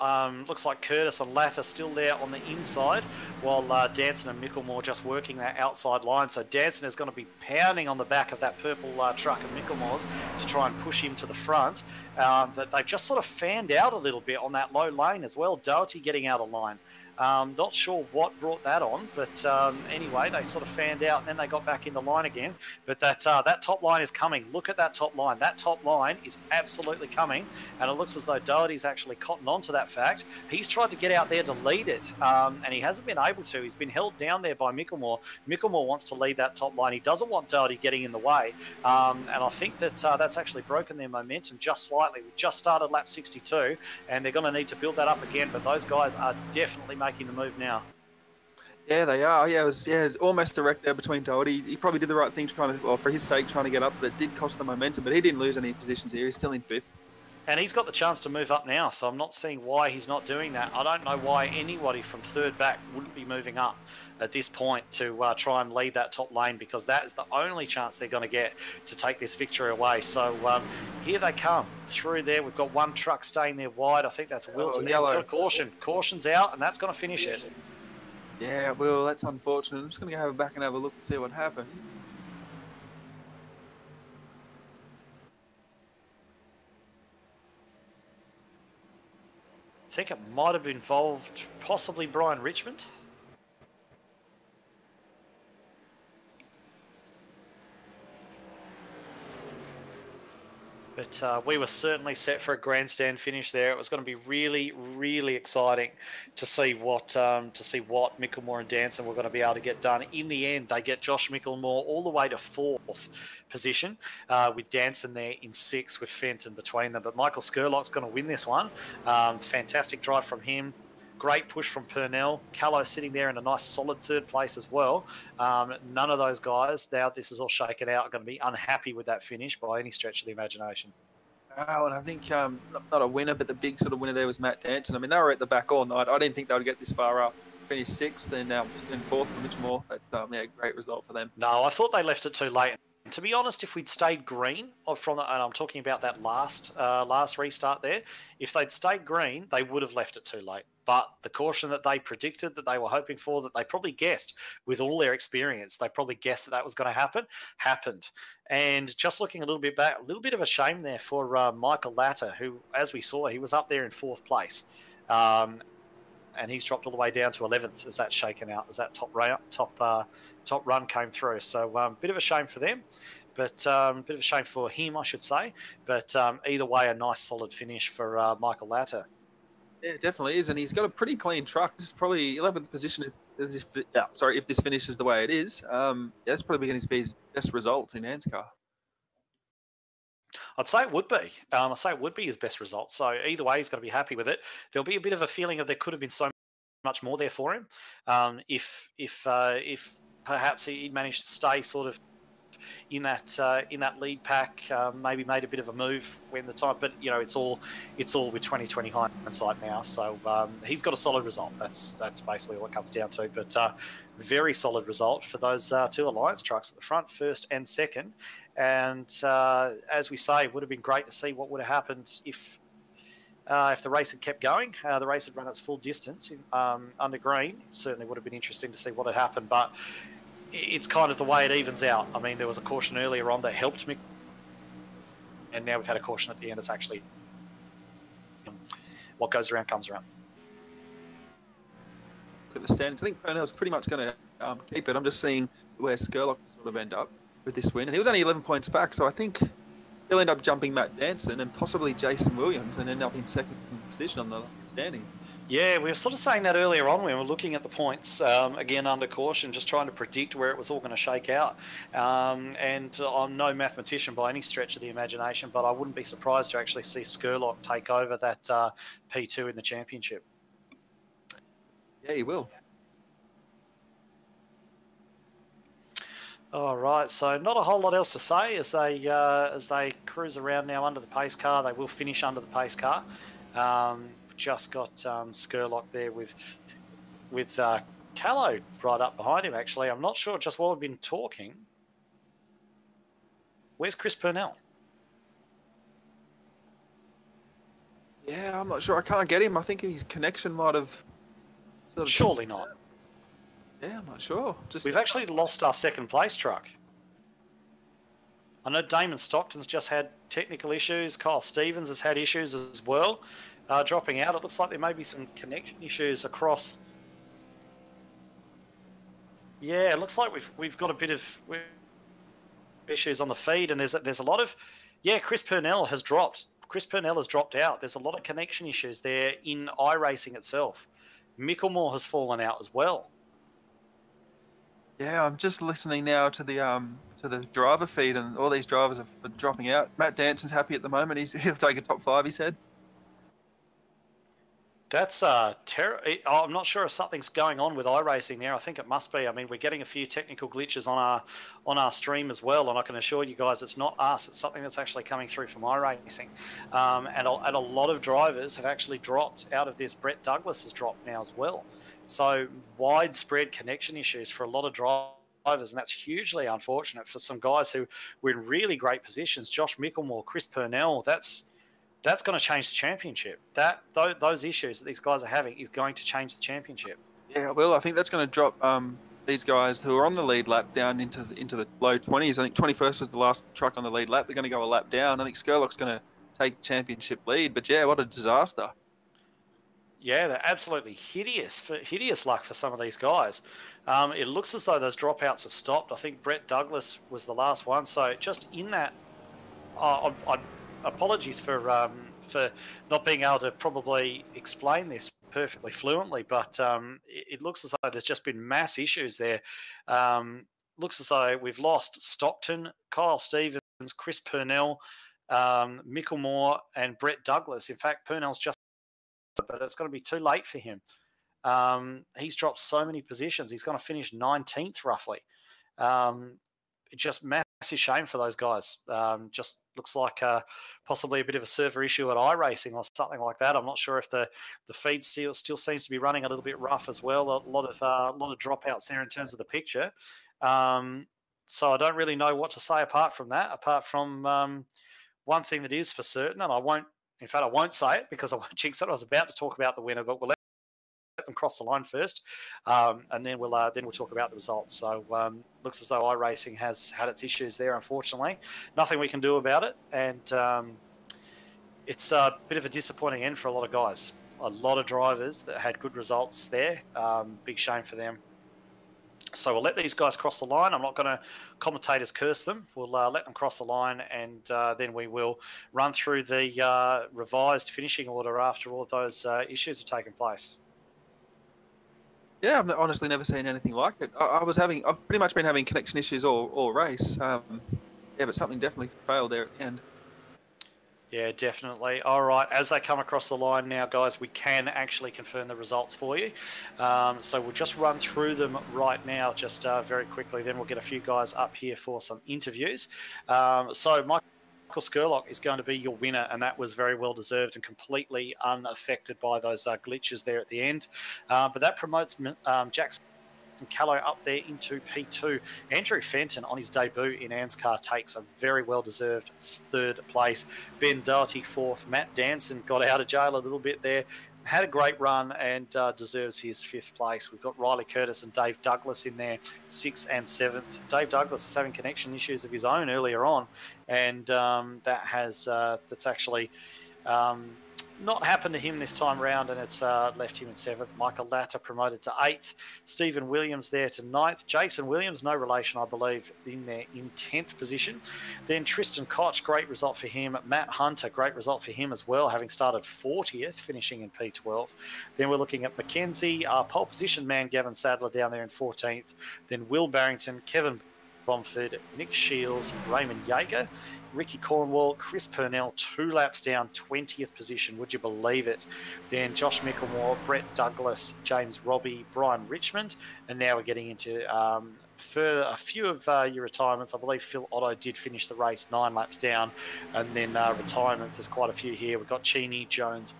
Looks like Curtis and Latta still there on the inside, while Danson and Micklemore just working that outside line. So Danson is going to be pounding on the back of that purple truck of Micklemore's to try and push him to the front. But they've just sort of fanned out a little bit on that low lane as well. Doherty getting out of line. Not sure what brought that on, but anyway, they sort of fanned out and then they got back in the line again. But that top line is coming. Look at that top line. That top line is absolutely coming, and it looks as though Doherty's actually cottoned on to that fact. He's tried to get out there to lead it, and he hasn't been able to. He's been held down there by Micklemore. Micklemore wants to lead that top line. He doesn't want Doherty getting in the way, and I think that that's actually broken their momentum just slightly. We've just started lap 62, and they're going to need to build that up again, but those guys are definitely making the move now. Yeah, they are. Yeah, it was almost direct there between Doherty. He probably did the right thing for his sake, trying to get up, but it did cost the momentum. But he didn't lose any positions here. He's still in 5th. And he's got the chance to move up now, so I'm not seeing why he's not doing that. I don't know why anybody from 3rd back wouldn't be moving up at this point to try and lead that top lane, because that is the only chance they're going to get to take this victory away. So here they come through there. We've got one truck staying there wide. I think that's Wilton. Yellow. Caution. Caution's out, and that's going to finish it. Yeah, well, that's unfortunate. I'm just going to go back and have a look and see what happened. I think it might have involved possibly Brian Richmond. But we were certainly set for a grandstand finish there. It was going to be really, really exciting to see what Micklemore and Danson were going to be able to get done. In the end, they get Josh Micklemore all the way to 4th position, with Danson there in 6th with Fenton between them. But Michael Skurlock's going to win this one. Fantastic drive from him. Great push from Purnell. Callow sitting there in a nice solid 3rd place as well. None of those guys, now this is all shaken out, are going to be unhappy with that finish by any stretch of the imagination. Oh, and I think not a winner, but the big sort of winner there was Matt Danson. I mean, they were at the back all night. I didn't think they would get this far up. Finished 6th and 4th for Mitchmore. That's a great result for them. No, I thought they left it too late. To be honest, if we'd stayed green, and I'm talking about that last restart there, if they'd stayed green, they would have left it too late. But the caution that they predicted, that they were hoping for, that they probably guessed with all their experience, they probably guessed that was going to happen, happened. And just looking a little bit back, a little bit of a shame there for Michael Latta, who, as we saw, he was up there in 4th place. And he's dropped all the way down to 11th as that's shaken out, as that top run came through. So bit of a shame for them, but bit of a shame for him, I should say. But either way, a nice solid finish for Michael Latta. Yeah, it definitely is, and he's got a pretty clean truck. This is probably 11th position. If this finishes the way it is, that's probably going to be his best result in ANZCAR. I'd say it would be. I'd say it would be his best result. So either way, he's going to be happy with it. There'll be a bit of a feeling of there could have been so much more there for him if perhaps he managed to stay sort of in that lead pack, maybe made a bit of a move when the time. But it's all with 2020 hindsight now. So he's got a solid result. That's basically what it comes down to. But very solid result for those 2 Alliance trucks at the front, 1st and 2nd. And as we say, it would have been great to see what would have happened if the race had kept going. The race had run its full distance under green. It certainly would have been interesting to see what had happened. But it's kind of the way it evens out. I mean, there was a caution earlier on that helped me, and now we've had a caution at the end. It's actually what goes around comes around. Look at the standings. I think Purnell's pretty much going to keep it. I'm just seeing where Skurlock sort of end up with this win, and he was only 11 points back, so I think he'll end up jumping Matt Danson and possibly Jason Williams and end up in 2nd position on the standings. Yeah, we were sort of saying that earlier on when we were looking at the points, again under caution, just trying to predict where it was all going to shake out. And I'm no mathematician by any stretch of the imagination, but I wouldn't be surprised to actually see Skurlock take over that P2 in the championship. Yeah, he will. All right, so not a whole lot else to say as they cruise around now under the pace car. They will finish under the pace car. Just got Skurlock there with Callow right up behind him. Actually, I'm not sure just while we've been talking. Where's Chris Purnell? Yeah, I'm not sure. I can't get him. I think his connection might have. Surely not. Yeah, I'm not sure. We've actually lost our second place truck. I know Damon Stockton's just had technical issues. Kyle Stevens has had issues as well, dropping out. It looks like there may be some connection issues across. Yeah, it looks like we've got a bit of issues on the feed, and there's a lot of. Yeah, Chris Purnell has dropped. Chris Purnell has dropped out. There's a lot of connection issues there in iRacing itself. Mickelmore has fallen out as well. Yeah, I'm just listening now to the driver feed, and all these drivers are dropping out. Matt Danson's happy at the moment. He'll take a top 5, he said. That's terrible. I'm not sure if something's going on with iRacing there. I think it must be. I mean, we're getting a few technical glitches on our stream as well, and I can assure you guys it's not us. It's something that's actually coming through from iRacing, and a lot of drivers have actually dropped out of this. Brett Douglas has dropped now as well. So widespread connection issues for a lot of drivers, and that's hugely unfortunate for some guys who were in really great positions. Josh Mickelmore, Chris Purnell. That's going to change the championship. Those issues that these guys are having is going to change the championship. Yeah, well, I think that's going to drop these guys who are on the lead lap down into the low 20s. I think 21st was the last truck on the lead lap. They're going to go a lap down. I think Skurlock's going to take the championship lead. But yeah, what a disaster. Yeah, they're absolutely hideous luck for some of these guys. It looks as though those dropouts have stopped. I think Brett Douglas was the last one. So just in that, apologies for not being able to probably explain this perfectly fluently, but it looks as though there's just been mass issues there. Looks as though we've lost Stockton, Kyle Stevens, Chris Purnell, Mickelmore, and Brett Douglas. In fact, Purnell's just, but it's going to be too late for him. He's dropped so many positions. He's going to finish 19th roughly. Just massive shame for those guys. Just looks like possibly a bit of a server issue at iRacing or something like that. I'm not sure if the feed still seems to be running a little bit rough as well. A lot of dropouts there in terms of the picture. So I don't really know what to say apart from that. Apart from one thing that is for certain, and I won't say it because I won't jinx it. I was about to talk about the winner, but we'll let them cross the line first, and then we'll talk about the results. So looks as though iRacing has had its issues there, unfortunately. Nothing we can do about it, and it's a bit of a disappointing end for a lot of guys. A lot of drivers that had good results there. Big shame for them. So we'll let these guys cross the line. I'm not going to commentators curse them. We'll let them cross the line, and then we will run through the revised finishing order after all of those issues have taken place. Yeah, I've honestly never seen anything like it. I've pretty much been having connection issues all race. Yeah, but something definitely failed there at the end. Yeah, definitely. All right, as they come across the line now, guys, we can actually confirm the results for you. So we'll just run through them right now, just very quickly. Then we'll get a few guys up here for some interviews. So Michael Skurlock is going to be your winner, and that was very well deserved and completely unaffected by those glitches there at the end. But that promotes Jackson Callow up there into P2. Andrew Fenton on his debut in ANZCAR takes a very well-deserved third place. Ben Doherty fourth. Matt Danson got out of jail a little bit there. Had a great run and deserves his fifth place. We've got Riley Curtis and Dave Douglas in there, sixth and seventh. Dave Douglas was having connection issues of his own earlier on, and that's actually not happened to him this time round, and it's left him in seventh. Michael Latta promoted to eighth. Stephen Williams there to ninth. Jason Williams, no relation, I believe, in there in 10th position. Then Tristan Koch, great result for him. Matt Hunter, great result for him as well, having started 40th, finishing in P12. Then we're looking at Mackenzie, pole position man Gavin Sadler down there in 14th. Then Will Barrington, Kevin Bomford, Nick Shields, Raymond Yeager, Ricky Cornwall, Chris Purnell, 2 laps down, 20th position. Would you believe it? Then Josh Mickelmore, Brett Douglas, James Robbie, Brian Richmond, and now we're getting into further a few of your retirements. I believe Phil Otto did finish the race 9 laps down, and then retirements. There's quite a few here. We've got Cheney, Jones,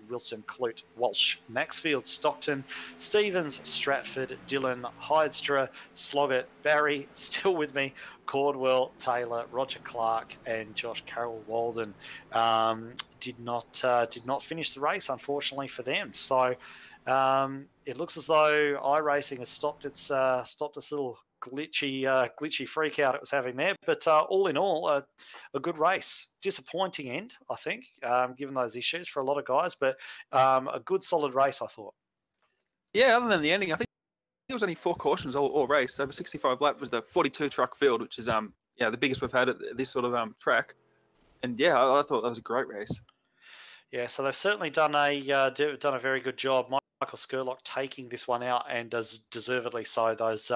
Wilson, Clute, Walsh, Maxfield, Stockton, Stevens, Stratford, Dillon, Hydestra, Sloggett, Barry, still with me, Cordwell, Taylor, Roger Clark, and Josh Carroll Walden did not finish the race, unfortunately for them. So it looks as though iRacing has stopped its little glitchy freak out it was having there. But all in all, a good race. Disappointing end, I think, given those issues for a lot of guys, but a good, solid race, I thought. Yeah, other than the ending, I think there was only 4 cautions all race. Over 65 lap was the 42 truck field, which is the biggest we've had at this sort of track. And yeah, I thought that was a great race. Yeah, so they've certainly done a very good job. Michael Skurlock taking this one out, and deservedly so. Those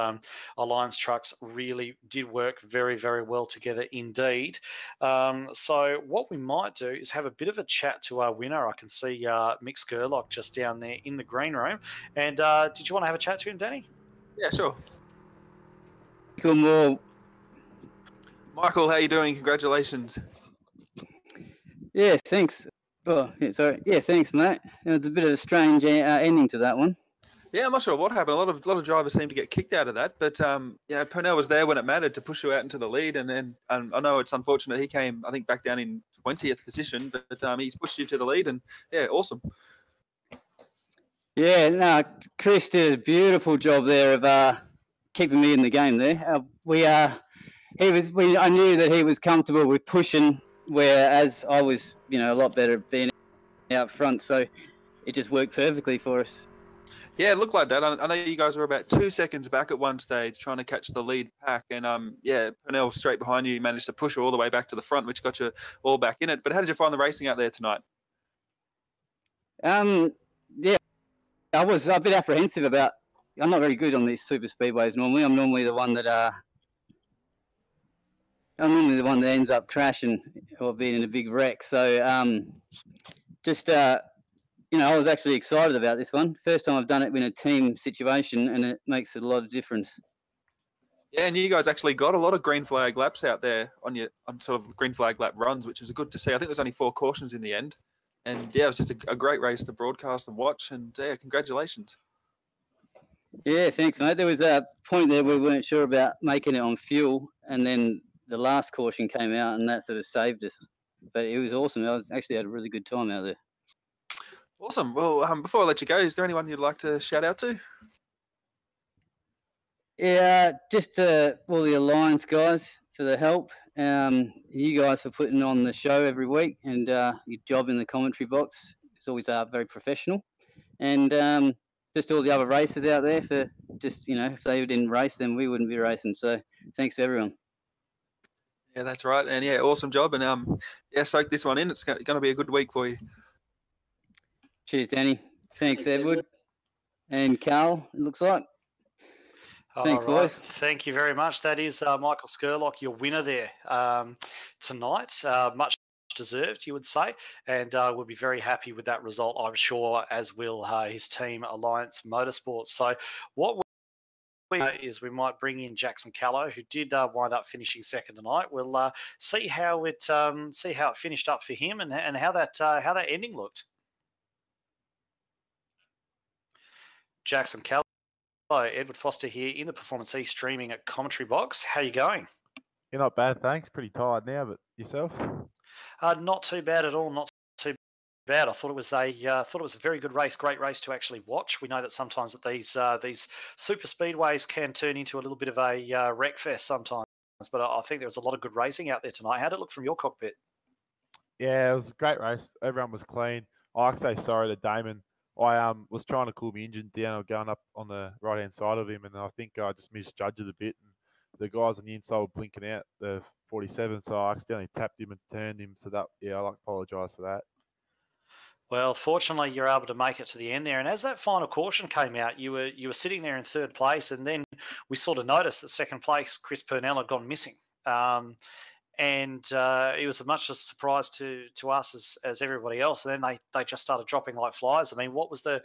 Alliance trucks really did work very, very well together indeed. So what we might do is have a bit of a chat to our winner. I can see Mick Skurlock just down there in the green room. And did you want to have a chat to him, Danny? Yeah, sure. Good morning. Michael, how you doing? Congratulations. Yeah, thanks. Oh, yeah, sorry. Yeah, thanks, mate. It was a bit of a strange ending to that one. Yeah, I'm not sure what happened. A lot of drivers seem to get kicked out of that, but Purnell was there when it mattered to push you out into the lead, and I know it's unfortunate he came, I think, back down in 20th position, but he's pushed you to the lead, and yeah, awesome. Yeah, no, Chris did a beautiful job there of keeping me in the game there. I knew that he was comfortable with pushing, whereas I was, a lot better at being out front, so it just worked perfectly for us. Yeah, it looked like that. I know you guys were about 2 seconds back at one stage trying to catch the lead pack, and Purnell straight behind you managed to push all the way back to the front, which got you all back in it. But how did you find the racing out there tonight? Yeah, I was a bit apprehensive about. I'm not very good on these super speedways normally. I'm normally the one that ends up crashing or being in a big wreck. So I was actually excited about this one. First time I've done it in a team situation, and it makes a lot of difference. Yeah, and you guys actually got a lot of green flag laps out there on sort of green flag lap runs, which was good to see. I think there's only 4 cautions in the end. And yeah, it was just a great race to broadcast and watch. And yeah, congratulations. Yeah, thanks, mate. There was a point there we weren't sure about making it on fuel, and then the last caution came out, and that sort of saved us. But it was awesome. I actually had a really good time out there. Awesome. Well, before I let you go, is there anyone you'd like to shout out to? Yeah, just all the Alliance guys for the help. You guys for putting on the show every week, and your job in the commentary box is always very professional. And just all the other racers out there for just, if they didn't race, then we wouldn't be racing. So thanks to everyone. Yeah, that's right. And yeah, awesome job. And soak this one in. It's going to be a good week for you. Cheers, Danny. Thanks, Edward. And Carl, it looks like. Thanks, boys. Thank you very much. That is Michael Skurlock, your winner there tonight. Much deserved, you would say, and we'll be very happy with that result, I'm sure, as will his team, Alliance Motorsports. So what we know is we might bring in Jackson Callow, who did wind up finishing second tonight. We'll see how it finished up for him and how that ending looked. Jackson Callow. Hello, Edward Foster here in the Performance E streaming at Commentary Box. How are you going? You're not bad, thanks. Pretty tired now, but yourself? Not too bad at all. Not too bad. I thought it was a very good race. Great race to actually watch. We know that sometimes that these super speedways can turn into a little bit of a wreck fest sometimes. But I think there was a lot of good racing out there tonight. How did it look from your cockpit? Yeah, it was a great race. Everyone was clean. I like to say sorry to Damon. I was trying to cool my engine down, going up on the right-hand side of him, and I think I just misjudged it a bit. And the guys on the inside were blinking out the 47, so I accidentally tapped him and turned him. So that, yeah, I like to apologise for that. Well, fortunately, you're able to make it to the end there. And as that final caution came out, you were sitting there in third place, and then we sort of noticed that second place, Chris Purnell, had gone missing. And it was as much a surprise to us as everybody else. And then they just started dropping like flies. I mean, what was the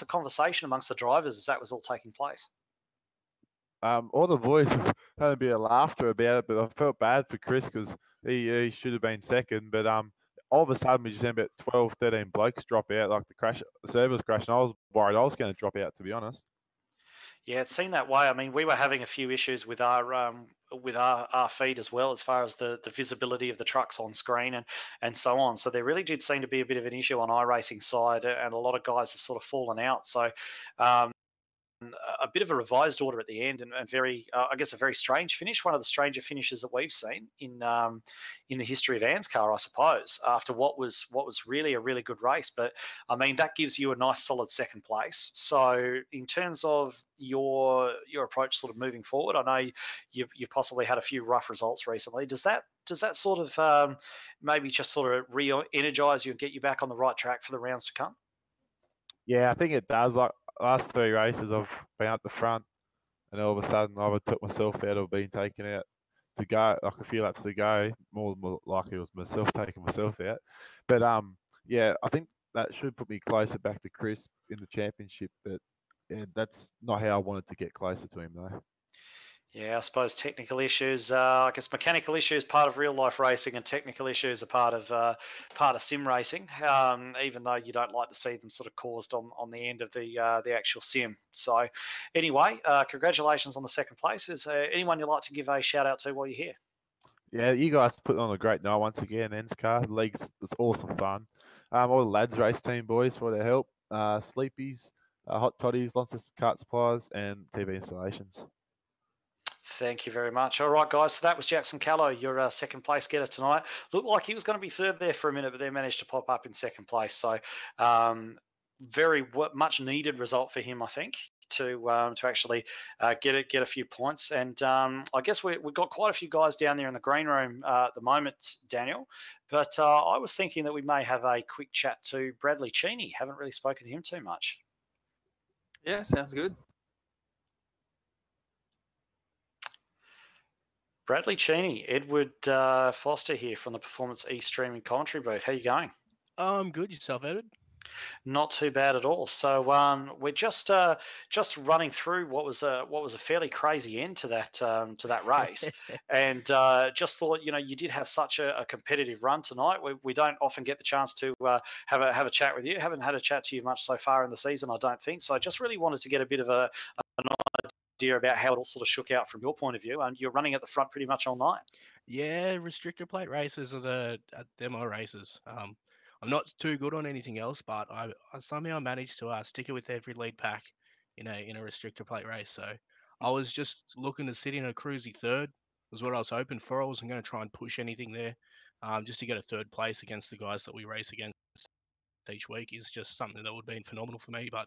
conversation amongst the drivers as that was all taking place? All the boys had a bit of laughter about it, but I felt bad for Chris because he should have been second. But all of a sudden we just had about 12, 13 blokes drop out, like the servers crash, and I was worried I was going to drop out, to be honest. Yeah, it seemed that way. I mean, we were having a few issues with our feed as well, as far as the visibility of the trucks on screen and so on. So there really did seem to be a bit of an issue on iRacing side, and a lot of guys have sort of fallen out. So a bit of a revised order at the end, and very, I guess, a very strange finish. One of the stranger finishes that we've seen in the history of ANZCAR, I suppose. After what was really a really good race, but I mean that gives you a nice solid second place. So in terms of your approach, sort of moving forward, I know you've possibly had a few rough results recently. Does that sort of maybe just sort of re-energize you and get you back on the right track for the rounds to come? Yeah, I think it does. Like last 3 races, I've been up the front, and all of a sudden I took myself out of being taken out to go, like a few laps to go. More likely it was myself taking myself out. But yeah, I think that should put me closer back to Chris in the championship. But yeah, that's not how I wanted to get closer to him though. Yeah, I suppose technical issues. I guess mechanical issues part of real life racing, and technical issues are part of sim racing. Even though you don't like to see them sort of caused on the end of the actual sim. So, anyway, congratulations on the second place. Is anyone you'd like to give a shout out to while you're here? Yeah, you guys put on a great night once again. ANZCAR, the league's was awesome fun. All the lads race team boys for their help. Sleepies, hot toddies, lots of cart supplies, and TV installations. Thank you very much. All right, guys. So that was Jackson Callow, your second place getter tonight. Looked like he was going to be third there for a minute, but then managed to pop up in second place. So very much needed result for him, I think, to actually get a few points. And I guess we've got quite a few guys down there in the green room at the moment, Daniel. But I was thinking that we may have a quick chat to Bradley Cheney. Haven't really spoken to him too much. Yeah, sounds good. Bradley Cheney, Edward Foster here from the Performance East streaming commentary booth. How you going? I'm good. Yourself, Edward? Not too bad at all. So we're just running through what was a fairly crazy end to that race, and just thought, you did have such a competitive run tonight. We don't often get the chance to have a chat with you. Haven't had a chat to you much so far in the season, I don't think. So I just really wanted to get a bit of an idea about how it all sort of shook out from your point of view. And you're running at the front pretty much all night. Yeah, restrictor plate races are the demo races. I'm not too good on anything else, but I somehow managed to stick it with every lead pack in a restrictor plate race. So I was just looking to sit in a cruisy third was what I was hoping for. I wasn't going to try and push anything there. Just to get a third place against the guys that we race against each week is just something that would have been phenomenal for me. But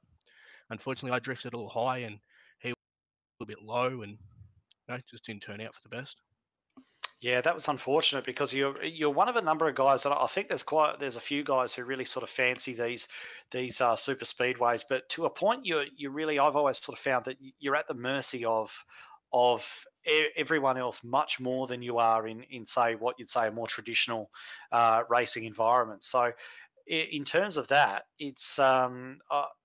unfortunately, I drifted a little high and he was a little bit low, and just didn't turn out for the best. Yeah, that was unfortunate because you're one of a number of guys, and I think there's a few guys who really sort of fancy these super speedways. But to a point, you really, I've always sort of found that you're at the mercy of everyone else much more than you are in say what you'd say a more traditional racing environment. So in terms of that, it's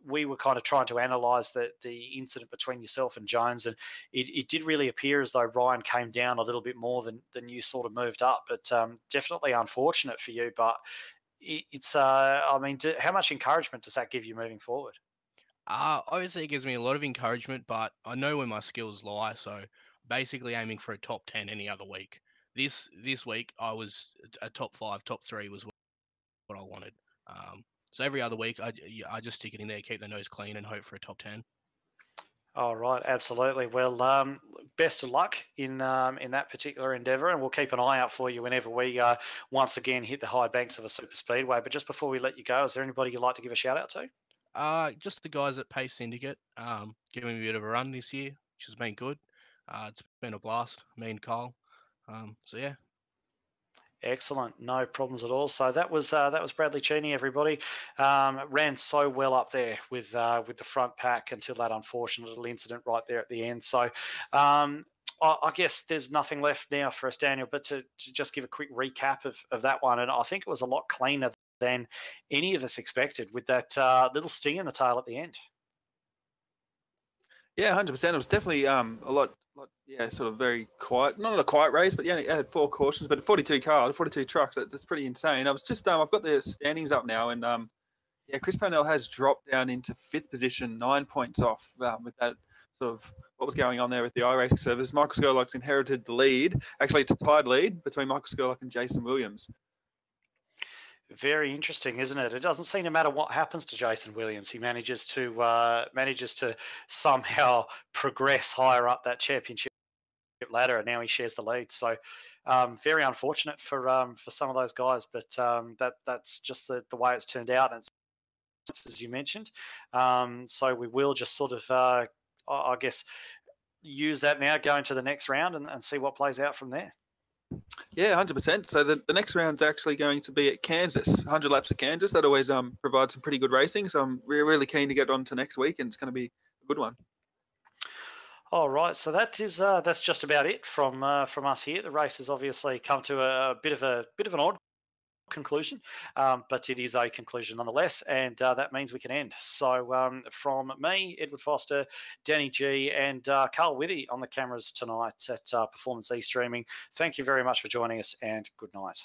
we were kind of trying to analyse the incident between yourself and Jones, and it did really appear as though Ryan came down a little bit more than you sort of moved up. But definitely unfortunate for you. But it's I mean, how much encouragement does that give you moving forward? Obviously, it gives me a lot of encouragement, but I know where my skills lie. So basically, aiming for a top 10 any other week. This week, I was a top 5, top 3 was what I wanted. So every other week, I just stick it in there, keep the nose clean, and hope for a top 10. All right, absolutely. Well, best of luck in that particular endeavour, and we'll keep an eye out for you whenever we once again hit the high banks of a super speedway. But just before we let you go, is there anybody you'd like to give a shout out to? Just the guys at Pace Syndicate, giving me a bit of a run this year, which has been good. It's been a blast, me and Kyle. So yeah. Excellent, no problems at all. So that was Bradley Cheney. Everybody ran so well up there with the front pack until that unfortunate little incident right there at the end. So I guess there's nothing left now for us, Daniel, but to just give a quick recap of that one. And I think it was a lot cleaner than any of us expected with that little sting in the tail at the end. Yeah, 100%. It was definitely a lot, sort of very quiet. Not a quiet race, but yeah, it had 4 cautions, but 42 cars, 42 trucks. That's pretty insane. I was just, I've got the standings up now, and yeah, Chris Parnell has dropped down into 5th position, 9 points off with that sort of what was going on there with the iRacing service. Michael Skurlock's inherited the lead. Actually, it's a tied lead between Michael Skurlock and Jason Williams. Very interesting, isn't it? It doesn't seem to matter what happens to Jason Williams. He manages to somehow progress higher up that championship ladder, and now he shares the lead. So, very unfortunate for some of those guys, but that's just the way it's turned out. And it's, as you mentioned, so we will just sort of, I guess, use that now, go into the next round, and see what plays out from there. Yeah, 100%. So the next round's actually going to be at Kansas, 100 laps of Kansas. That always provides some pretty good racing. So I'm really keen to get on to next week, and it's going to be a good one. All right, so that's just about it from us here. The race has obviously come to a bit of an odd conclusion, but it is a conclusion nonetheless, and that means we can end. So from me, Edward Foster, Danny G, and Carl Withy on the cameras tonight at Performance E Streaming, thank you very much for joining us, and good night.